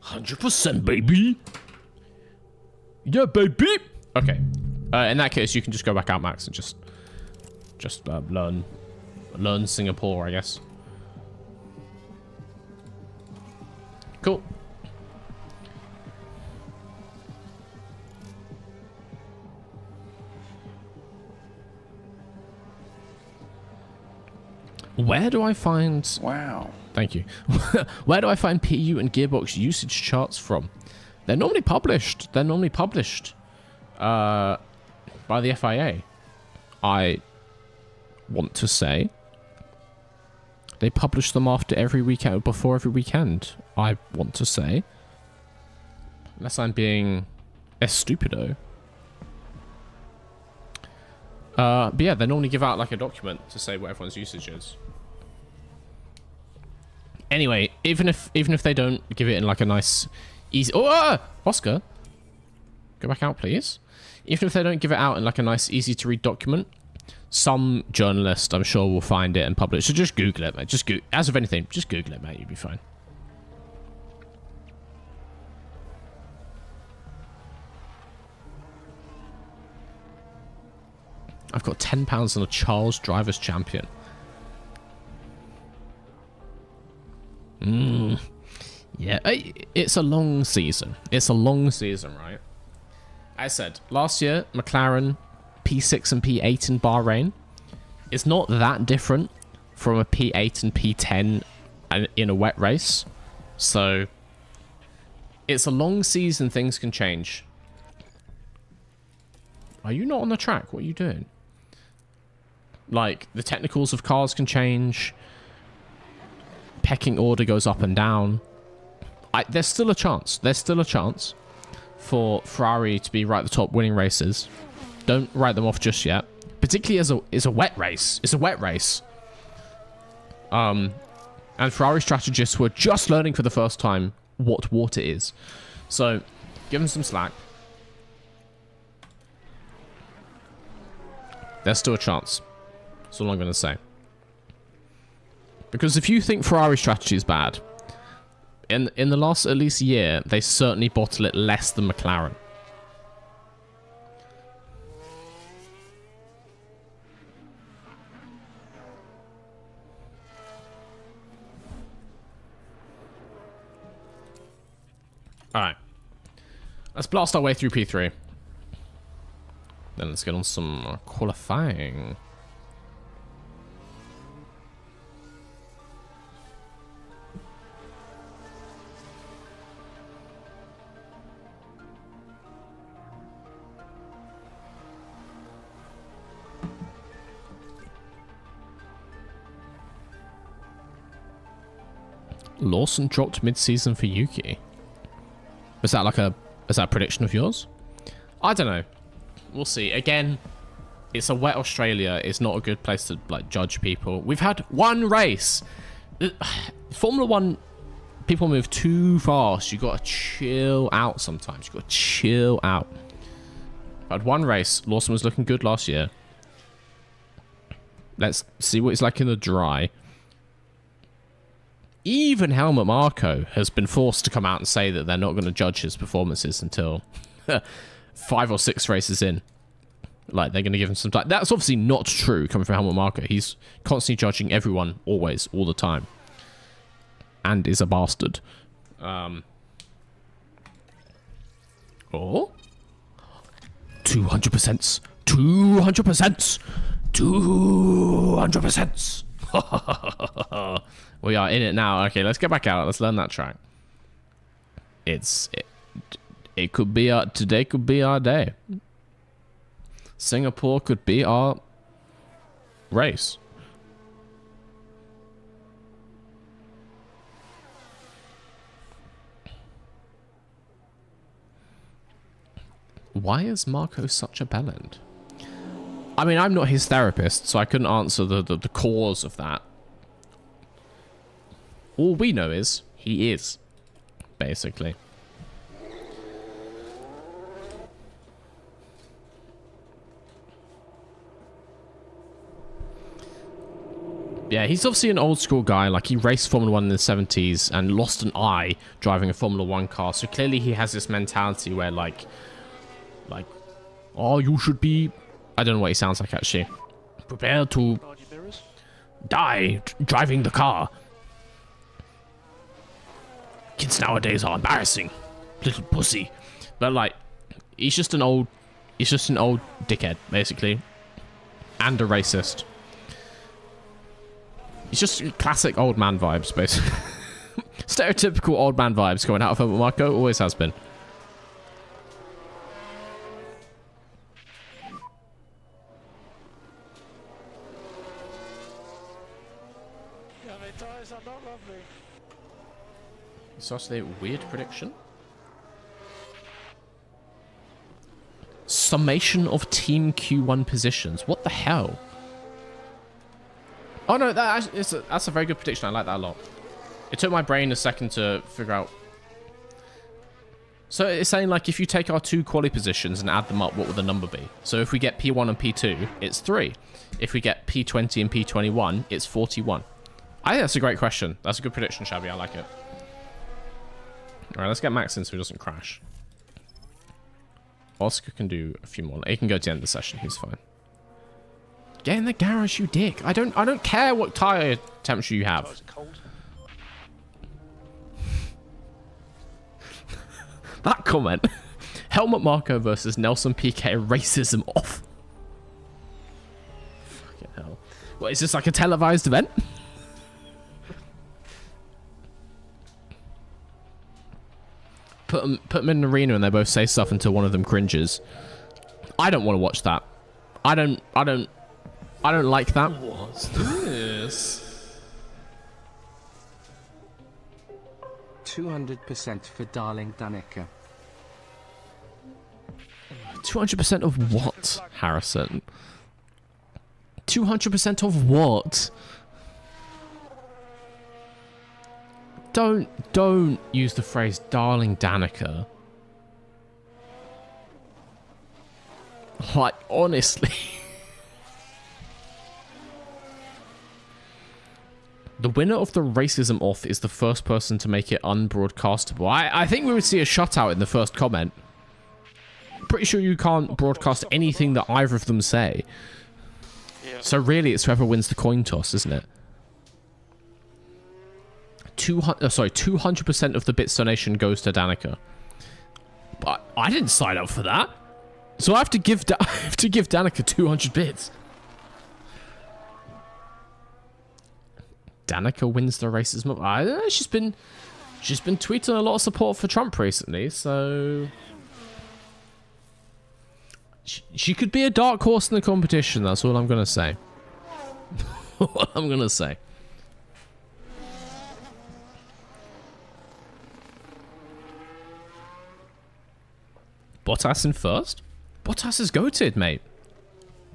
100%, baby. Yeah, baby. Okay. In that case, you can just go back out, Max, and just learn Singapore, I guess. Cool. Where do I find... Wow. Thank you. Where do I find PU and gearbox usage charts from? They're normally published. They're normally published by the FIA. I want to say they publish them after every weekend, before every weekend. I want to say, unless I'm being a stupido. But yeah, they normally give out like a document to say what everyone's usage is. Anyway, even if they don't give it in like a nice, easy... Oh, Oscar! Go back out, please. Even if they don't give it out in like a nice, easy-to-read document, some journalist, I'm sure, will find it and publish. So just Google it, mate. Just as of anything, just Google it, mate. You'll be fine. I've got £10 on a Charles Drivers Champion. Yeah, it's a long season. It's a long season, right? I said, last year, McLaren P6 and P8 in Bahrain is not that different from a P8 and P10 in a wet race. So, it's a long season. Things can change. Are you not on the track? What are you doing? Like, the technicals of cars can change. Pecking order goes up and down. There's still a chance. There's still a chance for Ferrari to be right at the top winning races. Don't write them off just yet. Particularly as a wet race. It's a wet race. And Ferrari strategists were just learning for the first time what water is. So, give them some slack. There's still a chance. That's all I'm going to say. Because if you think Ferrari strategy is bad, in the last at least year, they certainly bottle it less than McLaren. Alright. Let's blast our way through P3. Then let's get on some qualifying. Lawson dropped mid-season for Yuki. Is that a prediction of yours? I don't know. We'll see. Again, it's a wet Australia. It's not a good place to like judge people. We've had one race. Formula 1, people move too fast. You got to chill out sometimes. You got to chill out. I've had one race. Lawson was looking good last year. Let's see what it's like in the dry. Even Helmut Marko has been forced to come out and say that they're not going to judge his performances until 5 or 6 races in. Like, they're going to give him some time. That's obviously not true coming from Helmut Marko. He's constantly judging everyone, always, all the time. And is a bastard. Oh? 200%. 200%. 200%. We are in it now. Okay, let's get back out. Let's learn that track. It could be today could be our day. Singapore could be our race. Why is Marco such a bellend? I mean, I'm not his therapist, so I couldn't answer the cause of that. All we know is he is, basically. Yeah, he's obviously an old school guy. Like, he raced Formula 1 in the 70s and lost an eye driving a Formula 1 car. So clearly he has this mentality where, like, oh, you should be... I don't know what he sounds like, actually. Prepare to die driving the car. Kids nowadays are embarrassing. Little pussy. But, like, he's just an old dickhead, basically. And a racist. He's just classic old man vibes, basically. Stereotypical old man vibes going out of Helmut Marko. Always has been. Yeah, the tires are not lovely. Such a weird prediction. Summation of Team Q1 positions. What the hell? Oh no, that's a very good prediction. I like that a lot. It took my brain a second to figure out. So it's saying, like, if you take our 2 quali positions and add them up, what would the number be? So if we get P1 and P2, it's 3. If we get P20 and P21, it's 41. I think that's a great question. That's a good prediction, Shabby. I like it. All right, let's get Max in so he doesn't crash. Oscar can do a few more. He can go to the end of the session. He's fine. Get in the garage, you dick. I don't care what tire temperature you have. Oh, it's cold. That comment. Helmut Marko versus Nelson Piquet racism off. Fucking hell. What, is this like a televised event? Put them in an arena and they both say stuff until one of them cringes. I don't want to watch that. I don't like that. What's this? 200% for darling Danica. 200% of what, Harrison? 200% of what? Don't use the phrase darling Danica. Like, honestly. The winner of the racism off is the first person to make it unbroadcastable. I think we would see a shutout in the first comment. Pretty sure you can't broadcast anything that either of them say. Yeah. So really, it's whoever wins the coin toss, isn't it? 200% of the bits donation goes to Danica. But I didn't sign up for that. So I have to give Danica 200 bits. Danica wins the racism. I don't know, she's been tweeting a lot of support for Trump recently, so she could be a dark horse in the competition. That's all I'm gonna say. What I'm gonna say. Bottas in first? Bottas is goated, mate.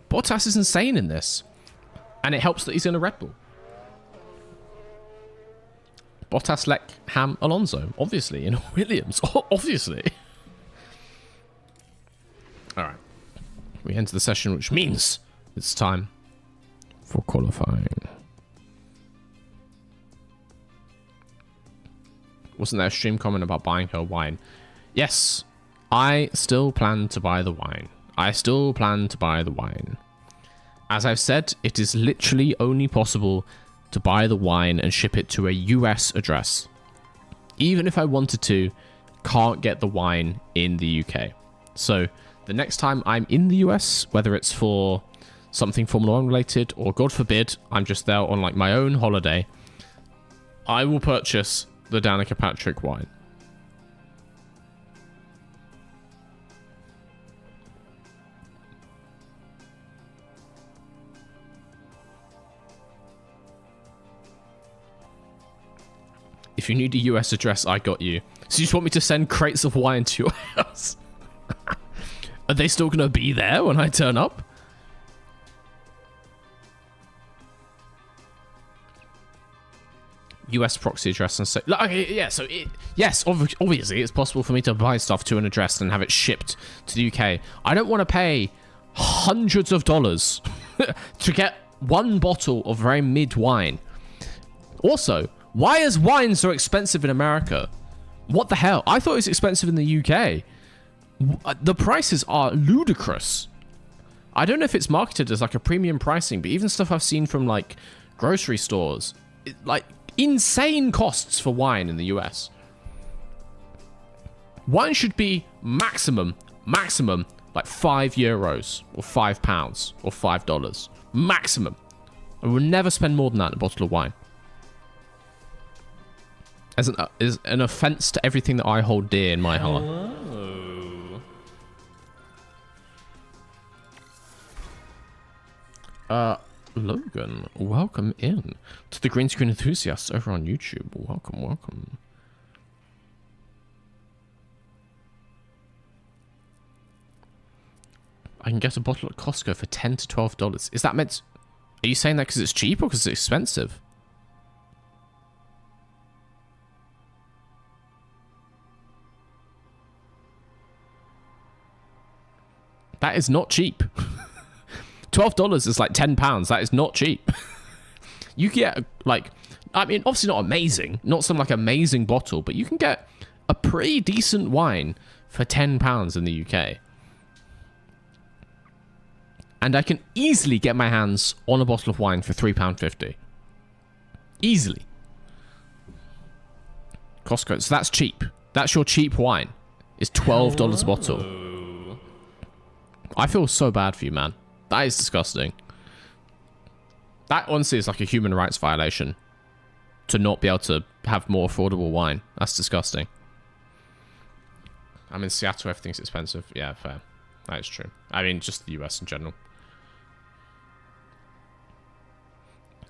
Bottas is insane in this. And it helps that he's in a Red Bull. Bottas, Leck, Ham, Alonso. Obviously, in Williams. Obviously. Alright. We enter the session, which means it's time for qualifying. Wasn't there a stream comment about buying her wine? Yes, I still plan to buy the wine. As I've said, it is literally only possible to buy the wine and ship it to a US address. Even if I wanted to, can't get the wine in the UK. So the next time I'm in the US, whether it's for something Formula 1 related, or God forbid, I'm just there on like my own holiday, I will purchase the Danica Patrick wine. If you need a US address, I got you. So you just want me to send crates of wine to your house? Are they still going to be there when I turn up? US proxy address and say, okay, yeah. So yes, obviously it's possible for me to buy stuff to an address and have it shipped to the UK. I don't want to pay hundreds of dollars to get one bottle of very mid wine. Also, why is wine so expensive in America? What the hell? I thought it was expensive in the UK. The prices are ludicrous. I don't know if it's marketed as like a premium pricing, but even stuff I've seen from like grocery stores, like insane costs for wine in the US. Wine should be maximum like €5 or £5 or $5 maximum. I would never spend more than that on a bottle of wine. As an offense to everything that I hold dear in my heart. Logan, welcome in to the Green Screen Enthusiasts over on YouTube. Welcome. I can get a bottle at Costco for $10 to $12. Is that meant? Are you saying that because it's cheap or because it's expensive? That is not cheap. $12 is like £10. That is not cheap. You get like, I mean, obviously not amazing, not some like amazing bottle, but you can get a pretty decent wine for £10 in the UK. And I can easily get my hands on a bottle of wine for £3.50. Easily. Costco, so that's cheap. That's your cheap wine. It's $12 a bottle. I feel so bad for you, man. That is disgusting. That honestly is like a human rights violation. To not be able to have more affordable wine. That's disgusting. I'm in Seattle, everything's expensive. Yeah, fair. That is true. I mean, just the US in general.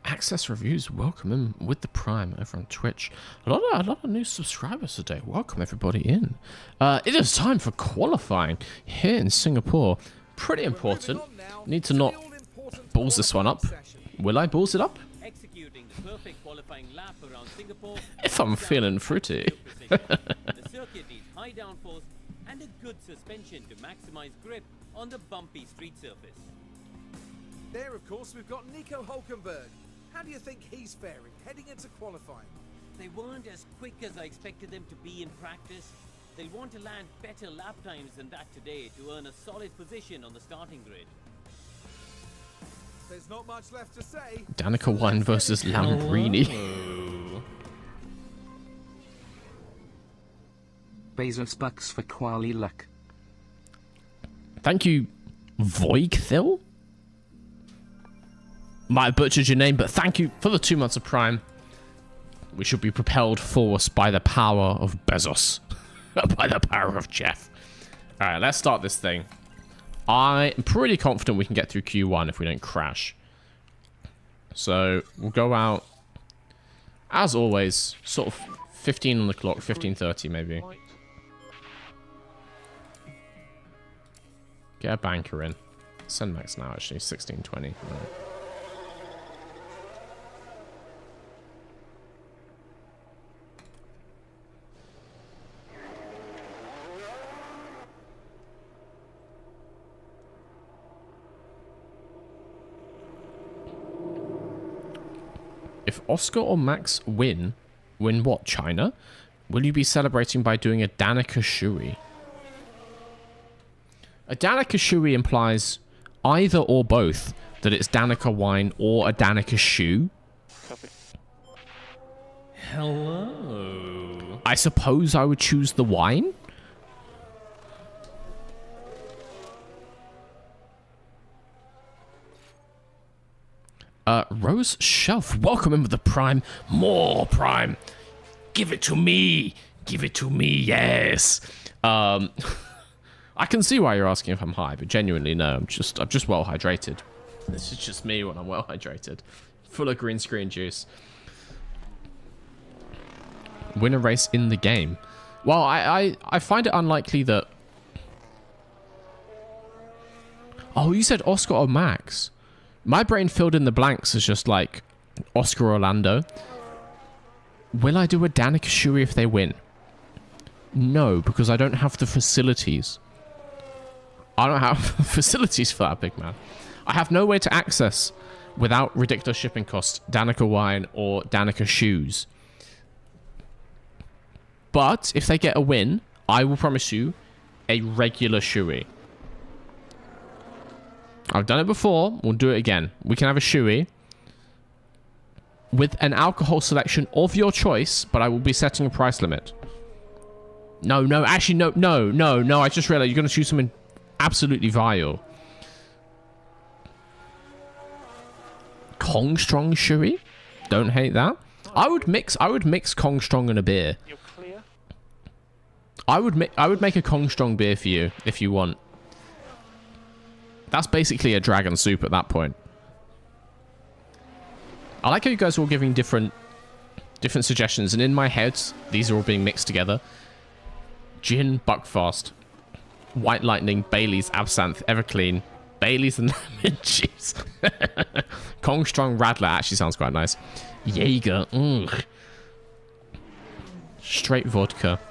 Access Reviews, welcome in with the Prime over on Twitch. A lot of new subscribers today. Welcome everybody in. It is time for qualifying here in Singapore. Pretty important. Need to not balls this one up. Will I balls it up? Executing the perfect qualifying lap around Singapore. If I'm feeling fruity. The circuit needs high downforce and a good suspension to maximize grip on the bumpy street surface. There, of course, we've got Nico Hulkenberg. How do you think he's faring heading into qualifying? They weren't as quick as I expected them to be in practice. They'll want to land better lap times than that today to earn a solid position on the starting grid. There's not much left to say. Danica Wine versus Lambrini. Bezos bucks for Quali luck. Thank you, Voigthil. Might have butchered your name, but thank you for the 2 months of Prime. We should be propelled forth by the power of Bezos. By the power of Jeff. Alright, let's start this thing. I'm pretty confident we can get through Q1 if we don't crash. So, we'll go out, as always, sort of 15 on the clock, 15:30 maybe. Get a banker in. Send max now, actually, 16:20. Right. If Oscar or Max win what, China? Will you be celebrating by doing a Danica Shui? A Danica Shui implies either or both that it's Danica wine or a Danica shoe. Copy. Hello. I suppose I would choose the wine. Rose Shelf, welcome in with the Prime. More Prime. Give it to me. Give it to me, yes. I can see why you're asking if I'm high, but genuinely, no. I'm just well hydrated. This is just me when I'm well hydrated. Full of green screen juice. Win a race in the game. Well, I find it unlikely that... Oh, you said Oscar or Max. My brain filled in the blanks as just like Oscar Orlando. Will I do a Danica Shui if they win? No, because I don't have the facilities. I don't have facilities for that, big man. I have no way to access, without ridiculous shipping costs, Danica wine or Danica shoes. But if they get a win, I will promise you a regular Shui. I've done it before. We'll do it again. We can have a Shui with an alcohol selection of your choice, but I will be setting a price limit. No, actually, no. I just realized you're going to choose something absolutely vile. Kong Strong Shui? Don't hate that. I would mix Kong Strong and a beer. You're clear? I would make a Kong Strong beer for you if you want. That's basically a dragon soup at that point. I like how you guys are all giving different suggestions, and in my head, these are all being mixed together. Gin, Buckfast, White Lightning, Bailey's, Absinthe, Everclean, Bailey's and lemon juice. Kong Strong Radler actually sounds quite nice. Jaeger, straight vodka.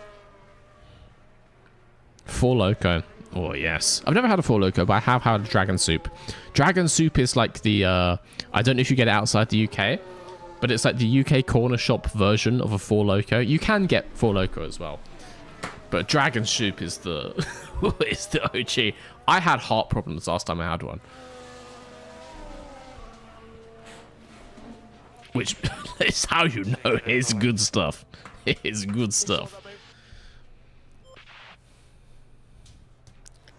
Four Loko. Oh, yes. I've never had a Four Loko, but I have had Dragon Soup. Dragon Soup is like the, I don't know if you get it outside the UK, but it's like the UK corner shop version of a Four Loko. You can get Four Loko as well. But Dragon Soup is the, is the OG. I had heart problems last time I had one. Which is how you know it's good stuff. It is good stuff.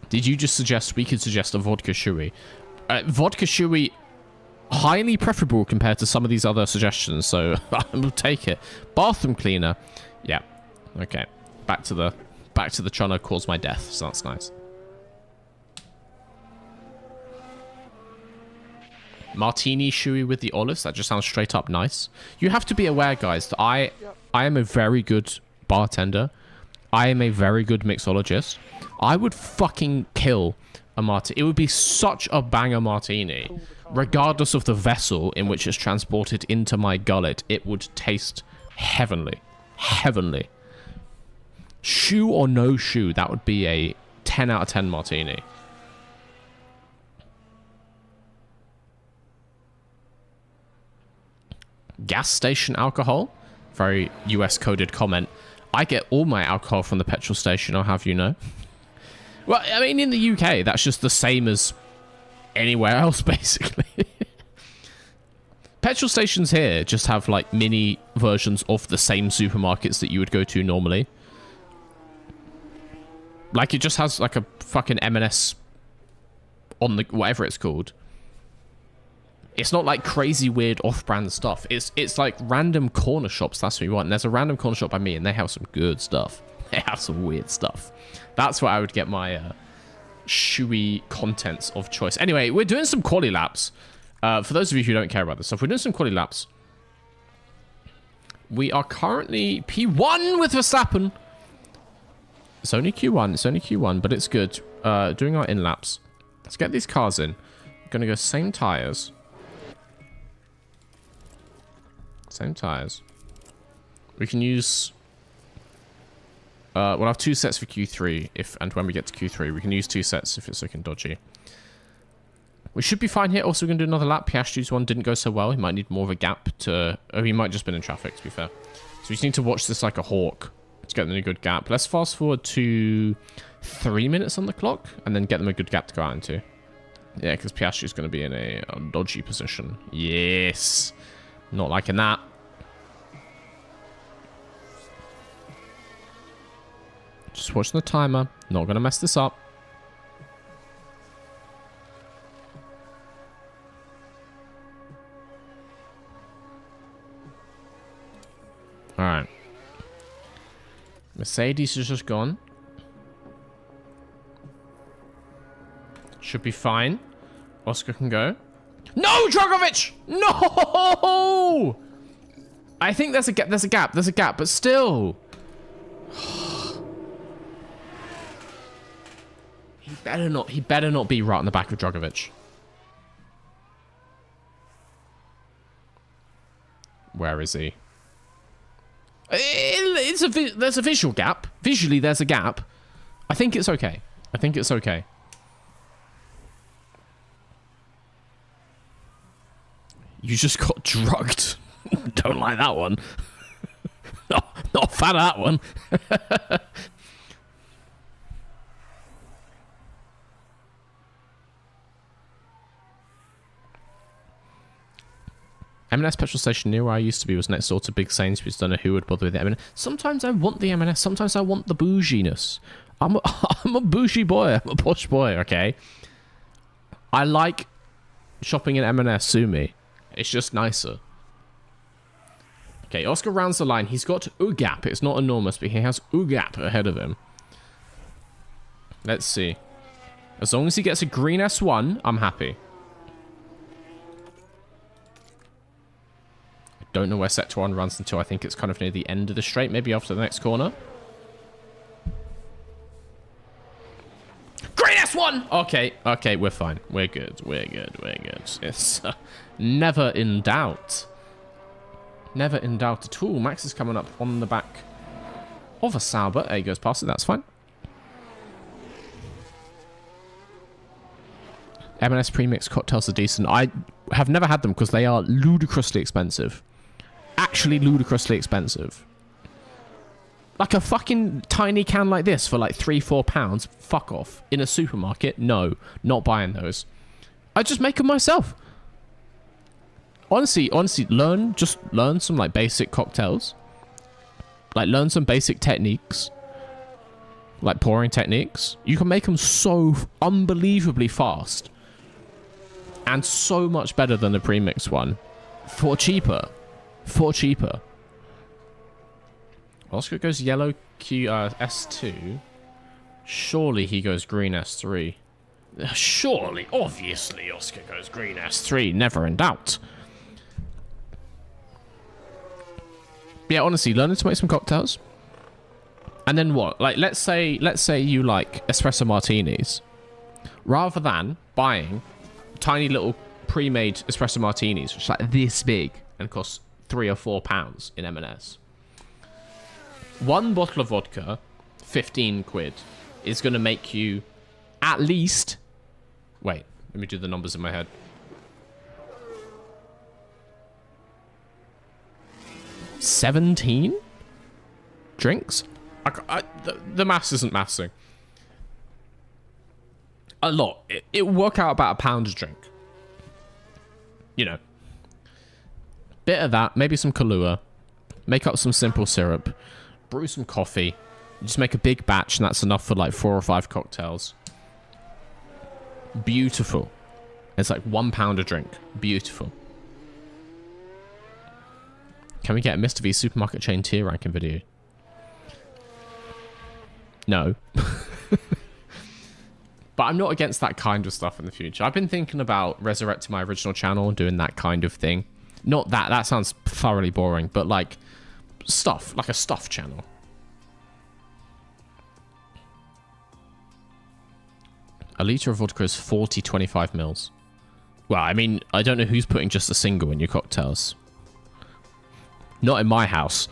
Did you just suggest we could suggest a vodka shui? Vodka shui, highly preferable compared to some of these other suggestions, so I will take it. Bathroom cleaner, yeah, okay. Back to the trying to cause my death, so that's nice. Martini shui with the olives, that just sounds straight up nice. You have to be aware, guys, that I am a very good bartender. I am a very good mixologist. I would fucking kill a martini. It would be such a banger martini. Regardless of the vessel in which it's transported into my gullet, it would taste heavenly. Heavenly. Shoe or no shoe, that would be a 10 out of 10 martini. Gas station alcohol? Very US coded comment. I get all my alcohol from the petrol station, I'll have you know. Well, I mean, in the UK, that's just the same as anywhere else, basically. Petrol stations here just have, like, mini versions of the same supermarkets that you would go to normally. Like, it just has, like, a fucking M&S on the... whatever it's called. It's not, like, crazy, weird, off-brand stuff. It's like, random corner shops. That's what you want. And there's a random corner shop by me, and they have some good stuff. They have some weird stuff. That's where I would get my shoey contents of choice. Anyway, we're doing some quali laps. For those of you who don't care about this stuff, we're doing some quali laps. We are currently P1 with Verstappen. It's only Q1. It's only Q1, but it's good. Doing our in laps. Let's get these cars in. I'm going to go same tires. Same tires. We can use... we'll have 2 sets for Q3, and when we get to Q3, we can use 2 sets if it's looking dodgy. We should be fine here. Also, we're going to do another lap. Piastri's one didn't go so well. He might need more of a gap to... Oh, he might just been in traffic, to be fair. So we just need to watch this like a hawk to get them a good gap. Let's fast forward to 3 minutes on the clock and then get them a good gap to go out into. Yeah, because Piastri's going to be in a dodgy position. Yes. Not liking that. Just watching the timer. Not going to mess this up. Alright. Mercedes is just gone. Should be fine. Oscar can go. No, Drogovic! No! I think there's a gap. There's a gap, but still. He better not be right on the back of Drogovic. Where is he? There's a visual gap. Visually, there's a gap. I think it's okay. You just got drugged. Don't like that one. Not a fan of that one. M&S petrol station near where I used to be was next door to Big Sainsbury's. Don't know who would bother with the M&S. Sometimes I want the M&S. Sometimes I want the bouginess. I'm a bougie boy. I'm a posh boy, okay? I like shopping in M&S. Sue me. It's just nicer. Okay, Oscar rounds the line. He's got Ugap. It's not enormous, but he has Ugap ahead of him. Let's see. As long as he gets a green S1, I'm happy. Don't know where Sector 1 runs until I think it's kind of near the end of the straight, maybe after the next corner. Green S1! Okay, we're fine. We're good. It's never in doubt. Never in doubt at all. Max is coming up on the back of a Sauber. There he goes past it, that's fine. M&S premix cocktails are decent. I have never had them because they are ludicrously expensive. Actually ludicrously expensive. Like a fucking tiny can like this for like £3-4. Fuck off. In a supermarket? No. Not buying those. I just make them myself. Honestly, just learn some like basic cocktails. Like learn some basic techniques. Like pouring techniques. You can make them so unbelievably fast. And so much better than the premix one. For cheaper. Oscar goes yellow S2. Surely he goes green S3. Surely, obviously, Oscar goes green S3. Never in doubt. Yeah, honestly, learning to make some cocktails. And then what? Like, let's say you like espresso martinis. Rather than buying tiny little pre-made espresso martinis, which is like this big and cost £3 or £4 in M&S. One bottle of vodka, 15 quid, is going to make you at least... Wait, let me do the numbers in my head. 17 drinks? The maths isn't mathsing. A lot. It will work out about £1 a drink. You know. Bit of that, maybe some Kahlua. Make up some simple syrup. Brew some coffee. Just make a big batch and that's enough for like 4 or 5 cocktails. Beautiful. It's like £1 a drink. Beautiful. Can we get a Mr. V supermarket chain tier ranking video? No. But I'm not against that kind of stuff in the future. I've been thinking about resurrecting my original channel and doing that kind of thing. Not that. That sounds thoroughly boring. But like stuff. Like a stuff channel. A litre of vodka is 25 mils. Well, I mean, I don't know who's putting just a single in your cocktails. Not in my house.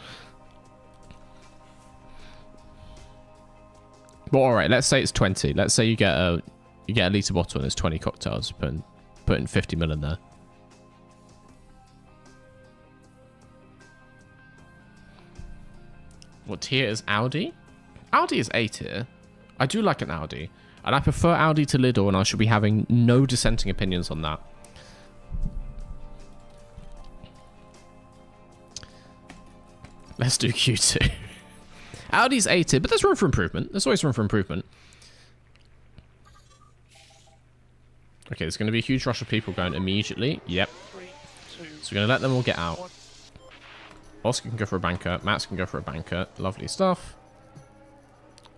But alright, let's say it's 20. Let's say you get a litre bottle and it's 20 cocktails. But putting 50 mil in there. What tier is Audi? Audi is A tier. I do like an Audi. And I prefer Audi to Lidl, and I should be having no dissenting opinions on that. Let's do Q2. Audi's A tier, but there's room for improvement. There's always room for improvement. Okay, there's going to be a huge rush of people going immediately. Yep. 3, 2, So we're going to let them all get out. 1. Oscar can go for a banker. Max can go for a banker. Lovely stuff.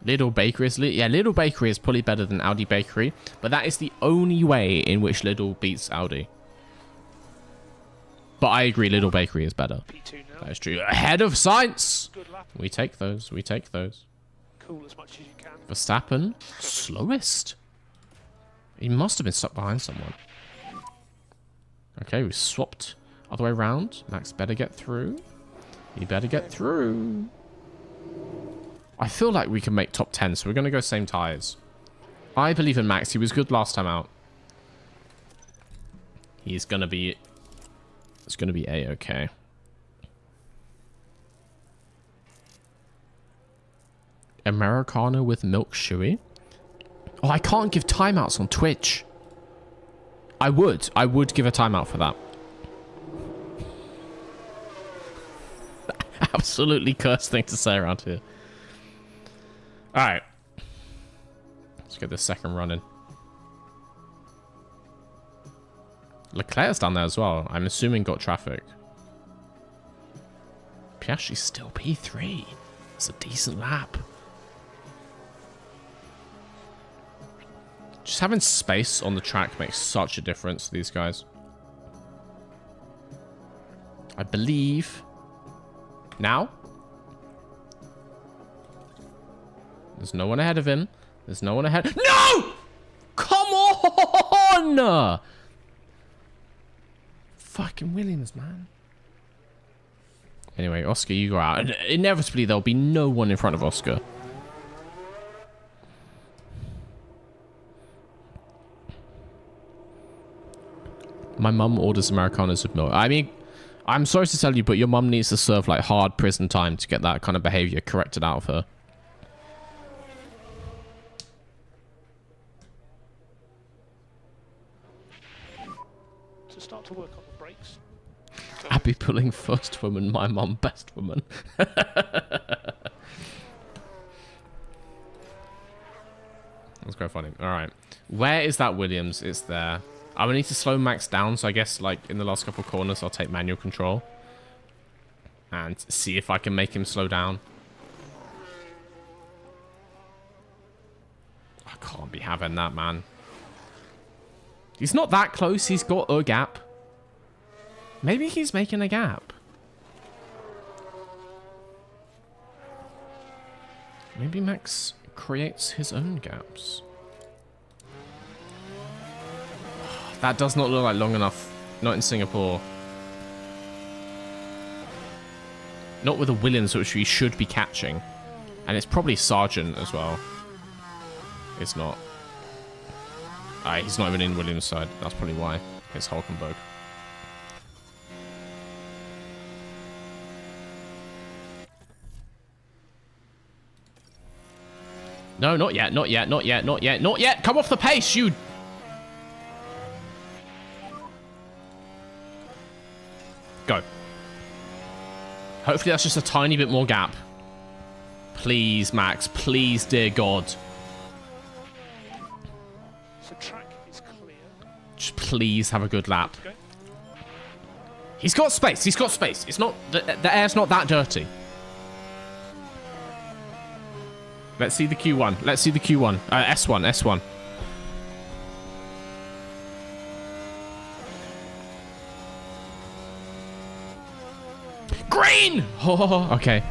Lidl Bakery is... Yeah, Lidl Bakery is probably better than Audi Bakery. But that is the only way in which Lidl beats Audi. But I agree, Lidl Bakery is better. P2 now. That is true. Ahead of science! Good lap. We take those. We take those. Cool as much as you can. Verstappen. Slowest. He must have been stuck behind someone. Okay, we swapped other way around. Max better get through. He better get through. I feel like we can make top 10, so we're going to go same tyres. I believe in Max. He was good last time out. He's going to be... It's going to be A-okay. Americano with milk shoey. Oh, I can't give timeouts on Twitch. I would give a timeout for that. Absolutely cursed thing to say around here. Alright. Let's get this second run in. Leclerc's down there as well. I'm assuming got traffic. Piastri's still P3. It's a decent lap. Just having space on the track makes such a difference to these guys. I believe... Now? There's no one ahead of him. There's no one ahead... No! Come on! Fucking Williams, man. Anyway, Oscar, you go out. And inevitably, there'll be no one in front of Oscar. My mum orders Americanos with milk. I mean, I'm sorry to tell you, but your mum needs to serve like hard prison time to get that kind of behavior corrected out of her. To start to work on the brakes. Abby pulling first woman, my mum best woman. That's quite funny. All right. Where is that Williams? It's there. I will need to slow Max down, so I guess like in the last couple of corners I'll take manual control and see if I can make him slow down. I can't be having that, man. He's not that close. He's got a gap. Maybe he's making a gap. Maybe Max creates his own gaps. That does not look like long enough. Not in Singapore. Not with a Williams, which we should be catching. And it's probably Sargent as well. It's not. He's not even in Williams' side. That's probably why. It's Hulkenberg. No, not yet, not yet, not yet, not yet, not yet. Come off the pace, you... Go. Hopefully that's just a tiny bit more gap. Please, Max. Please, dear God. So track is clear. Just please have a good lap. He's got space. He's got space. It's not... The air's not that dirty. Let's see the Q1. Let's see the Q1. S1. S1. Green! Oh, okay.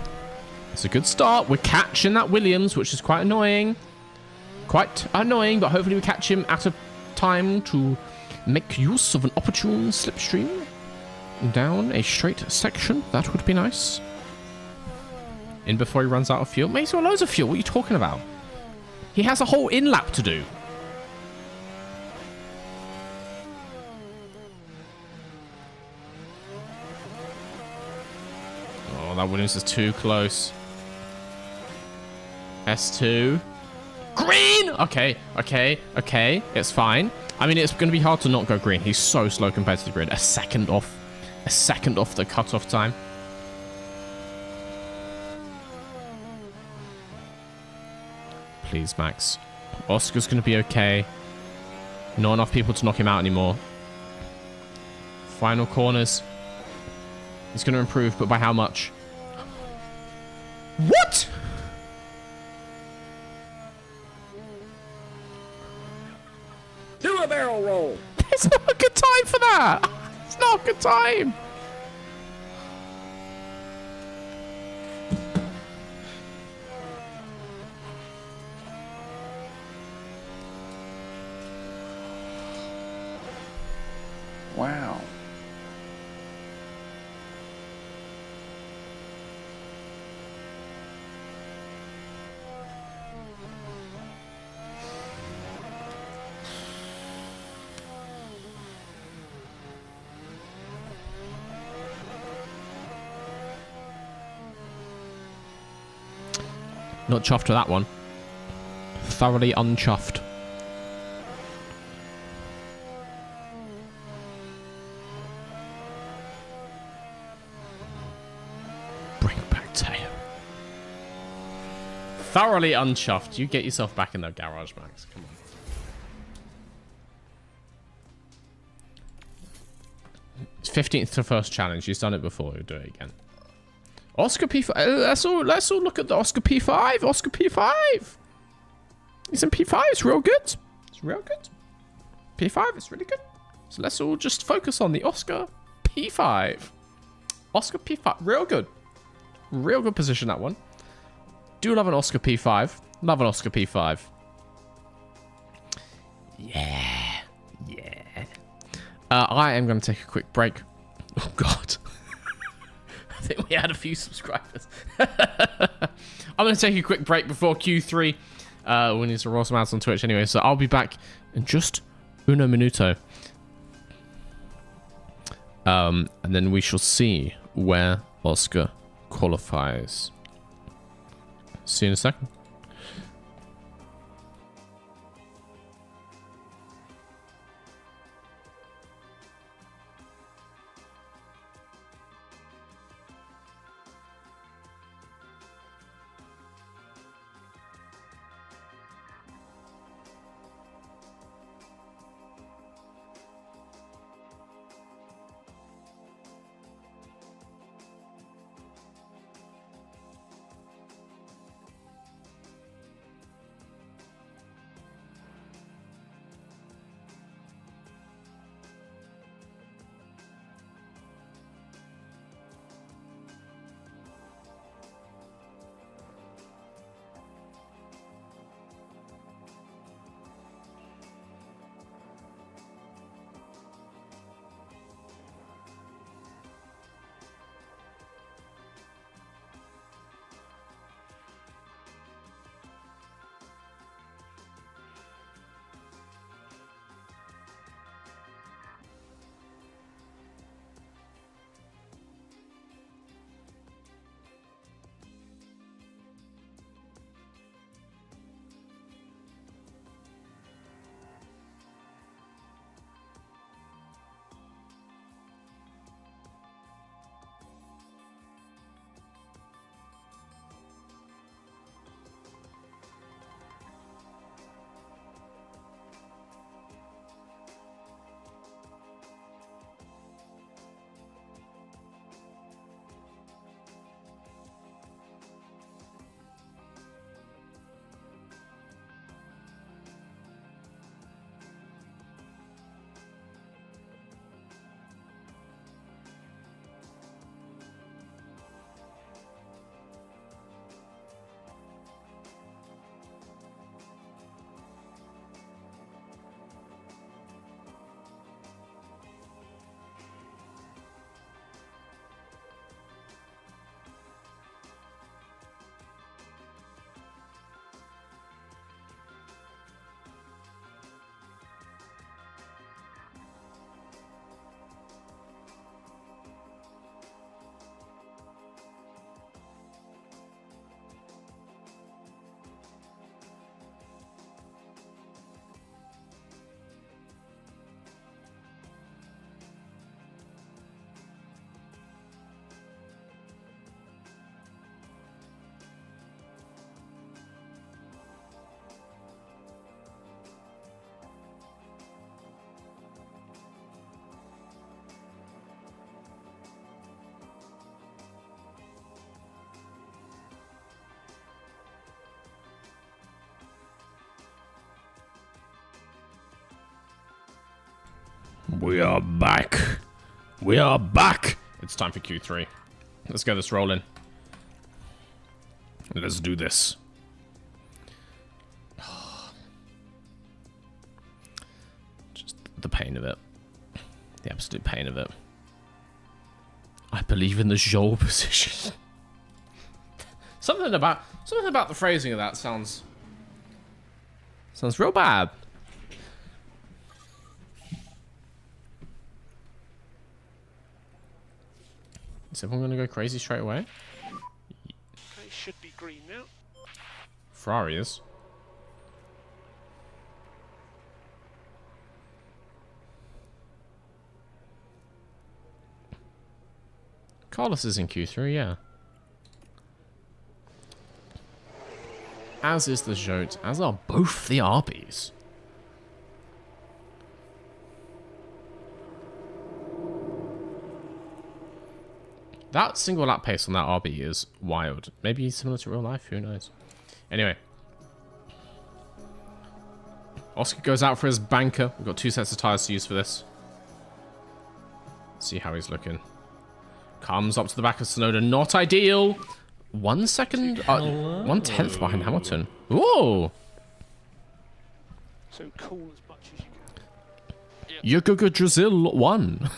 It's a good start. We're catching that Williams, which is quite annoying. Quite annoying, but hopefully we catch him at a time to make use of an opportune slipstream down a straight section. That would be nice. In before he runs out of fuel. Mate, he's got loads of fuel. What are you talking about? He has a whole in-lap to do. Oh, that Williams is too close. S2. Green! Okay. It's fine. I mean, it's going to be hard to not go green. He's so slow compared to the grid. A second off the cutoff time. Please, Max. Oscar's going to be okay. Not enough people to knock him out anymore. Final corners. He's going to improve, but by how much? What? Do a barrel roll. It's not a good time for that. It's not a good time. Wow. Not chuffed with that one. Thoroughly unchuffed. Bring back Teo. Thoroughly unchuffed. You get yourself back in the garage, Max. Come on. It's 15th to first challenge. He's done it before. He'll do it again. Oscar P5. Let's all look at the Oscar P5. Oscar P5. He's in P5. It's real good. It's real good. P5. It's really good. So let's all just focus on the Oscar P5. Oscar P5. Real good. Real good position, that one. Do love an Oscar P5. Love an Oscar P5. Yeah. Yeah. I am going to take a quick break. Oh, God. I think we had a few subscribers. I'm going to take a quick break before Q3. We need to roll some ads on Twitch anyway. So I'll be back in just uno minuto. And then we shall see where Oscar qualifies. See you in a second. We are back. We are back. It's time for Q3. Let's get this rolling. Let's do this. Just the pain of it. The absolute pain of it. I believe in the Joel position. Something about the phrasing of that sounds real bad. Is everyone gonna go crazy straight away? It should be green now. Ferrari is. Carlos is in Q3, yeah. As is the Jote, as are both the Arbies. That single lap pace on that RB is wild. Maybe similar to real life, who knows? Anyway. Oscar goes out for his banker. We've got 2 sets of tyres to use for this. See how he's looking. Comes up to the back of Sonoda. Not ideal. 1 second. 1/10 behind Hamilton. Whoa. So cool as much as you can. Yogoga Drazil 1.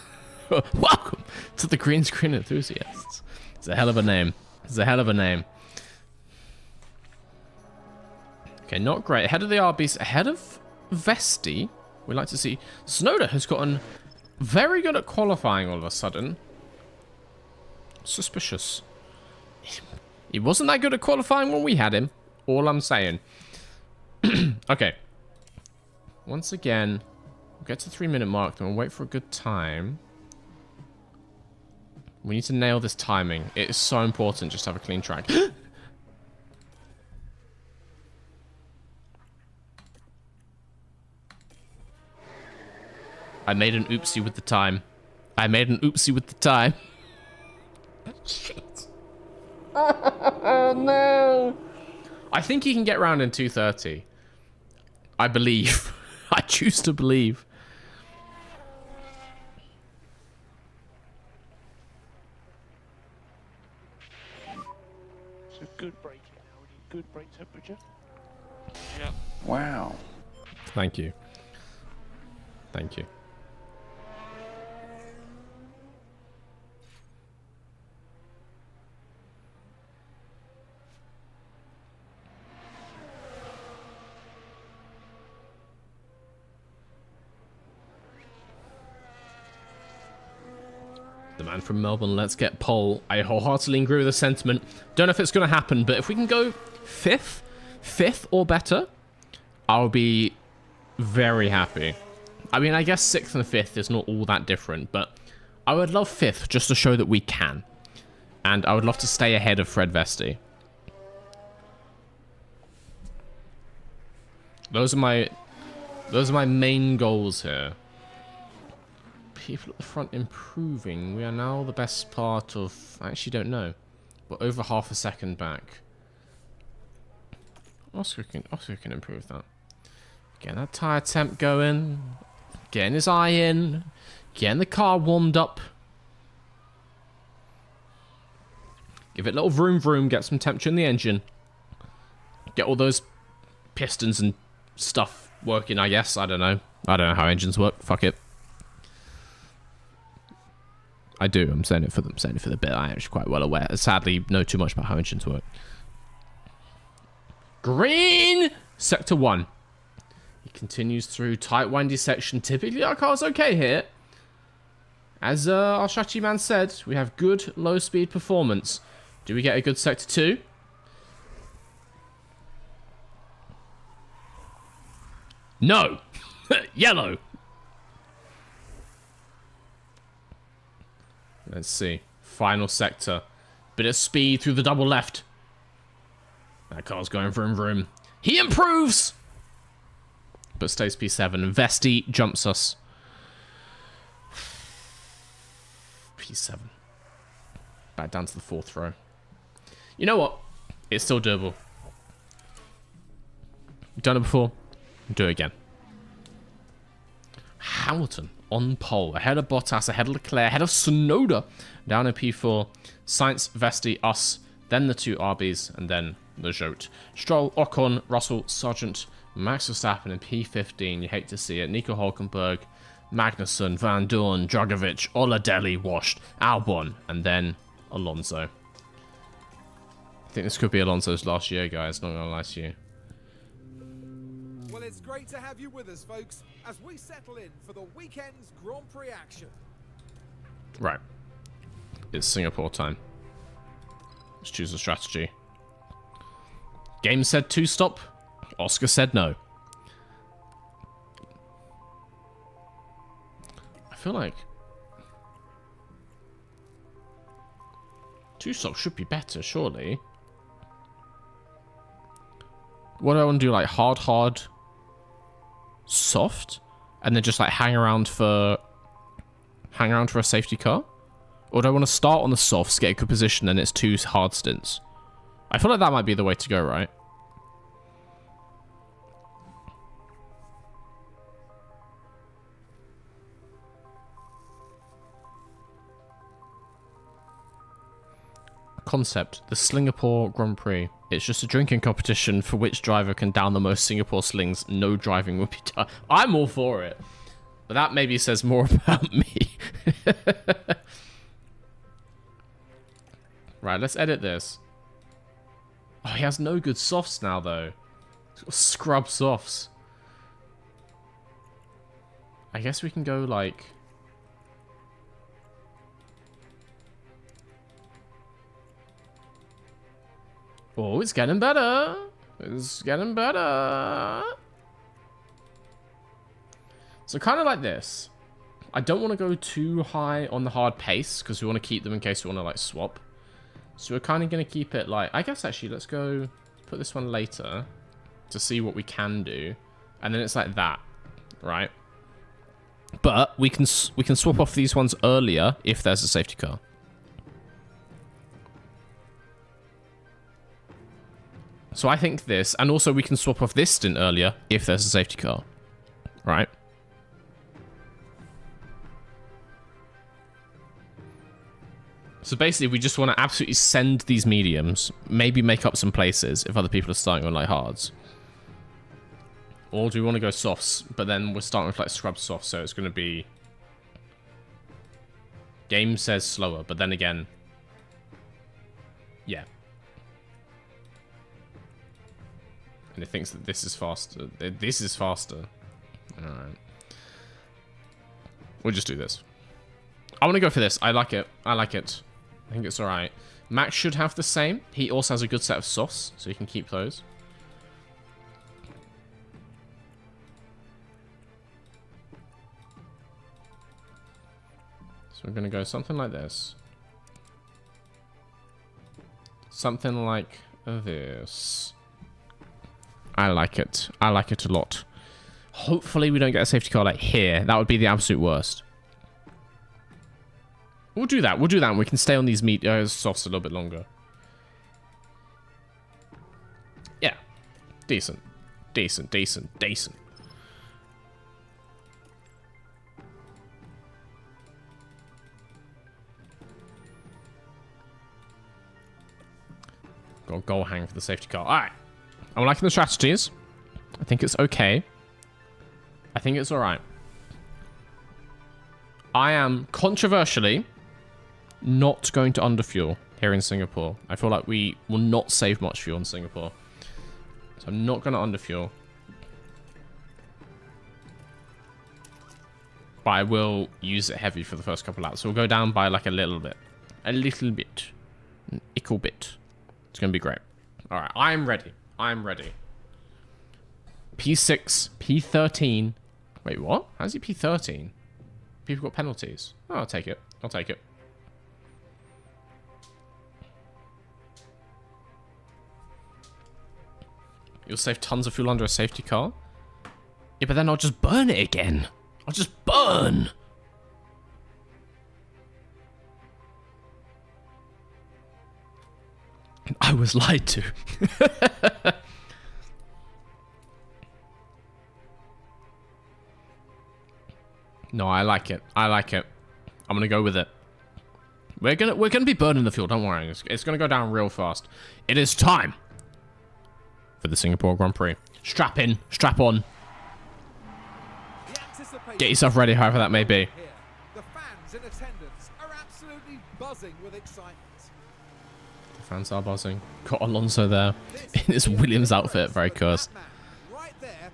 Welcome to the green screen enthusiasts. It's a hell of a name. It's a hell of a name. Okay, not great. Ahead of the RBs, ahead of Vesti. We like to see Sonoda has gotten very good at qualifying all of a sudden. Suspicious. He wasn't that good at qualifying when we had him. All I'm saying. Okay. Once again, we'll get to the 3-minute mark, then we'll wait for a good time. We need to nail this timing. It is so important just to have a clean track. I made an oopsie with the time. I made an oopsie with the time. Shit. Oh, no. I think he can get round in 2:30. I believe. I choose to believe. So good braking now. We need good brake temperature. Yeah. Wow. Thank you. Thank you. The man from Melbourne, let's get pole. I wholeheartedly agree with the sentiment. Don't know if it's going to happen, but if we can go fifth or better, I'll be very happy. I mean, I guess 6th and 5th is not all that different, but I would love 5th just to show that we can. And I would love to stay ahead of Fred Vesti. Those are my main goals here. People at the front improving. We are now the best part of... I actually don't know. We're over half a second back. Oscar can improve that. Getting that tyre temp going. Getting his eye in. Getting the car warmed up. Give it a little vroom vroom. Get some temperature in the engine. Get all those pistons and stuff working, I guess. I don't know. I don't know how engines work. Fuck it. I do. I'm saying it for them. Saying it for the bit. I am actually quite well aware. Sadly, know too much about how engines work. Green! Sector 1. He continues through tight, windy section. Typically, our car's okay here. As our strategy man said, we have good low-speed performance. Do we get a good Sector 2? No! Yellow! Let's see. Final sector. Bit of speed through the double left. That car's going vroom vroom. He improves! But stays P7. Vesti jumps us. P7. Back down to the 4th row. You know what? It's still doable. Done it before. Do it again. Hamilton on pole. Ahead of Bottas, ahead of Leclerc, ahead of Tsunoda. Down in P4. Sainz, Vesti, us. Then the 2 RBs, and then the Jote. Stroll, Ocon, Russell, Sargent, Max Verstappen in P15. You hate to see it. Nico Hulkenberg, Magnussen, Van Dorn, Dragovic, Oladelli washed. Albon, and then Alonso. I think this could be Alonso's last year, guys. Not gonna lie to you. Well, it's great to have you with us, folks, as we settle in for the weekend's Grand Prix action. Right. It's Singapore time. Let's choose a strategy. Game said 2 stop. Oscar said no. I feel like 2 stop should be better, surely. What do I want to do? Like hard, soft, and then just like hang around for a safety car? Or do I want to start on the softs, get a good position, and it's 2 hard stints? I feel like that might be the way to go, right? Concept, the Singapore Grand Prix. It's just a drinking competition for which driver can down the most Singapore slings. No driving will be done. I'm all for it. But that maybe says more about me. Right, let's edit this. Oh, he has no good softs now, though. He's got scrub softs. I guess we can go, like... Oh, it's getting better. It's getting better. So kind of like this. I don't want to go too high on the hard pace because we want to keep them in case we want to like swap. So we're kind of going to keep it like... I guess actually let's go put this one later to see what we can do. And then it's like that, right? But we can swap off these ones earlier if there's a safety car. So I think this, and also we can swap off this stint earlier if there's a safety car, right? So basically, we just want to absolutely send these mediums, maybe make up some places if other people are starting on like hards. Or do we want to go softs, but then we're starting with like scrub softs, so it's going to be... Game says slower, but then again... Yeah. And it thinks that this is faster. This is faster. Alright. We'll just do this. I want to go for this. I like it. I like it. I think it's alright. Max should have the same. He also has a good set of softs, so he can keep those. So we're going to go something like this. Something like this. I like it. I like it a lot. Hopefully we don't get a safety car like here. That would be the absolute worst. We'll do that. We'll do that. And we can stay on these softs a little bit longer. Yeah. Decent. Decent. Decent. Decent. Got a goal hang for the safety car. All right. I'm liking the strategies. I think it's okay. I think it's alright. I am controversially not going to underfuel here in Singapore. I feel like we will not save much fuel in Singapore. So I'm not going to underfuel. But I will use it heavy for the first couple laps. So we'll go down by like a little bit. A little bit. An ickle bit. It's going to be great. Alright, I'm ready. I'm ready. P6, P13. Wait, what? How's he P13? People got penalties. Oh, I'll take it. I'll take it. You'll save tons of fuel under a safety car? Yeah, but then I'll just burn it again. I'll just burn. I was lied to. No, I like it. I like it. I'm gonna go with it. We're gonna be burning the fuel. Don't worry. It's gonna go down real fast. It is time for the Singapore Grand Prix. Strap in. Strap on. Get yourself ready, however that may be. The fans in attendance are absolutely buzzing with excitement. The fans are buzzing. Got Alonso there in his Williams outfit. Very cursed. Right there,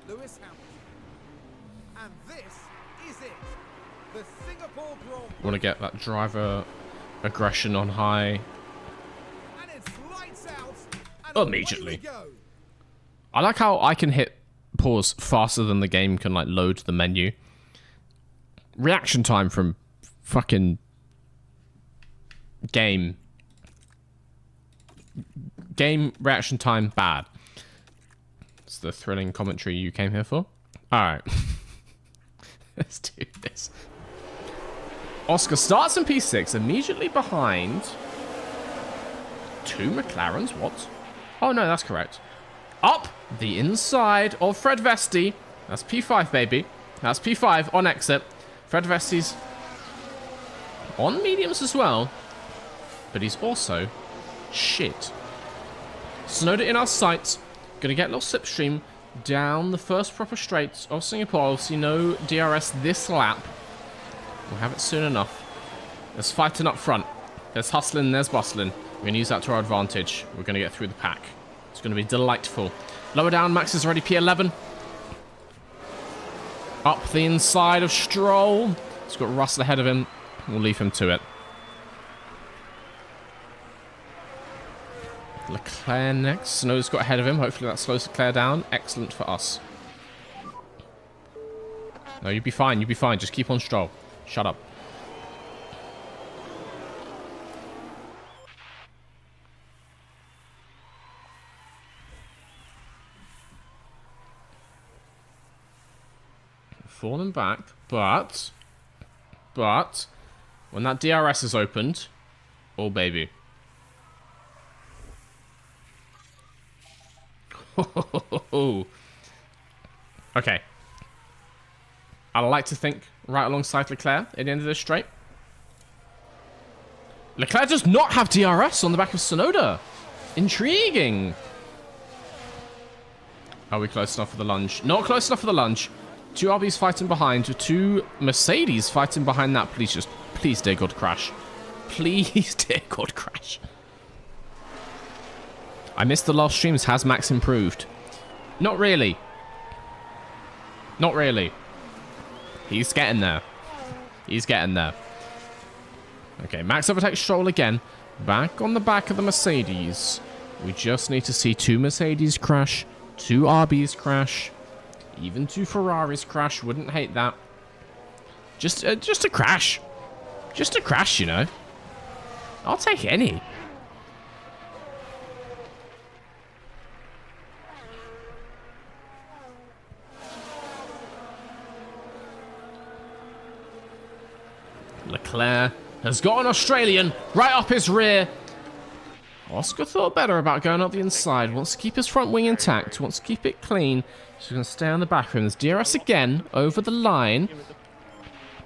Lewis Hamilton. And this is it. The Singapore Grand Prix. Want to get that driver aggression on high. And it's lights out. And Immediately. away we go. I like how I can hit pause faster than the game can like load the menu. Reaction time from fucking game reaction time bad. It's the thrilling commentary you came here for. Alright. Let's do this. Oscar starts in P6 immediately behind two McLarens. What? Oh no, that's correct. Up the inside of Fred Vesti. That's P5, baby. That's P5 on exit. Fred Vesti's on mediums as well. But he's also shit. Tsunoda in our sights. Gonna get a little slipstream down the first proper straight of Singapore. We'll see no DRS this lap. We'll have it soon enough. There's fighting up front. There's hustling, there's bustling. We're gonna use that to our advantage. We're gonna get through the pack. It's going to be delightful. Lower down, Max is already P11. Up the inside of Stroll. He's got Russell ahead of him. We'll leave him to it. Leclerc next. Snow's got ahead of him. Hopefully that slows Leclerc down. Excellent for us. No, you'll be fine. You'll be fine. Just keep on Stroll. Shut up. Falling back, but when that DRS is opened, oh baby. Okay. I'd like to think right alongside Leclerc at the end of this straight. Leclerc does not have DRS on the back of Tsunoda. Intriguing. Are we close enough for the lunge? Not close enough for the lunge. Two RBs fighting behind, two Mercedes fighting behind that. Please, dear God, crash. Please, dear God, crash. I missed the last streams. Has Max improved? Not really. Not really. He's getting there. He's getting there. Okay, Max overtakes Stroll again. Back on the back of the Mercedes. We just need to see two Mercedes crash, two RBs crash. Even two Ferraris crash. Wouldn't hate that. Just a crash. Just a crash, you know. I'll take any. Leclerc has got an Australian right up his rear. Oscar thought better about going up the inside. Wants to keep his front wing intact. Wants to keep it clean. She's going to stay on the back of him. There's DRS again over the line.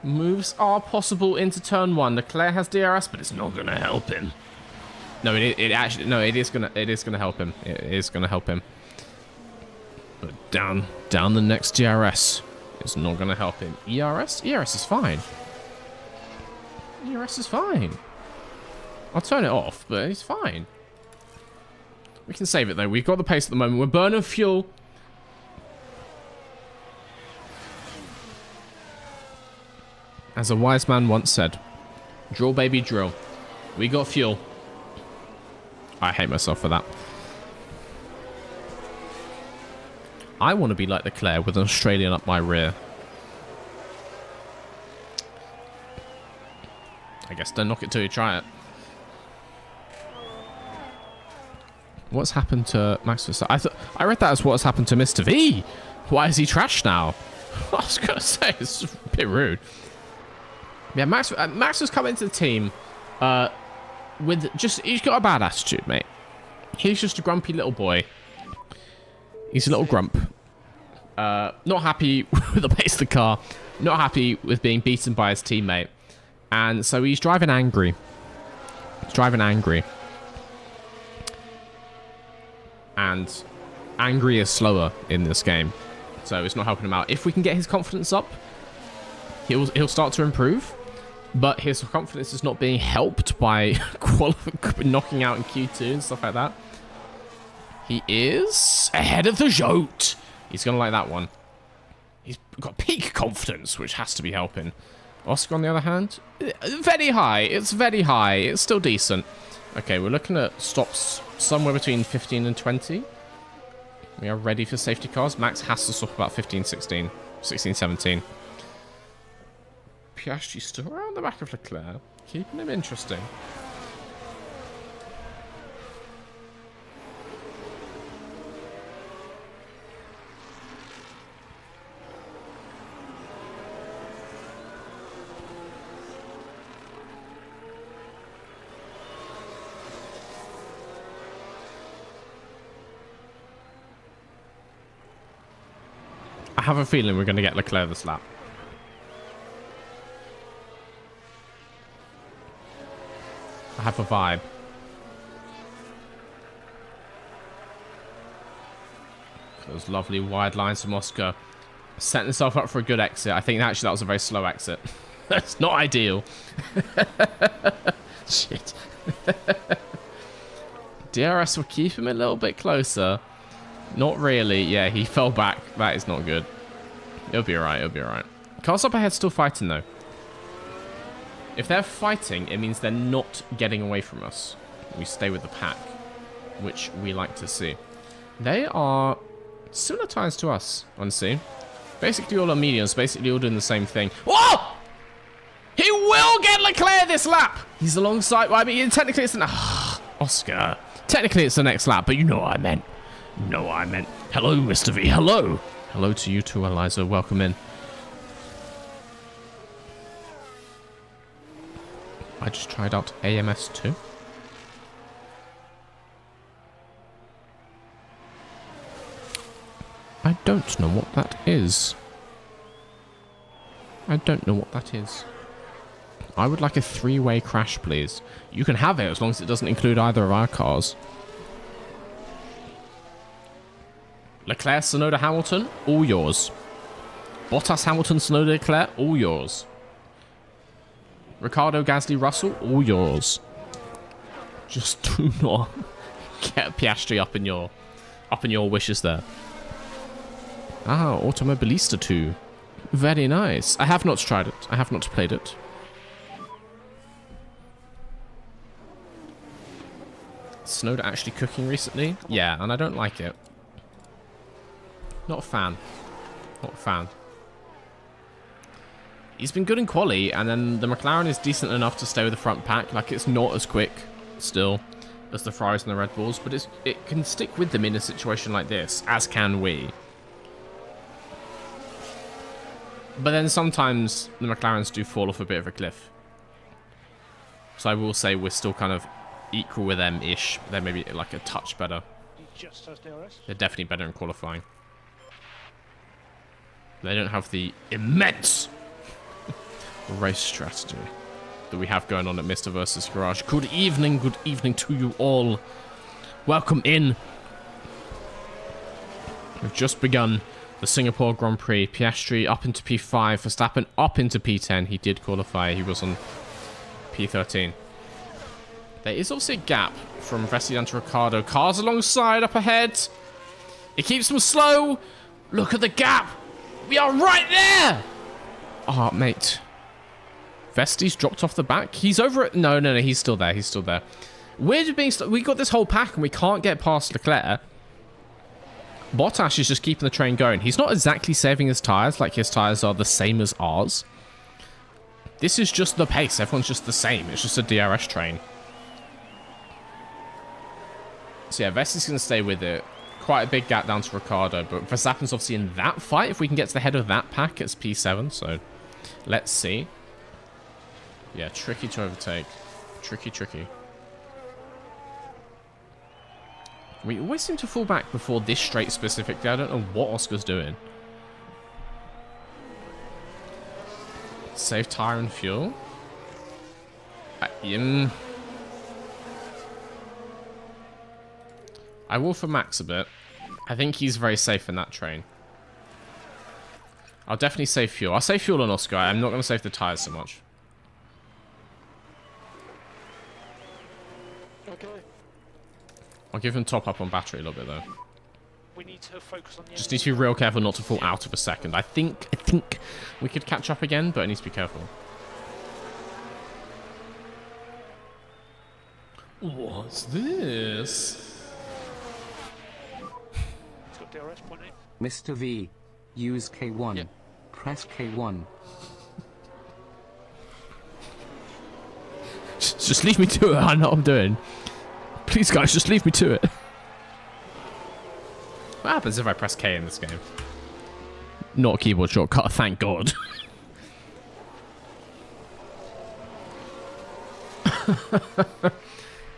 Moves are possible into turn one. Leclerc has DRS, but it's not going to help him. No, it is going to help him. It is going to help him. But down the next DRS is not going to help him. ERS? ERS is fine. ERS is fine. I'll turn it off, but it's fine. We can save it though. We've got the pace at the moment. We're burning fuel. As a wise man once said, drill baby drill. We got fuel. I hate myself for that. I want to be like Leclerc with an Australian up my rear. I guess don't knock it till you try it. What's happened to Max Verstappen? I read that as what's happened to Mr. V. Why is he trashed now? I was gonna say it's a bit rude. Yeah, Max has come into the team with he's got a bad attitude, mate. He's just a grumpy little boy. He's a little grump. Not happy with the pace of the car. not happy with being beaten by his teammate. And so he's driving angry. He's driving angry. And angry is slower in this game. So it's not helping him out. If we can get his confidence up, he'll start to improve. But his confidence is not being helped by knocking out in Q2 and stuff like that. He is ahead of the Jote. He's going to like that one. He's got peak confidence, which has to be helping. Oscar, on the other hand, very high. It's very high. It's still decent. Okay, we're looking at stops somewhere between 15 and 20. We are ready for safety cars. Max has to stop about 15, 16, 16, 17. Piastri still around the back of Leclerc, keeping him interesting. I have a feeling we're going to get Leclerc this lap. I have a vibe. Those lovely wide lines from Oscar. Setting himself up for a good exit. I think actually that was a very slow exit. That's not ideal. Shit. DRS will keep him a little bit closer. Not really. Yeah, he fell back. That is not good. It'll be alright. It'll be alright. Cars up ahead still fighting though. If they're fighting, it means they're not getting away from us. We stay with the pack, which we like to see. They are similar tyres to us, honestly. Basically all are mediums, basically all doing the same thing. Whoa! He will get Leclerc this lap! He's alongside, well, I mean, technically it's the... Oscar. Technically it's the next lap, but you know what I meant. You know what I meant. Hello, Mr. V, hello! Hello to you too, Eliza, welcome in. I just tried out AMS too. I don't know what that is. I don't know what that is. I would like a three-way crash, please. You can have it as long as it doesn't include either of our cars. Leclerc, Tsunoda, Hamilton, all yours. Bottas, Hamilton, Tsunoda, Leclerc, all yours. Ricardo, Gasly, Russell, all yours. Just do not get Piastri up in your wishes there. Ah, Automobilista 2. Very nice. I have not tried it. I have not played it. Tsunoda actually cooking recently? Yeah, and I don't like it. Not a fan. Not a fan. He's been good in quali, and then the McLaren is decent enough to stay with the front pack. Like, it's not as quick, still, as the Ferraris and the Red Bulls, but it can stick with them in a situation like this, as can we. But then sometimes the McLarens do fall off a bit of a cliff. So I will say we're still kind of equal with them-ish. They're maybe like a touch better. He just has DRS. They're definitely better in qualifying. They don't have the immense race strategy that we have going on at Mr. Versus Garage. Good evening to you all. Welcome in. We've just begun the Singapore Grand Prix. Piastri up into P5, Verstappen up into P10. He did qualify. He was on P13. There is also a gap from Vessi down to Ricardo. Cars alongside up ahead. It keeps them slow. Look at the gap. We are right there. Oh, mate. Vesti's dropped off the back. He's over it. No, he's still there. He's still there. We're being we got this whole pack and we can't get past Leclerc. Bottas is just keeping the train going. He's not exactly saving his tyres, like his tyres are the same as ours. This is just the pace. Everyone's just the same. It's just a DRS train. So yeah, Vesti's going to stay with it. Quite a big gap down to Ricardo, but Verstappen's obviously in that fight. If we can get to the head of that pack, it's P7, so let's see. Yeah, tricky to overtake. Tricky. We always seem to fall back before this straight specifically. I don't know what Oscar's doing. Save tire and fuel? I will for Max a bit. I think he's very safe in that train. I'll definitely save fuel. I'll save fuel on Oscar. I'm not going to save the tires so much. Okay. I'll give him top up on battery a little bit though. We need to focus on the Just need to be real careful not to fall out of a second. I think we could catch up again, but I need to be careful. What's this? It's got DRS point 8. Mr. V. Use K1. Yeah. Press K1. Just leave me to it. I know what I'm doing. Please, guys, just leave me to it. What happens if I press K in this game? Not a keyboard shortcut, thank God.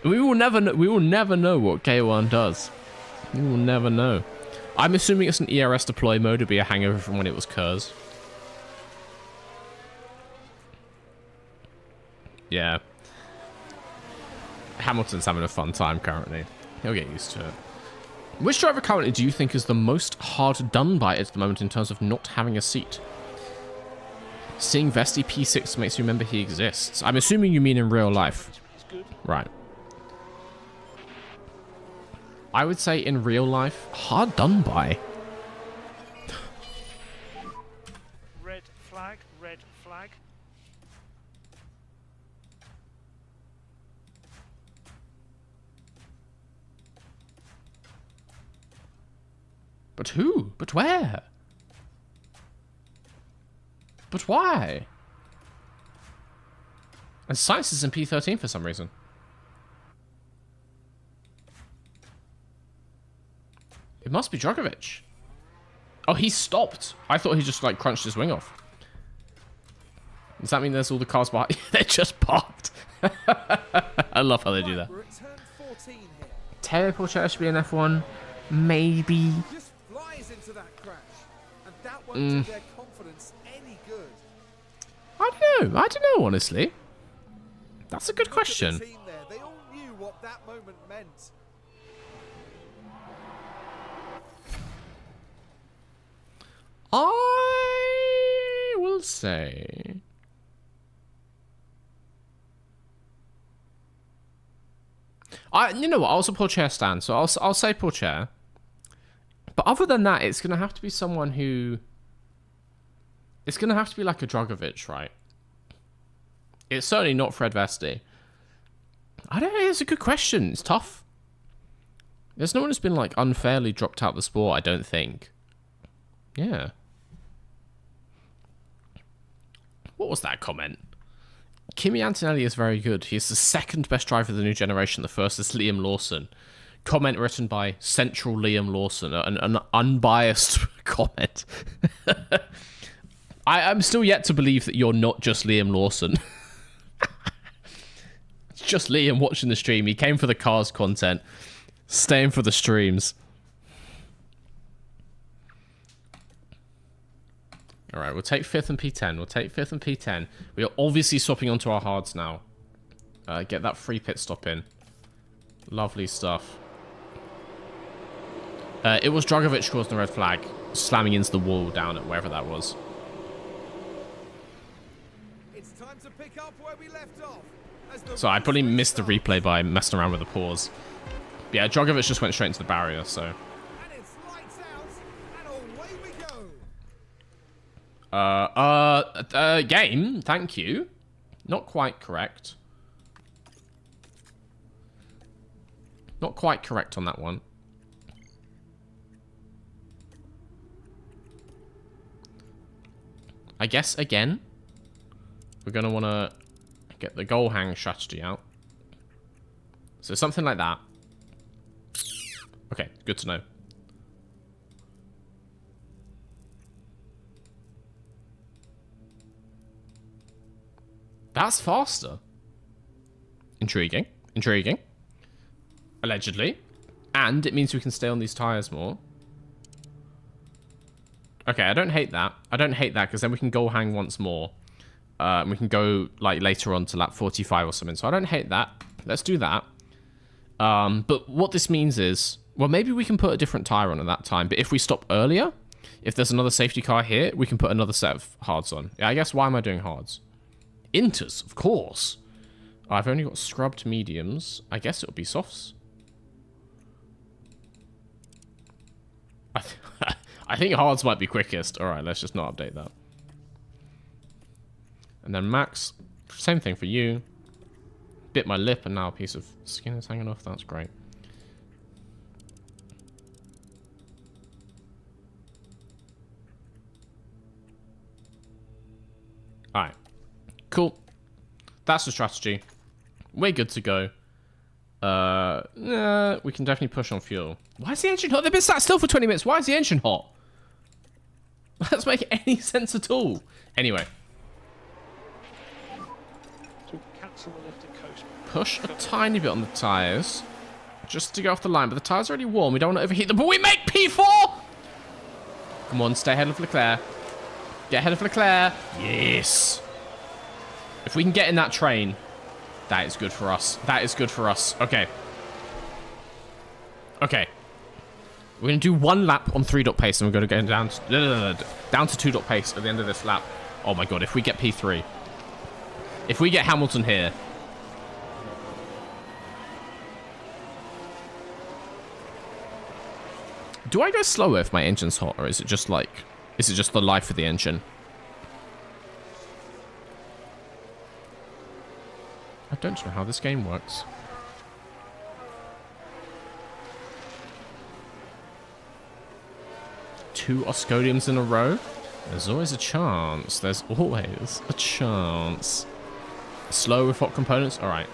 We will never know what K1 does. We will never know. I'm assuming it's an ERS deploy mode to be a hangover from when it was Kurz. Yeah. Hamilton's having a fun time currently. He'll get used to it. Which driver currently do you think is the most hard done by at the moment in terms of not having a seat? Seeing Vesti P6 makes you remember he exists. I'm assuming you mean in real life. It's good. Right. I would say in real life, hard done by. Red flag, red flag. But who? But where? But why? And Science is in P13 for some reason. It must be Drogovic. Oh, he stopped. I thought he just, like, crunched his wing off. Does that mean there's all the cars behind? They're just parked. I love how they do that. We're at turn 14 here. Teo Porchetta should be an F1. Maybe. Just flies into that crash, and that won't do their confidence any good. I don't know, honestly. That's a good Look at the question. team there. They all knew what that moment meant. I will say... you know what? I'll support Chair Stan, so I'll say poor Chair. But other than that, it's going to have to be someone who... It's going to have to be like a Drogovic, right? It's certainly not Fred Vesti. I don't know, it's a good question. It's tough. There's no one who's been, like, unfairly dropped out of the sport, I don't think. Yeah. What was that comment? Kimi Antonelli is very good. He is the second best driver of the new generation. The first is Liam Lawson. Comment written by Central Liam Lawson. An unbiased comment. I'm still yet to believe that you're not just Liam Lawson. It's just Liam watching the stream. He came for the cars content. Staying for the streams. Alright, we'll take 5th and P10. We'll take 5th and P10. We are obviously swapping onto our hards now. Get that free pit stop in. Lovely stuff. It was Drogovic causing the red flag. Slamming into the wall down at wherever that was. It's time to pick up where we left off. As the So I probably missed the replay by messing around with the pause. But yeah, Drogovic just went straight into the barrier, so... And it's lights out, and away we go. Game, thank you. Not quite correct. Not quite correct on that one. I guess, again, we're going to want to get the goal hang strategy out. So something like that. Okay, good to know. That's faster. Intriguing. Intriguing. Allegedly. And it means we can stay on these tires more. Okay, I don't hate that. I don't hate that, because then we can goal hang once more. We can go like later on to lap 45 or something. So I don't hate that. Let's do that. But what this means is, well, maybe we can put a different tire on at that time. But if we stop earlier, if there's another safety car here, we can put another set of hards on. Yeah, I guess, why am I doing hards? Inters, of course. I've only got scrubbed mediums. I guess it'll be softs. I think hards might be quickest. All right, let's just not update that. And then max, same thing for you. Bit my lip and now a piece of skin is hanging off. That's great. All right, cool. That's the strategy. We're good to go. We can definitely push on fuel. Why is the engine hot? They've been sat still for 20 minutes. Why is the engine hot? That doesn't make any sense at all. Anyway. So we can cancel the lift and coast. Push a tiny bit on the tyres. Just to go off the line. But the tyres are already warm. We don't want to overheat them. But we make P4! Come on, stay ahead of Leclerc. Get ahead of Leclerc. Yes. If we can get in that train, that is good for us. That is good for us. Okay. Okay. We're going to do one lap on 3 dot pace, and we're going to go down to 2 dot pace at the end of this lap. Oh my god, if we get P3. If we get Hamilton here. Do I go slower if my engine's hot, or is it just like... Is it just the life of the engine? I don't know how this game works. Two Oscodiums in a row? There's always a chance. There's always a chance. Slow with hot components? Alright.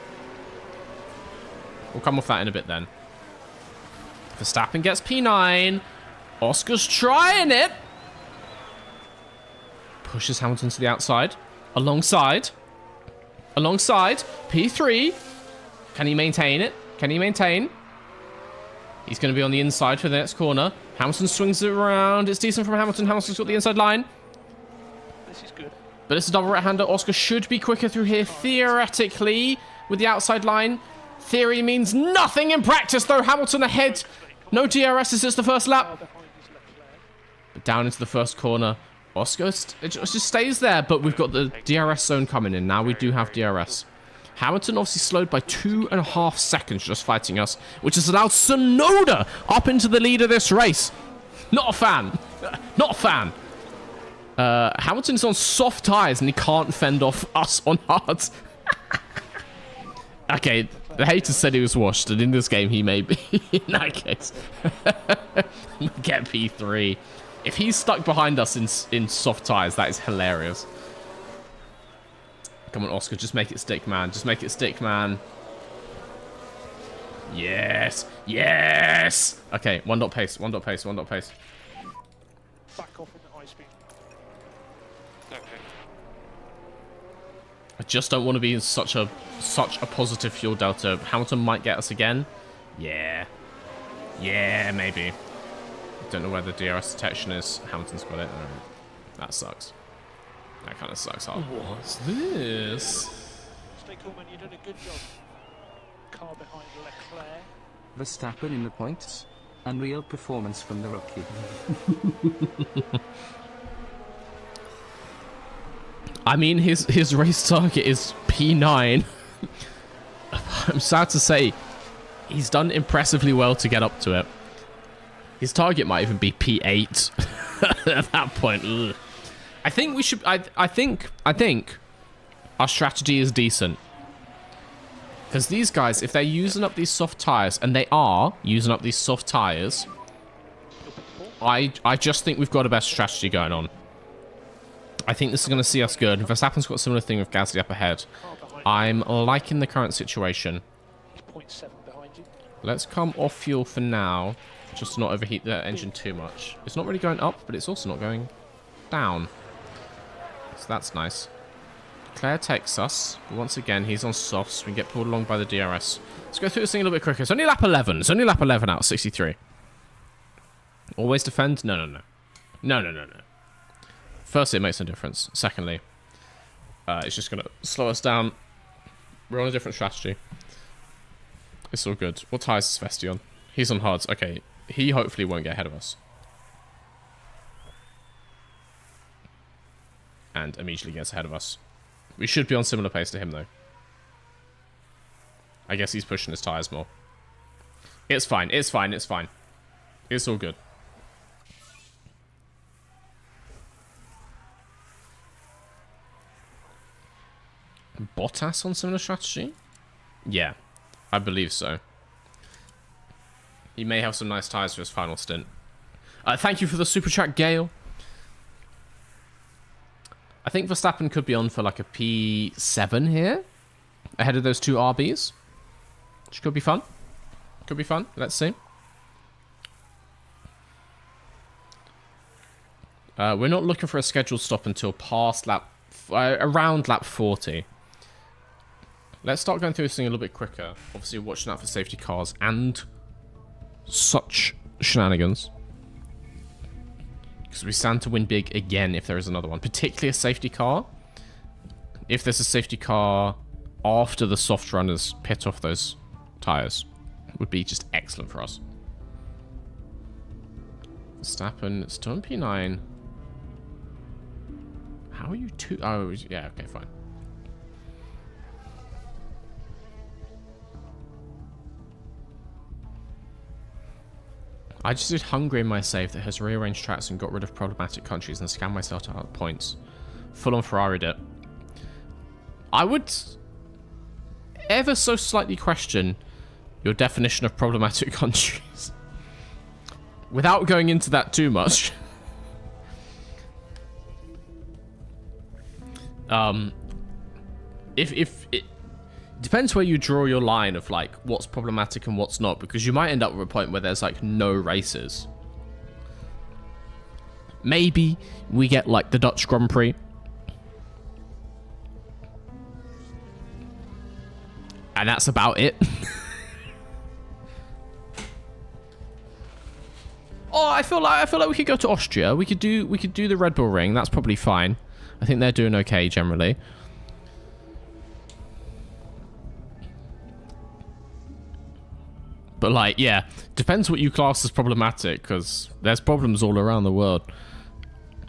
We'll come off that in a bit then. Verstappen gets P9. Oscar's trying it. Pushes Hamilton to the outside. Alongside. P3. Can he maintain it? Can he maintain? He's going to be on the inside for the next corner. Hamilton swings it around. It's decent from Hamilton. Hamilton's got the inside line. This is good. But it's a double right-hander. Oscar should be quicker through here, theoretically, with the outside line. Theory means nothing in practice, though. Hamilton ahead. No DRS. This is the first lap. But down into the first corner. Oscar just stays there, but we've got the DRS zone coming in. Now we do have DRS. Hamilton obviously slowed by 2.5 seconds just fighting us, which has allowed Sonoda up into the lead of this race. Not a fan. Not a fan. Hamilton's on soft tyres and he can't fend off us on hards. Okay, the haters said he was washed, and in this game he may be. In that case. Get P3. If he's stuck behind us in soft tyres, that is hilarious. Come on, Oscar, just make it stick, man. Just make it stick, man. Yes. Yes. Okay, 1 dot pace, 1 dot pace, 1 dot pace. Back off in the high speed. Okay. I just don't want to be in such a positive fuel delta. Hamilton might get us again. Yeah. Yeah, maybe. Don't know where the DRS detection is. Hamilton's got it. That sucks. That kind of sucks. What's this? Stay cool, man. You're doing a good job. Car behind Leclerc. Verstappen in the points. Unreal performance from the rookie. I mean, his race target is P9. I'm sad to say, he's done impressively well to get up to it. His target might even be P8 at that point. Ugh. I think we should. I think our strategy is decent, because these guys, if they're using up these soft tires, and they are using up these soft tires, I just think we've got a better strategy going on. I think this is going to see us good. Verstappen's got a similar thing with Gasly up ahead. I'm liking the current situation. 0.7 behind you. Let's come off fuel for now, just to not overheat the engine too much. It's not really going up, but it's also not going down. So that's nice. Claire takes us. Once again, he's on softs. We get pulled along by the DRS. Let's go through this thing a little bit quicker. It's only lap 11. It's only lap 11 out of 63. Always defend? No. Firstly, it makes no difference. Secondly, It's just going to slow us down. We're on a different strategy. It's all good. What tyres is Vesti on? He's on hards. Okay, he hopefully won't get ahead of us. And immediately gets ahead of us. We should be on similar pace to him, though. I guess he's pushing his tyres more. It's fine. It's fine. It's fine. It's all good. Bottas on similar strategy? Yeah, I believe so. He may have some nice tyres for his final stint. Thank you for the super chat, Gale. I think Verstappen could be on for like a P7 here, ahead of those two RBs, which could be fun. Could be fun. Let's see. We're not looking for a scheduled stop until past lap, around lap 40. Let's start going through this thing a little bit quicker. Obviously, watching out for safety cars and such shenanigans. Because we stand to win big again if there is another one. Particularly a safety car. If there's a safety car after the soft runners pit off those tyres, would be just excellent for us. Verstappen, still in P9. How are you two? Oh, yeah, okay, fine. I just did Hungary in my save that has rearranged tracks and got rid of problematic countries and scanned myself out points. Full on Ferrari'd it. I would ever so slightly question your definition of problematic countries. Without going into that too much. If it depends where you draw your line of like what's problematic and what's not, because you might end up with a point where there's like no races. Maybe we get like the Dutch Grand Prix. And that's about it. Oh, I feel like we could go to Austria. We could do the Red Bull Ring. That's probably fine. I think they're doing okay generally. But like, yeah, depends what you class as problematic, because there's problems all around the world.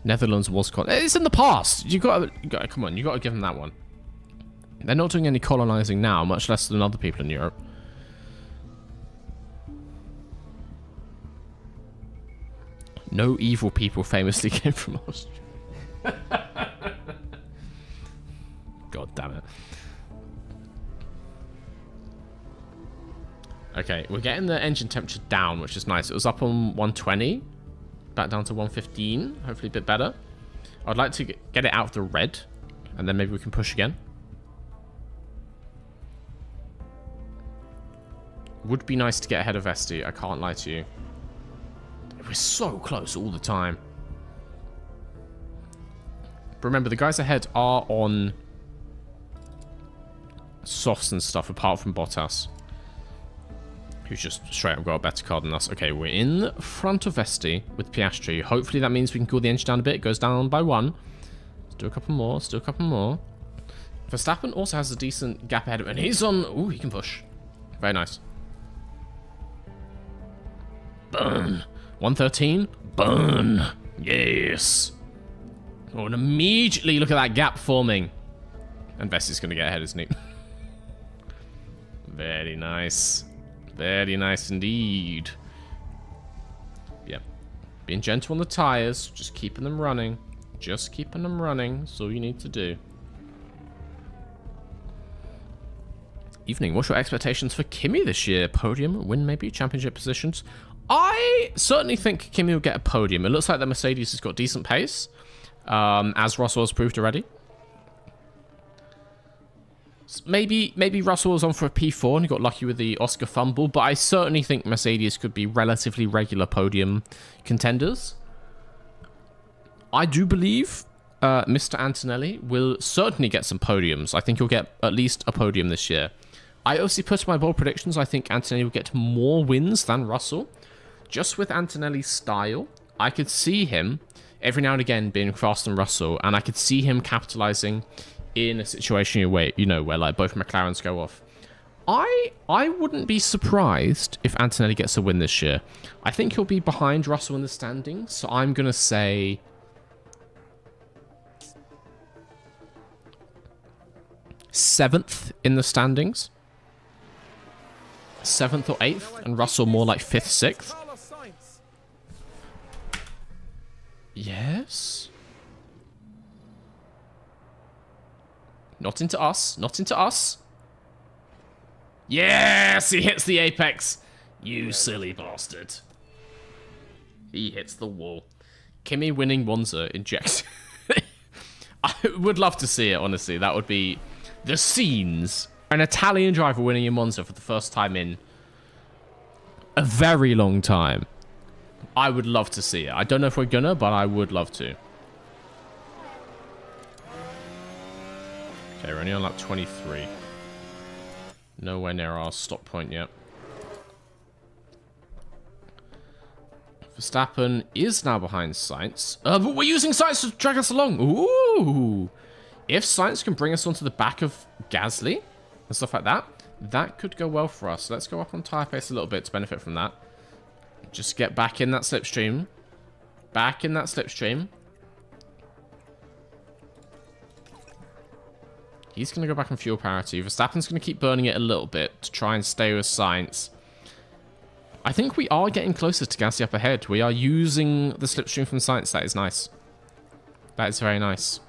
Netherlands was it's in the past. You got come on, you got to give them that one. They're not doing any colonizing now, much less than other people in Europe. No evil people famously came from Austria. God damn it. Okay, we're getting the engine temperature down, which is nice. It was up on 120, back down to 115, hopefully a bit better. I'd like to get it out of the red, and then maybe we can push again. Would be nice to get ahead of Vesti, I can't lie to you. We're so close all the time. But remember, the guys ahead are on softs and stuff, apart from Bottas, who's just straight up got a better car than us. Okay, we're in front of Vesti with Piastri. Hopefully that means we can cool the engine down a bit. It goes down by 1. Let's do a couple more. Let's do a couple more. Verstappen also has a decent gap ahead of him. And he's on... Ooh, he can push. Very nice. Burn. 113. Burn. Yes. Oh, and immediately look at that gap forming. And Vesti's going to get ahead, isn't he? Very nice. Very nice indeed. Yeah. Being gentle on the tires. Just keeping them running. Just keeping them running. That's all you need to do. Evening. What's your expectations for Kimi this year? Podium, win maybe, championship positions? I certainly think Kimi will get a podium. It looks like the Mercedes has got decent pace, as Russell has proved already. Maybe Russell was on for a P4 and he got lucky with the Oscar fumble, but I certainly think Mercedes could be relatively regular podium contenders. I do believe Mr. Antonelli will certainly get some podiums. I think he'll get at least a podium this year. I obviously put my bold predictions. I think Antonelli will get more wins than Russell. Just with Antonelli's style, I could see him every now and again being faster than Russell, and I could see him capitalizing in a situation where, where like both McLarens go off, I wouldn't be surprised if Antonelli gets a win this year. I think he'll be behind Russell in the standings, so I'm going to say 7th in the standings. 7th or 8th, and Russell more like 5th, 6th. Carlos Sainz. Yes? Not into us. Not into us. Yes! He hits the apex. You silly bastard. He hits the wall. Kimi winning Monza injects. I would love to see it, honestly. That would be the scenes. An Italian driver winning in Monza for the first time in a very long time. I would love to see it. I don't know if we're gonna, but I would love to. Okay, we're only on lap 23. Nowhere near our stop point yet. Verstappen is now behind Sainz. But we're using Sainz to drag us along. Ooh. If Sainz can bring us onto the back of Gasly and stuff like that, that could go well for us. Let's go up on tyre pace a little bit to benefit from that. Just get back in that slipstream. Back in that slipstream. He's going to go back on fuel parity. Verstappen's going to keep burning it a little bit to try and stay with Sainz. I think we are getting closer to Gasly up ahead. We are using the slipstream from Sainz. That is nice. That is very nice.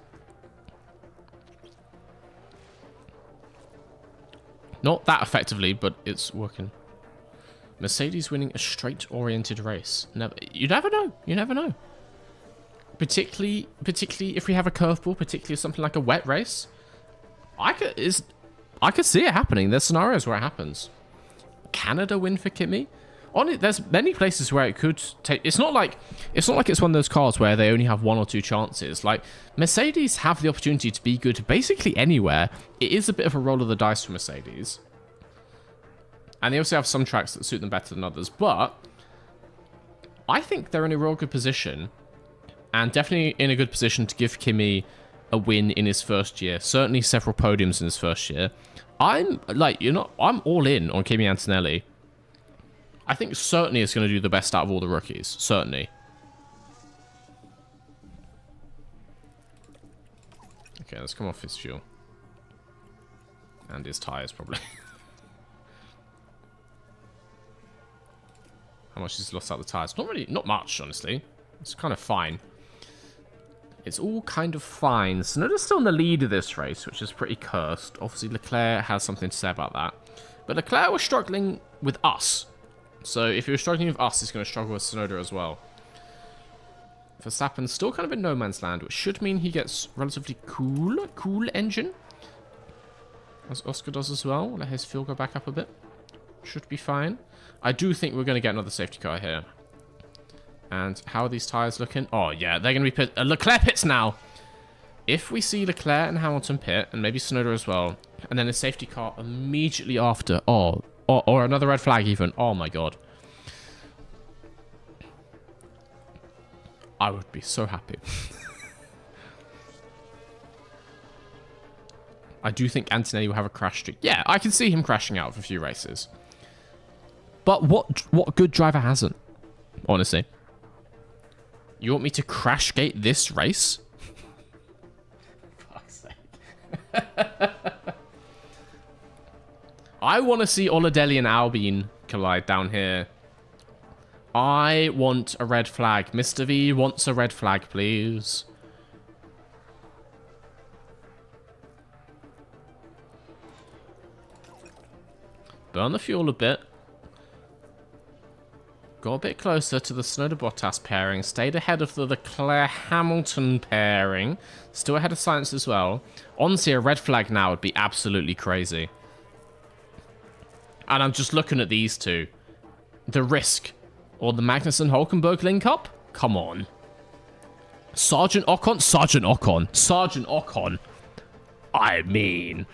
Not that effectively, but it's working. Mercedes winning a straight-oriented race. You never know. You never know. Particularly if we have a curveball, particularly something like a wet race. I could see it happening. There's scenarios where it happens. Canada win for Kimi. There's many places where it could take. It's not like it's one of those cars where they only have 1 or 2 chances. Like Mercedes have the opportunity to be good basically anywhere. It is a bit of a roll of the dice for Mercedes, and they also have some tracks that suit them better than others. But I think they're in a real good position, and definitely in a good position to give Kimi a win in his first year. Certainly several podiums in his first year. I'm all in on Kimi Antonelli. I think certainly it's going to do the best out of all the rookies. Certainly. Okay, let's come off his fuel. And his tyres, probably. How much has he lost out the tyres? Not much, honestly. It's kind of fine. It's all kind of fine. Tsunoda's still in the lead of this race, which is pretty cursed. Obviously, Leclerc has something to say about that. But Leclerc was struggling with us. So if he was struggling with us, he's going to struggle with Tsunoda as well. Verstappen's still kind of in no man's land, which should mean he gets relatively cool engine. As Oscar does as well. Let his fuel go back up a bit. Should be fine. I do think we're going to get another safety car here. And how are these tyres looking? Oh, yeah, they're going to be pit. Leclerc pits now. If we see Leclerc and Hamilton pit, and maybe Tsunoda as well, and then a safety car immediately after, or another red flag even. Oh, my God. I would be so happy. I do think Antonelli will have a crash streak. Yeah, I can see him crashing out of a few races. But what good driver hasn't? Honestly. You want me to crash gate this race? Fuck's sake. I want to see Oladelli and Albin collide down here. I want a red flag. Mr. V wants a red flag, please. Burn the fuel a bit. Got a bit closer to the Tsunoda-Bottas pairing. Stayed ahead of the Leclerc-Hamilton pairing. Still ahead of Sainz as well. Honestly, a red flag now would be absolutely crazy. And I'm just looking at these two. The risk. Or the Magnussen-Hulkenberg link-up? Come on. Sergeant Ocon? Sergeant Ocon. Sergeant Ocon. I mean...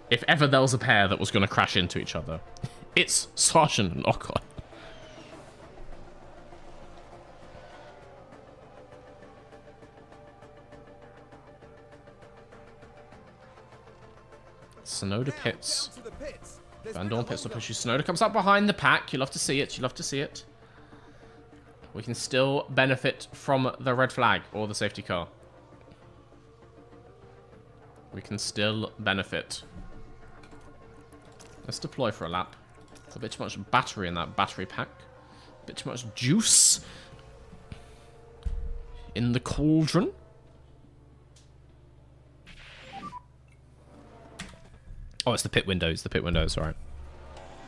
if ever there was a pair that was going to crash into each other, it's Sergeant and Ocon. Sonoda pits. Down to the pits. There's Van been a Dorn pits will hold-up. push you. Sonoda comes up behind the pack. You love to see it. You love to see it. We can still benefit from the red flag or the safety car. We can still benefit. Let's deploy for a lap. A bit too much battery in that battery pack. A bit too much juice in the cauldron. Oh, it's the pit windows. The pit windows, right.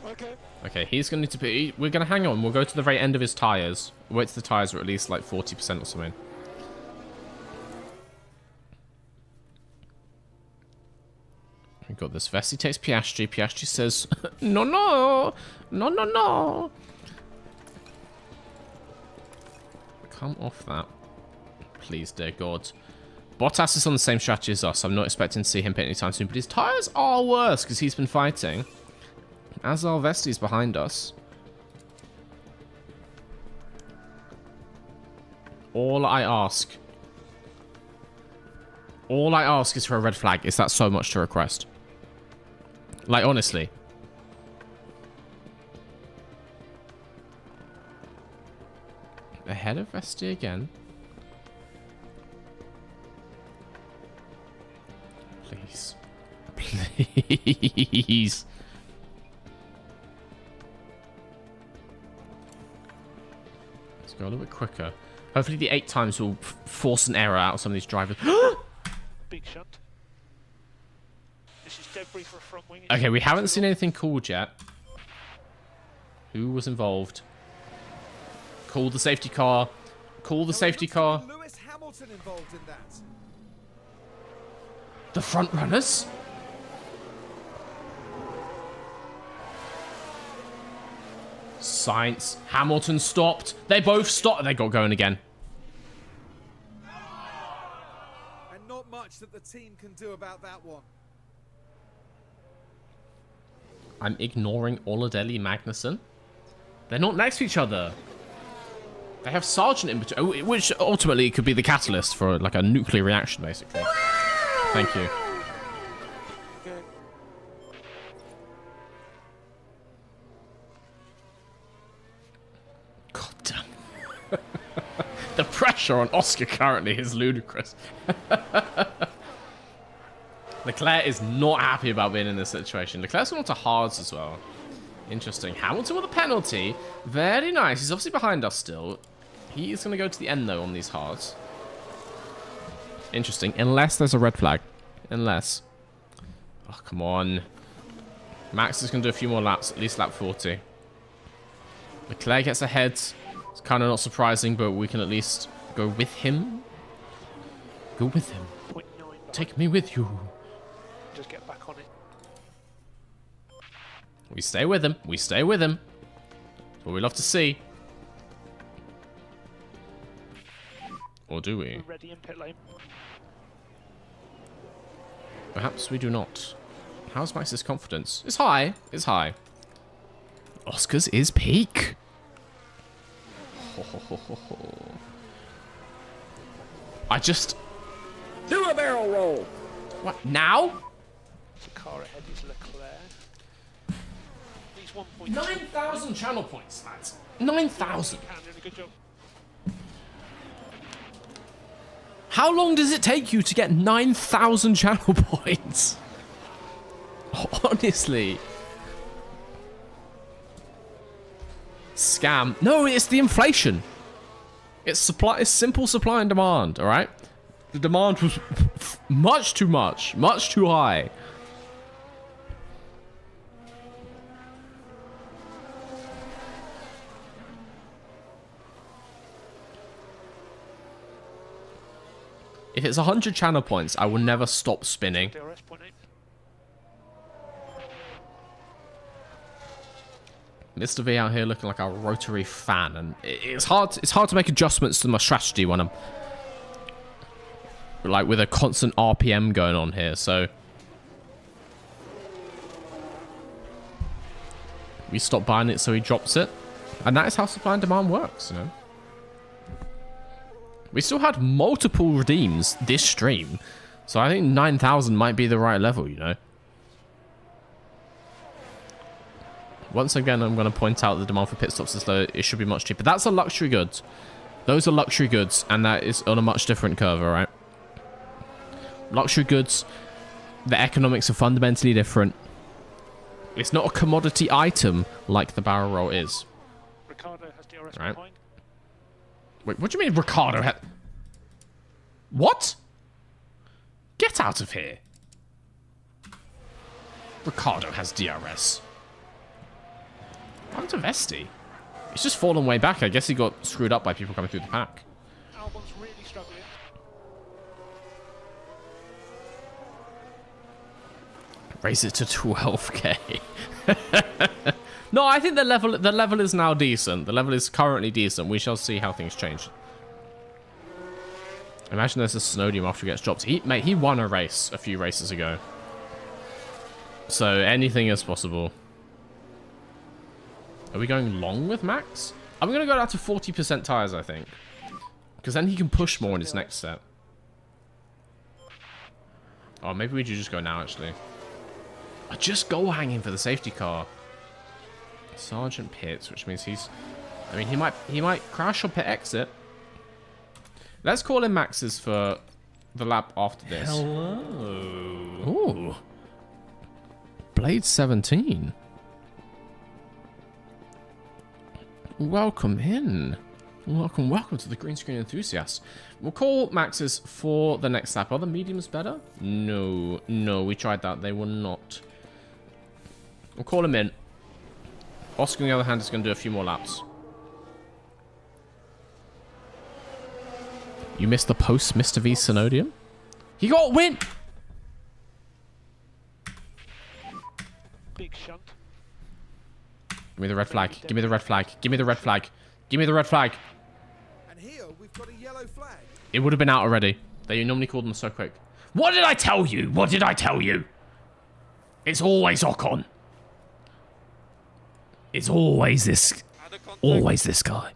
Okay. Okay, he's going to need to be... We're going to hang on. We'll go to the very end of his tyres. Wait till the tyres are at least like 40% or something. We've got this vest. He takes Piastri. Piastri says, no, no. No, no, no. Come off that. Please, dear God. Bottas is on the same strategy as us. I'm not expecting to see him pit anytime soon, but his tyres are worse because he's been fighting. As are Vesti's behind us. All I ask is for a red flag. Is that so much to request? Like, honestly. Ahead of Vesti again. Please. Please. Let's go a little bit quicker. Hopefully the 8 times will force an error out of some of these drivers. Big shunt. This is debris for a front wing. Okay, we haven't seen anything called yet. Who was involved? Call the safety car. Call the safety car. Lewis Hamilton involved in that. The front runners? Science. Hamilton stopped. They both stopped. They got going again. And not much that the team can do about that one. I'm ignoring Oladelli Magnussen. They're not next to each other. They have Sargent in between, which ultimately could be the catalyst for like a nuclear reaction, basically. Thank you. Okay. God damn. The pressure on Oscar currently is ludicrous. Leclerc is not happy about being in this situation. Leclerc's gone on to hards as well. Interesting. Hamilton with a penalty. Very nice. He's obviously behind us still. He is going to go to the end, though, on these hards. Interesting. Unless there's a red flag. Unless. Oh, come on. Max is going to do a few more laps. At least lap 40. Leclerc gets ahead. It's kind of not surprising, but we can at least go with him. Go with him. 0.9. Take me with you. Just get back on it. We stay with him. We stay with him. That's what we love to see. Or do we? We're ready in pit lane. Perhaps we do not. How's Max's confidence? It's high. It's high. Oscar's is peak. I just... Do a barrel roll. What? Now? The car ahead is Leclerc. He's 1.2. 9,000 channel points, lads. 9,000. Doing a good job. How long does it take you to get 9,000 channel points? Honestly. Scam. No, it's the inflation. It's supply. It's simple supply and demand, all right? The demand was much too much. Much too high. If it's 100 channel points, I will never stop spinning. DRS 0.8. Mr. V out here looking like a rotary fan, and it's hard to make adjustments to my strategy when I'm like with a constant RPM going on here. So we stop buying it, so he drops it, and that is how supply and demand works, you know. We still had multiple redeems this stream, so I think 9,000 might be the right level, you know. Once again, I'm going to point out the demand for pit stops is low. It should be much cheaper. That's a luxury good. Those are luxury goods, and that is on a much different curve, all right? Luxury goods, the economics are fundamentally different. It's not a commodity item like the barrel roll is. Ricardo has DRS Right. behind. Wait, what do you mean Ricardo had... What? Get out of here. Ricardo has DRS. What happened to Vesti? He's just fallen way back. I guess he got screwed up by people coming through the pack. Albon's really struggling. Raise it to 12k. No, I think the level is now decent. The level is currently decent. We shall see how things change. Imagine there's a Snowdium after he gets dropped. He won a race a few races ago. So anything is possible. Are we going long with Max? I'm going to go down to 40% tires, I think. Because then he can push more in his next set. Oh, maybe we should just go now, actually. I just go hanging for the safety car. Sergeant Pitts, which means he's... I mean, he might crash or pit exit. Let's call in Max's for the lap after this. Hello. Ooh. Blade 17. Welcome in. Welcome to the green screen enthusiasts. We'll call Max's for the next lap. Are the mediums better? No, we tried that. They were not. We'll call him in. Oscar, on the other hand, is going to do a few more laps. You missed the post, Mr. V Synodium? He got a win! Big shunt. Give me the red flag. Give me the red flag. Give me the red flag. Give me the red flag. And here we've got a yellow flag. It would have been out already. They normally call them so quick. What did I tell you? What did I tell you? It's always Ocon. It's always this. Always this guy.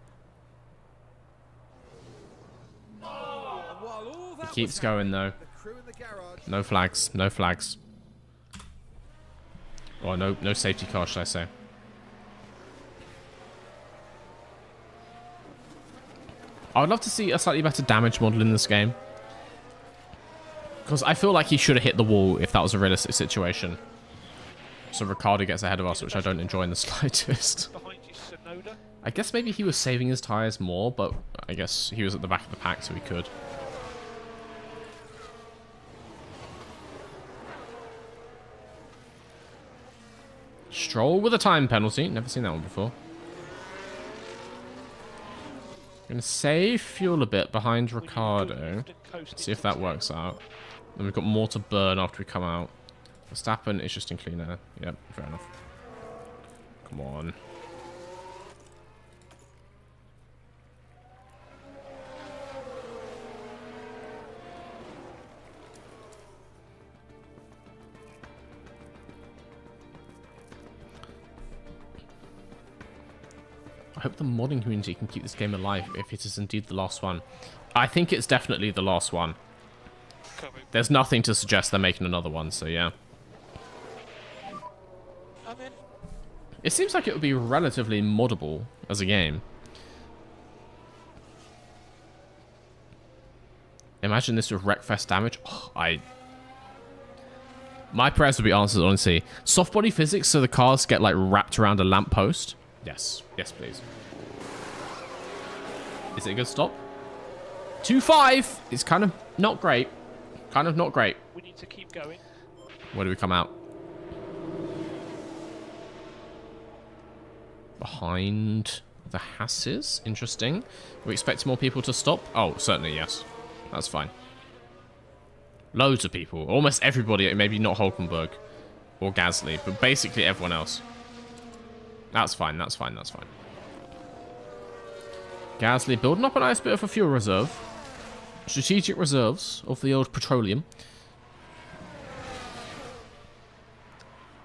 And while all that He keeps was going happening, though. the crew in the garage No flags. No flags. Or no safety car, should I say. I would love to see a slightly better damage model in this game. Because I feel like he should have hit the wall if that was a realistic situation. So Ricardo gets ahead of us, which I don't enjoy in the slightest. Behind you, Sonoda. I guess maybe he was saving his tyres more, but I guess he was at the back of the pack, so he could. Stroll with a time penalty. Never seen that one before. Gonna save fuel a bit behind Ricardo. See if that works out. Then we've got more to burn after we come out. Verstappen is just in clean air. Yep, fair enough. Come on. I hope the modding community can keep this game alive if it is indeed the last one. I think it's definitely the last one. There's nothing to suggest they're making another one, so yeah. I'm in. It seems like it would be relatively moddable as a game. Imagine this with Wreckfest damage. Oh, my prayers would be answered, honestly. Soft body physics so the cars get like wrapped around a lamppost. Yes. Yes, please. Is it a good stop? 2.5. It's kind of not great. Kind of not great. We need to keep going. Where do we come out? Behind the Hasses. Interesting. We expect more people to stop? Oh, certainly, yes. That's fine. Loads of people. Almost everybody. Maybe not Hulkenberg or Gasly, but basically everyone else. That's fine, that's fine, that's fine. Gasly building up a nice bit of a fuel reserve. Strategic reserves of the old petroleum.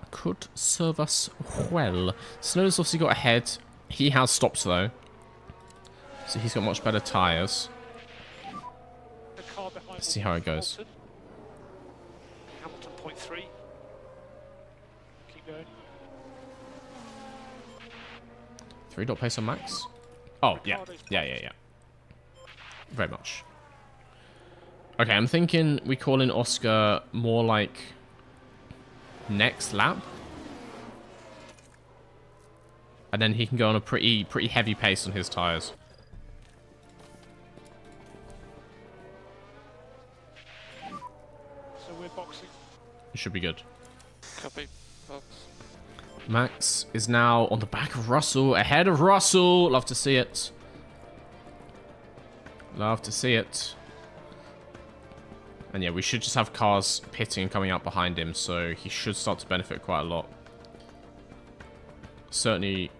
Could serve us well. Snowden's obviously got ahead. He has stopped though. So he's got much better tyres. The car behind. Let's see how it goes. Hamilton, point 3. Keep going. 3-dot pace on Max? Oh, yeah. Yeah. Very much. Okay, I'm thinking we call in Oscar more like next lap. And then he can go on a pretty heavy pace on his tires. So we're boxing. It should be good. Copy. Box. Max is now on the back of Russell, ahead of Russell. Love to see it. Love to see it. And yeah, we should just have cars pitting and coming out behind him, so he should start to benefit quite a lot. Certainly,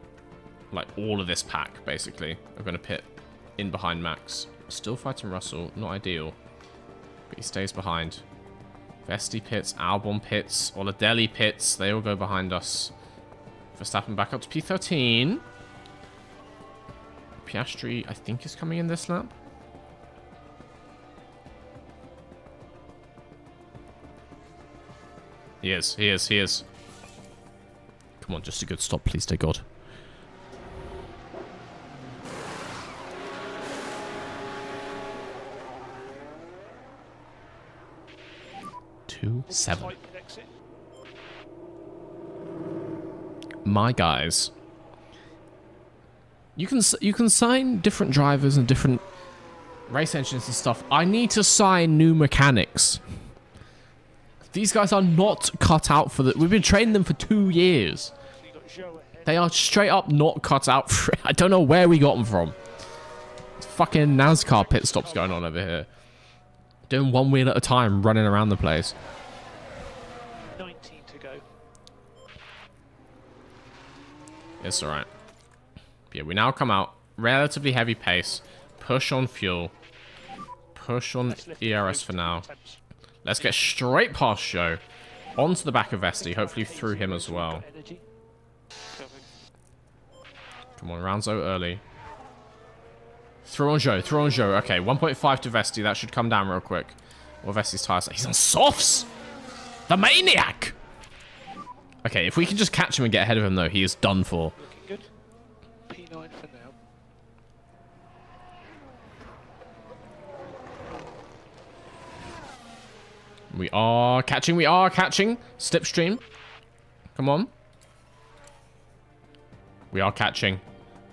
like all of this pack, basically, are going to pit in behind Max. Still fighting Russell, not ideal, but he stays behind. Vesti pits, Albon pits, Oladelli pits, they all go behind us. Verstappen back up to P13. Piastri, I think, is coming in this lap. He is. Come on, just a good stop, please, dear God. Two, 7. My guys. You can sign different drivers and different race engines and stuff. I need to sign new mechanics. These guys are not cut out for the... We've been training them for 2 years. They are straight up not cut out for it. I don't know where we got them from. It's fucking NASCAR pit stops going on over here. Doing one wheel at a time, running around the place. 19 to go. It's alright. Yeah, we now come out. Relatively heavy pace. Push on fuel. Push on ERS for now. Let's get straight past Joe. Onto the back of Vesti. Hopefully through him as well. Come on, round so early. Throw on Joe. Okay, 1.5 to Vesti. That should come down real quick. Well, Vesti's tires. He's on softs! The maniac! Okay, if we can just catch him and get ahead of him, though, he is done for. Looking good. P9 for now. We are catching. Slipstream. Come on. We are catching.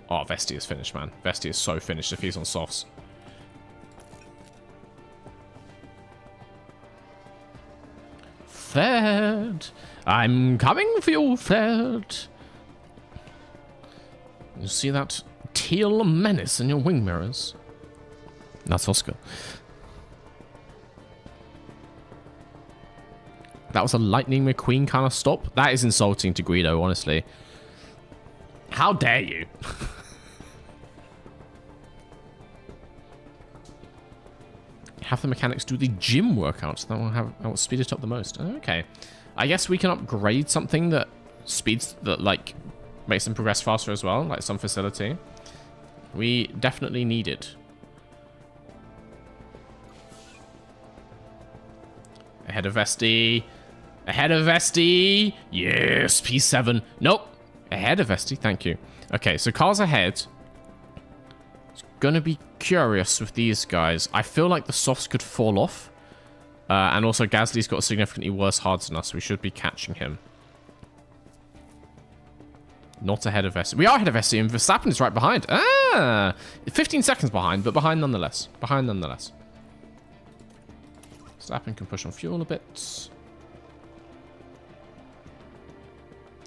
Oh, Vesti is finished, man. Vesti is so finished if he's on softs. Third. I'm coming for you, third. You see that teal menace in your wing mirrors? That's Oscar. That was a Lightning McQueen kind of stop. That is insulting to Guido, honestly. How dare you? Have the mechanics do the gym workouts. That will speed it up the most. Okay. I guess we can upgrade something that like makes them progress faster as well, like some facility. We definitely need it. Ahead of Vesti. Yes, P7. Nope. Ahead of Vesti, thank you. Okay, so cars ahead. It's gonna be curious with these guys. I feel like the softs could fall off. And also Gasly's got significantly worse hards than us. We should be catching him. Not ahead of Vesti. We are ahead of Vesti, and Verstappen is right behind. 15 seconds behind, but behind nonetheless. Verstappen can push on fuel a bit.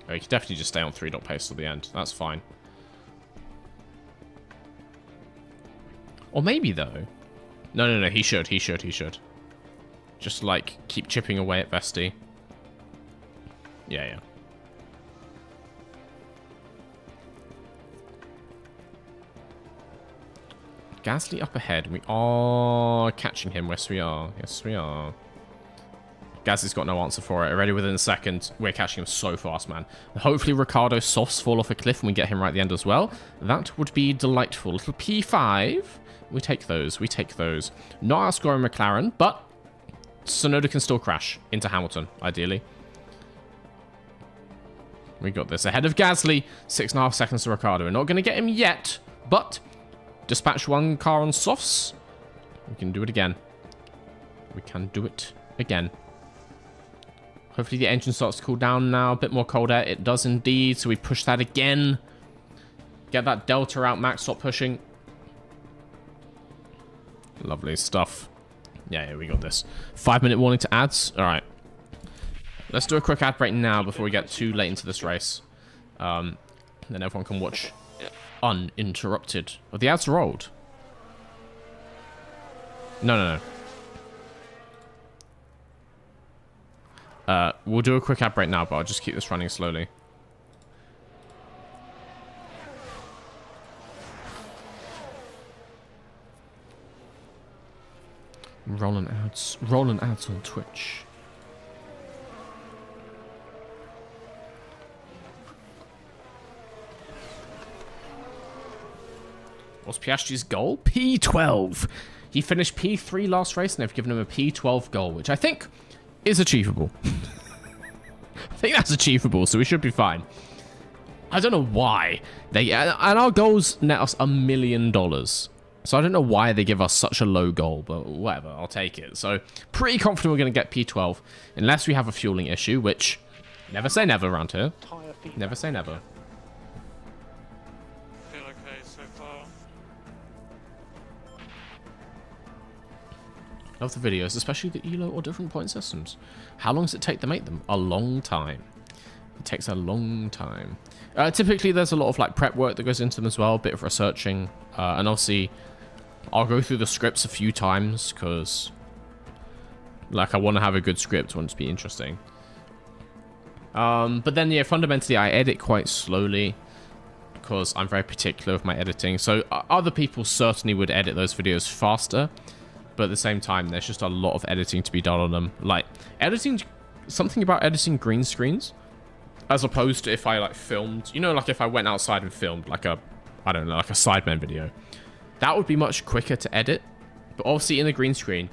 Oh, he can definitely just stay on 3-dot pace till the end. That's fine. Or maybe, though. No. He should. Just, like, keep chipping away at Vesti. Yeah. Gasly up ahead. We are catching him. Yes, we are. Gasly's got no answer for it. Already within a second, we're catching him so fast, man. Hopefully Ricciardo's softs fall off a cliff and we get him right at the end as well. That would be delightful. Little P5. We take those. Not our score in McLaren, but Tsunoda can still crash into Hamilton, ideally. We got this. Ahead of Gasly. 6.5 seconds to Ricciardo. We're not going to get him yet, but dispatch one car on softs. We can do it again. We can do it again. Hopefully the engine starts to cool down now. A bit more cold air. It does indeed. So we push that again. Get that delta out, Max. Stop pushing. Lovely stuff. Yeah, we got this. 5-minute warning to ads. All right. Let's do a quick ad break now before we get too late into this race. Then everyone can watch uninterrupted. Oh, the ads rolled. No. We'll do a quick ad break now, but I'll just keep this running slowly. Rolling ads on Twitch. What's Piastri's goal? P12. He finished P3 last race, and they've given him a P12 goal, which I think is achievable. I think that's achievable, so we should be fine. I don't know why they and our goals net us $1 million. So I don't know why they give us such a low goal, but whatever, I'll take it. So pretty confident we're going to get P12, unless we have a fueling issue, which never say never around here. Never say never. Feel okay so far. Love the videos, especially the ELO or different point systems. How long does it take to make them? A long time. It takes a long time. Typically, there's a lot of like prep work that goes into them as well, a bit of researching, and obviously, I'll go through the scripts a few times because, like, I want to have a good script. I want it to be interesting. But then, yeah, fundamentally, I edit quite slowly because I'm very particular with my editing. So other people certainly would edit those videos faster, but at the same time, there's just a lot of editing to be done on them. Like editing, something about editing green screens, as opposed to if I like filmed, you know, like if I went outside and filmed like a, I don't know, like a Sidemen video. That would be much quicker to edit, but obviously in the green screen,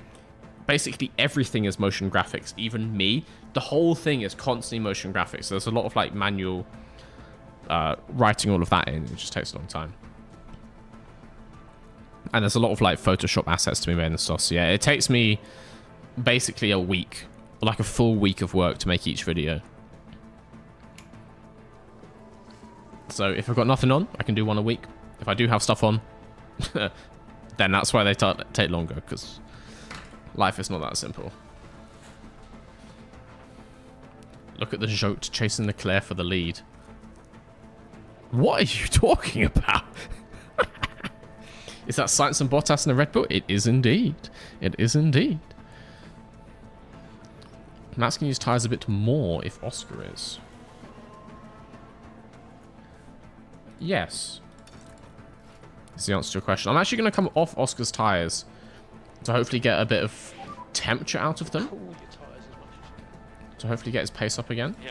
basically everything is motion graphics, even me. The whole thing is constantly motion graphics. So there's a lot of like manual writing all of that in. It just takes a long time. And there's a lot of like Photoshop assets to be made and stuff. So yeah, it takes me basically a week, like a full week of work to make each video. So if I've got nothing on, I can do one a week. If I do have stuff on, then that's why they take longer, because life is not that simple. Look at the Jote chasing Leclerc for the lead. What are you talking about? Is that Sainz and Bottas in the Red Bull? It is indeed. It is indeed. Max can use tyres a bit more if Oscar is. Yes. That's the answer to your question. I'm actually going to come off Oscar's tyres to hopefully get a bit of temperature out of them. Cool your tyres as much as To hopefully get his pace up again. you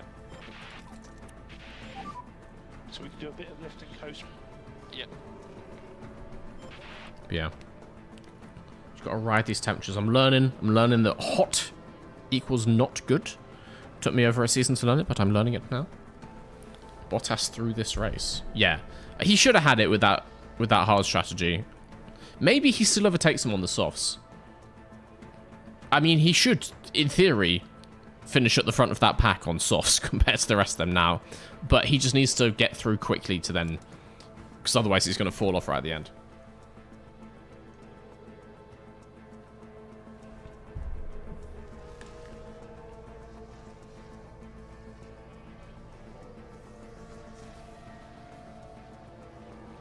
can. So we can do a bit of lift and coast. Yep. But yeah. Just got to ride these temperatures. I'm learning that hot equals not good. Took me over a season to learn it, but I'm learning it now. Bottas through this race. Yeah. He should have had it with that hard strategy. Maybe he still overtakes him on the softs. I mean, he should, in theory, finish at the front of that pack on softs compared to the rest of them now. But he just needs to get through quickly to then... because otherwise he's going to fall off right at the end.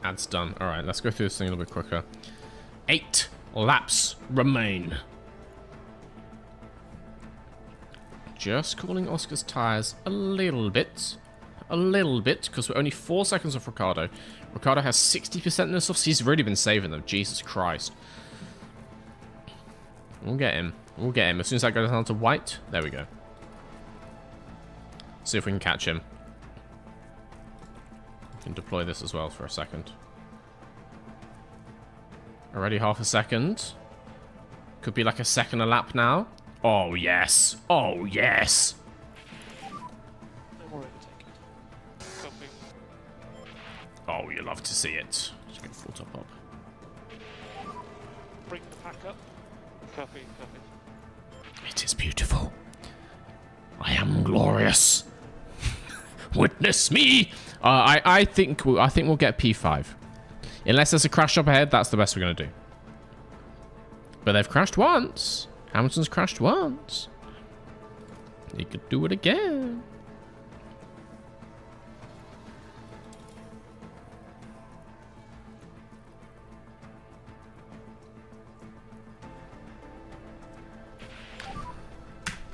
Ads done. Alright, let's go through this thing a little bit quicker. 8 laps remain. Just cooling Oscar's tyres a little bit. A little bit, because we're only 4 seconds off Ricciardo. Ricciardo has 60% in the softs. He's really been saving them. Jesus Christ. We'll get him. We'll get him. As soon as that goes down to white, there we go. See if we can catch him. Can deploy this as well for a second. Already half a second. Could be like a second a lap now. Oh, yes. Oh, yes. No more overtaking. Oh, you love to see it. Just get full top up. Bring the pack up. Copy, copy. It is beautiful. I am glorious. Witness me. I think we'll get P5. Unless there's a crash up ahead, that's the best we're gonna do. But they've crashed once. Hamilton's crashed once. He could do it again.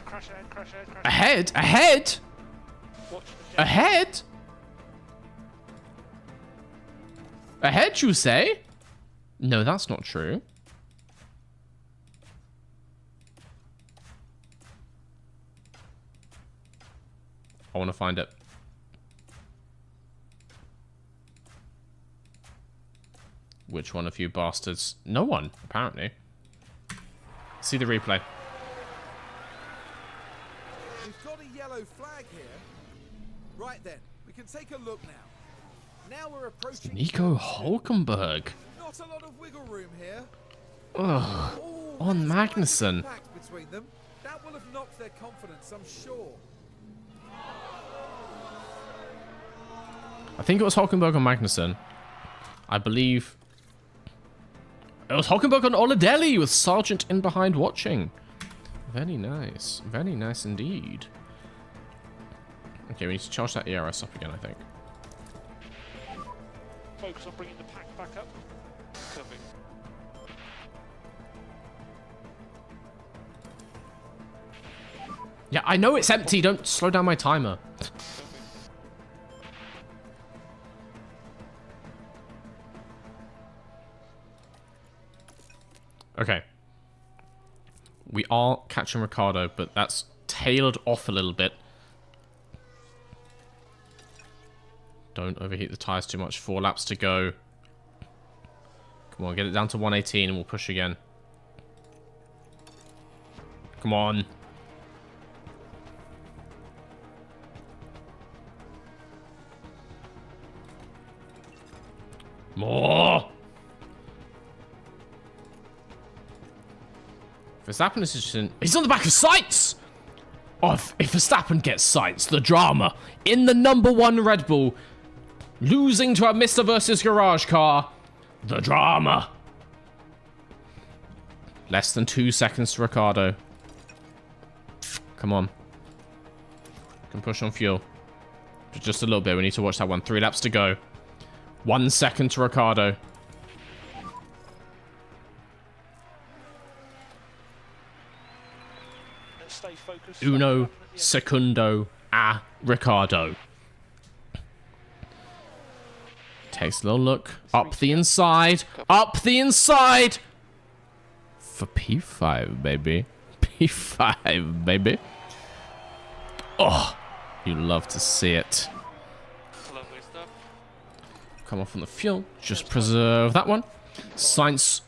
Crash ahead, crash ahead, crash Ahead, ahead, Watch the jet. ahead. Ahead, you say? No, that's not true. I want to find it. Which one of you bastards? No one, apparently. See the replay. We've got a yellow flag here. Right then, we can take a look now. Now we're approaching Nico Hulkenberg. Not a lot of wiggle room here. Ugh. Oh, On there's quite a Magnussen. impact between them. That will have knocked their confidence, I'm sure. I think it was Hulkenberg on Magnussen. I believe it was Hulkenberg on Oladelli with Sargent in behind watching. Very nice. Very nice indeed. Okay, we need to charge that ERS up again, I think. Focus on bringing the pack back up. Copy. Yeah, I know it's empty. Don't slow down my timer. Okay. We are catching Ricciardo, but that's tailored off a little bit. Don't overheat the tyres too much. 4 laps to go. Come on, get it down to 118 and we'll push again. Come on. More! Verstappen is just in... He's on the back of Sainz! Oh, if Verstappen gets Sainz, the drama. In the #1 Red Bull, losing to a Mr. versus Garage car. The drama. Less than 2 seconds to Ricciardo. Come on. Can push on fuel. Just a little bit. We need to watch that one. 3 laps to go. 1 second to Ricciardo. Let's stay focused. Uno secundo a Ricciardo. Takes a little look. Up the inside. Up the inside. For P5, baby. P5, baby. Oh, you love to see it. Lovely stuff. Come off on the fuel. Just preserve that one. Sainz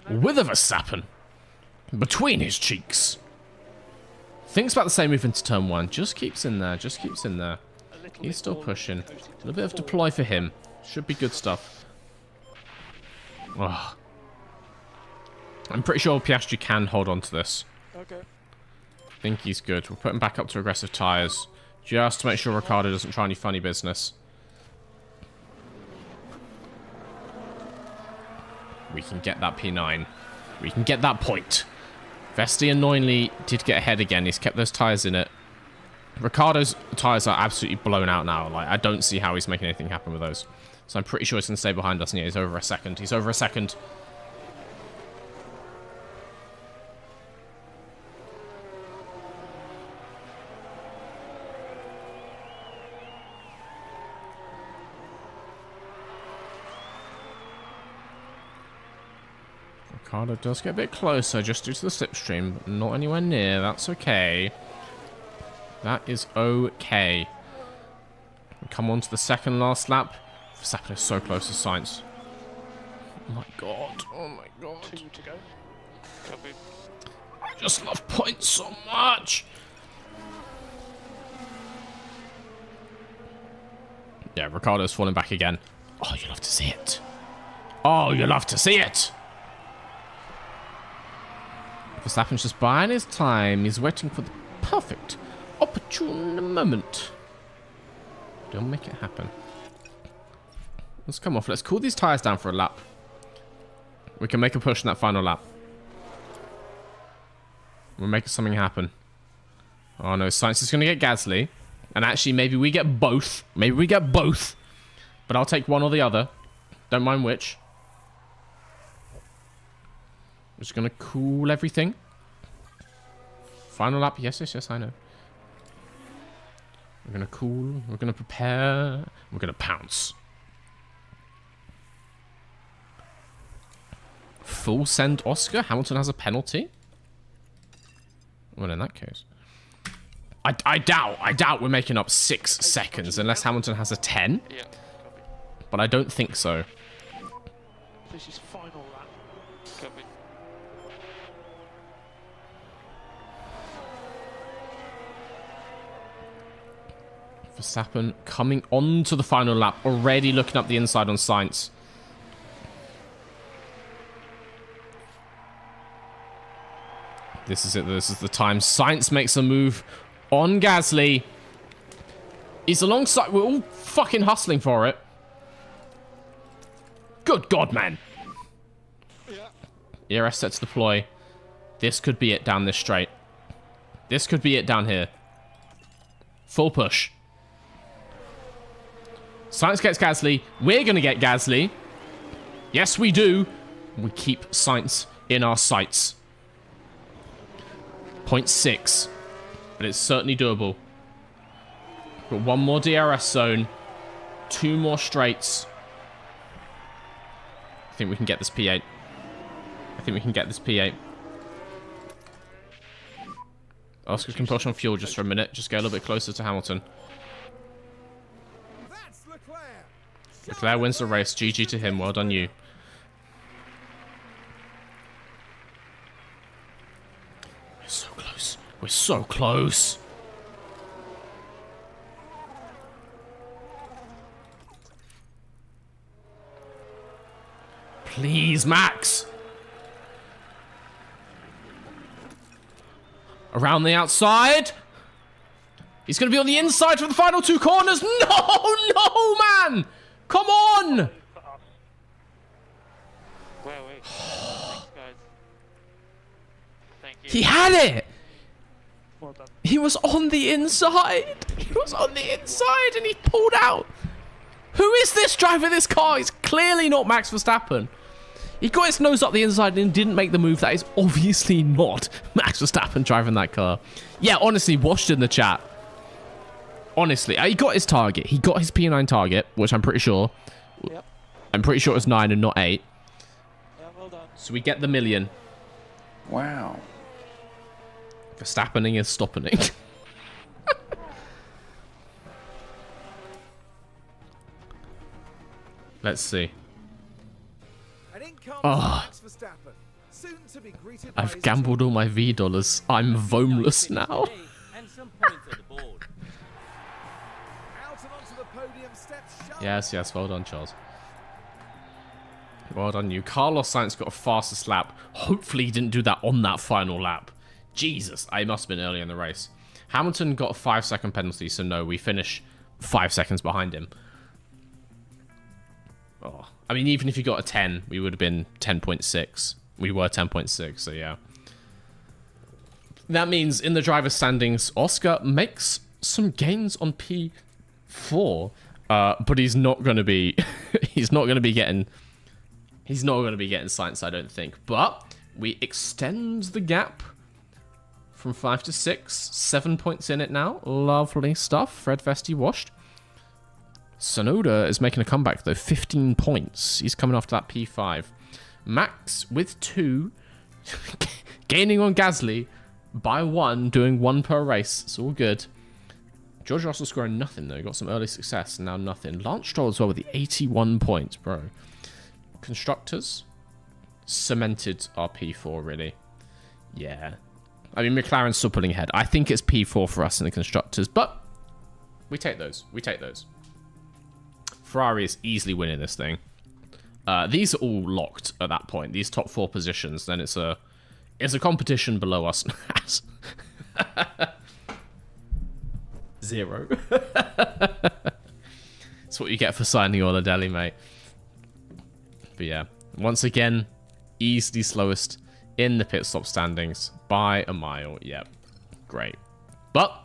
with a Verstappen between his cheeks. Thinks about the same move into turn 1. Just keeps in there. Just keeps in there. He's still pushing. A little bit of deploy for him. Should be good stuff. Oh. I'm pretty sure Piastri can hold on to this. Okay. I think he's good. We'll put him back up to aggressive tyres. Just to make sure Ricciardo doesn't try any funny business. We can get that P9. We can get that point. Vesti annoyingly did get ahead again. He's kept those tyres in it. Ricciardo's tyres are absolutely blown out now. Like, I don't see how he's making anything happen with those. So I'm pretty sure he's going to stay behind us. And yeah, he's over a second. He's over a second. Ricciardo does get a bit closer just due to the slipstream, but not anywhere near. That's okay. That is okay. Come on to the second last lap. Verstappen is so close to Sainz. Oh my god. Oh my god. 2 to go. Copy. I just love points so much. Yeah, Ricciardo's falling back again. Oh, you love to see it. Oh, you love to see it. Verstappen's just buying his time. He's waiting for the perfect, opportune moment. Don't make it happen. Let's come off. Let's cool these tires down for a lap. We can make a push in that final lap. We're making something happen. Oh no, Sainz is going to get Gasly. And actually, maybe we get both. Maybe we get both. But I'll take one or the other. Don't mind which. I'm just going to cool everything. Final lap. Yes, yes, yes, I know. We're going to cool. We're going to prepare. We're going to pounce. Full send Oscar. Hamilton has a penalty. Well, in that case. I doubt we're making up 6 seconds unless Hamilton has a 10. Yeah. But I don't think so. This is final lap. Copy. Verstappen coming on to the final lap, already looking up the inside on Sainz. This is it. This is the time. Sainz makes a move on Gasly. He's alongside. We're all fucking hustling for it. Good God, man. Yeah. ERS set to deploy. This could be it down this straight. This could be it down here. Full push. Sainz gets Gasly. We're going to get Gasly. Yes, we do. We keep Sainz in our sights. 0.6. But it's certainly doable. Got one more DRS zone. 2 more straights. I think we can get this P8. I think we can get this P8. Oscar can push on fuel just for a minute. Just get a little bit closer to Hamilton. That's Leclerc. Leclerc wins the race. GG to him. Well done, you. We're so close. We're so close. Please, Max. Around the outside. He's going to be on the inside for the final 2 corners. No, man. Come on. Wait. Thanks, guys. Thank you. He had it. Well done. He was on the inside. He was on the inside and he pulled out. Who is this driving this car? It's clearly not Max Verstappen. He got his nose up the inside and didn't make the move. That is obviously not Max Verstappen driving that car. Yeah, honestly, watched in the chat. Honestly, he got his target. He got his P9 target, which I'm pretty sure. Yep. I'm pretty sure it was 9 and not 8. Yeah, well done. So we get the million. Wow. Verstappening is stopping. Let's see. And in comes Oh. Max Verstappen, soon to be greeted by I've his gambled all my V dollars. I'm vomeless now. And some points at the board. out and onto the podium steps Charles. Yes. Well done, Charles. Well done, you. Carlos Sainz got a fastest lap. Hopefully he didn't do that on that final lap. Jesus, I must have been early in the race. Hamilton got a 5-second penalty, so no, we finish 5 seconds behind him. Oh, I mean, even if he got a 10, we would have been 10.6. We were 10.6, so yeah. That means in the driver's standings, Oscar makes some gains on P4, but he's not going to be, he's not going to be getting Sainz, I don't think. But we extend the gap from 5 to 6, 7 points in it now. Lovely stuff. Fred Vesti washed. Sonoda is making a comeback, though. 15 points. He's coming after that P5. Max with 2. Gaining on Gasly by 1. Doing 1 per race. It's all good. George Russell scoring nothing, though. Got some early success, and now nothing. Lance Stroll as well with the 81 points, bro. Constructors. Cemented our P4, really. Yeah. I mean, McLaren's still pulling ahead. I think it's P4 for us in the Constructors, but we take those. We take those. Ferrari is easily winning this thing. These are all locked at that point. These top 4 positions. Then it's a competition below us. 0. That's what you get for signing Oladelli, mate. But yeah, once again, easily slowest in the pit stop standings by a mile. Yep, great. But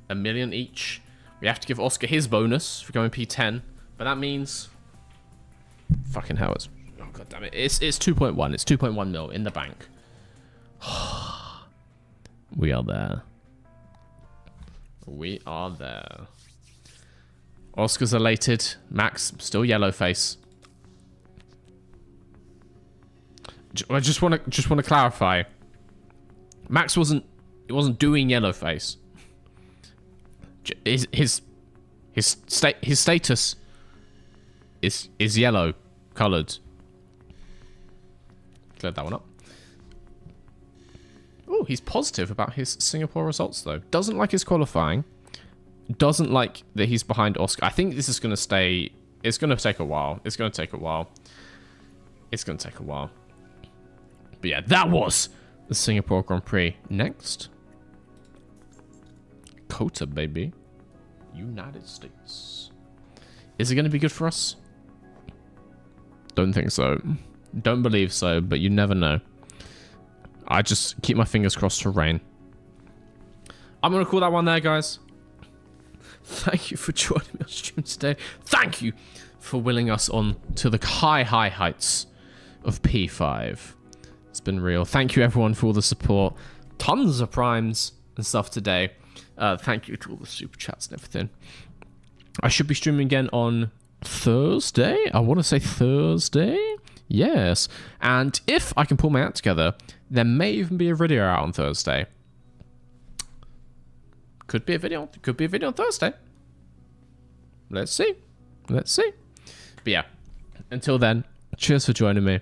1 million each. We have to give Oscar his bonus for going P10, but that means fucking hell, it's oh god damn it, it's 2.1. It's 2.1 mil in the bank. We are there. We are there. Oscar's elated. Max still yellow face. I just want to clarify. Max wasn't doing yellow face. His status is yellow colored. Cleared that one up. Oh, he's positive about his Singapore results though. Doesn't like his qualifying. Doesn't like that he's behind Oscar. I think this is going to stay. It's going to take a while. It's going to take a while. It's going to take a while. But yeah, that was the Singapore Grand Prix. Next. Kota, baby. United States. Is it going to be good for us? Don't think so. Don't believe so, but you never know. I just keep my fingers crossed for rain. I'm going to call that one there, guys. Thank you for joining me on stream today. Thank you for willing us on to the high heights of P5. It's been real. Thank you, everyone, for all the support. Tons of primes and stuff today. Thank you to all the super chats and everything. I should be streaming again on Thursday. I want to say Thursday. Yes. And if I can pull my act together, there may even be a video out on Thursday. Could be a video. Could be a video on Thursday. Let's see. Let's see. But yeah, until then, cheers for joining me.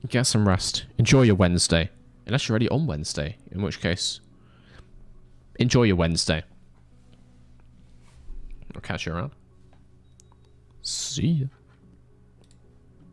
Get some rest. Enjoy your Wednesday. Unless you're already on Wednesday, in which case, enjoy your Wednesday. I'll catch you around. See ya.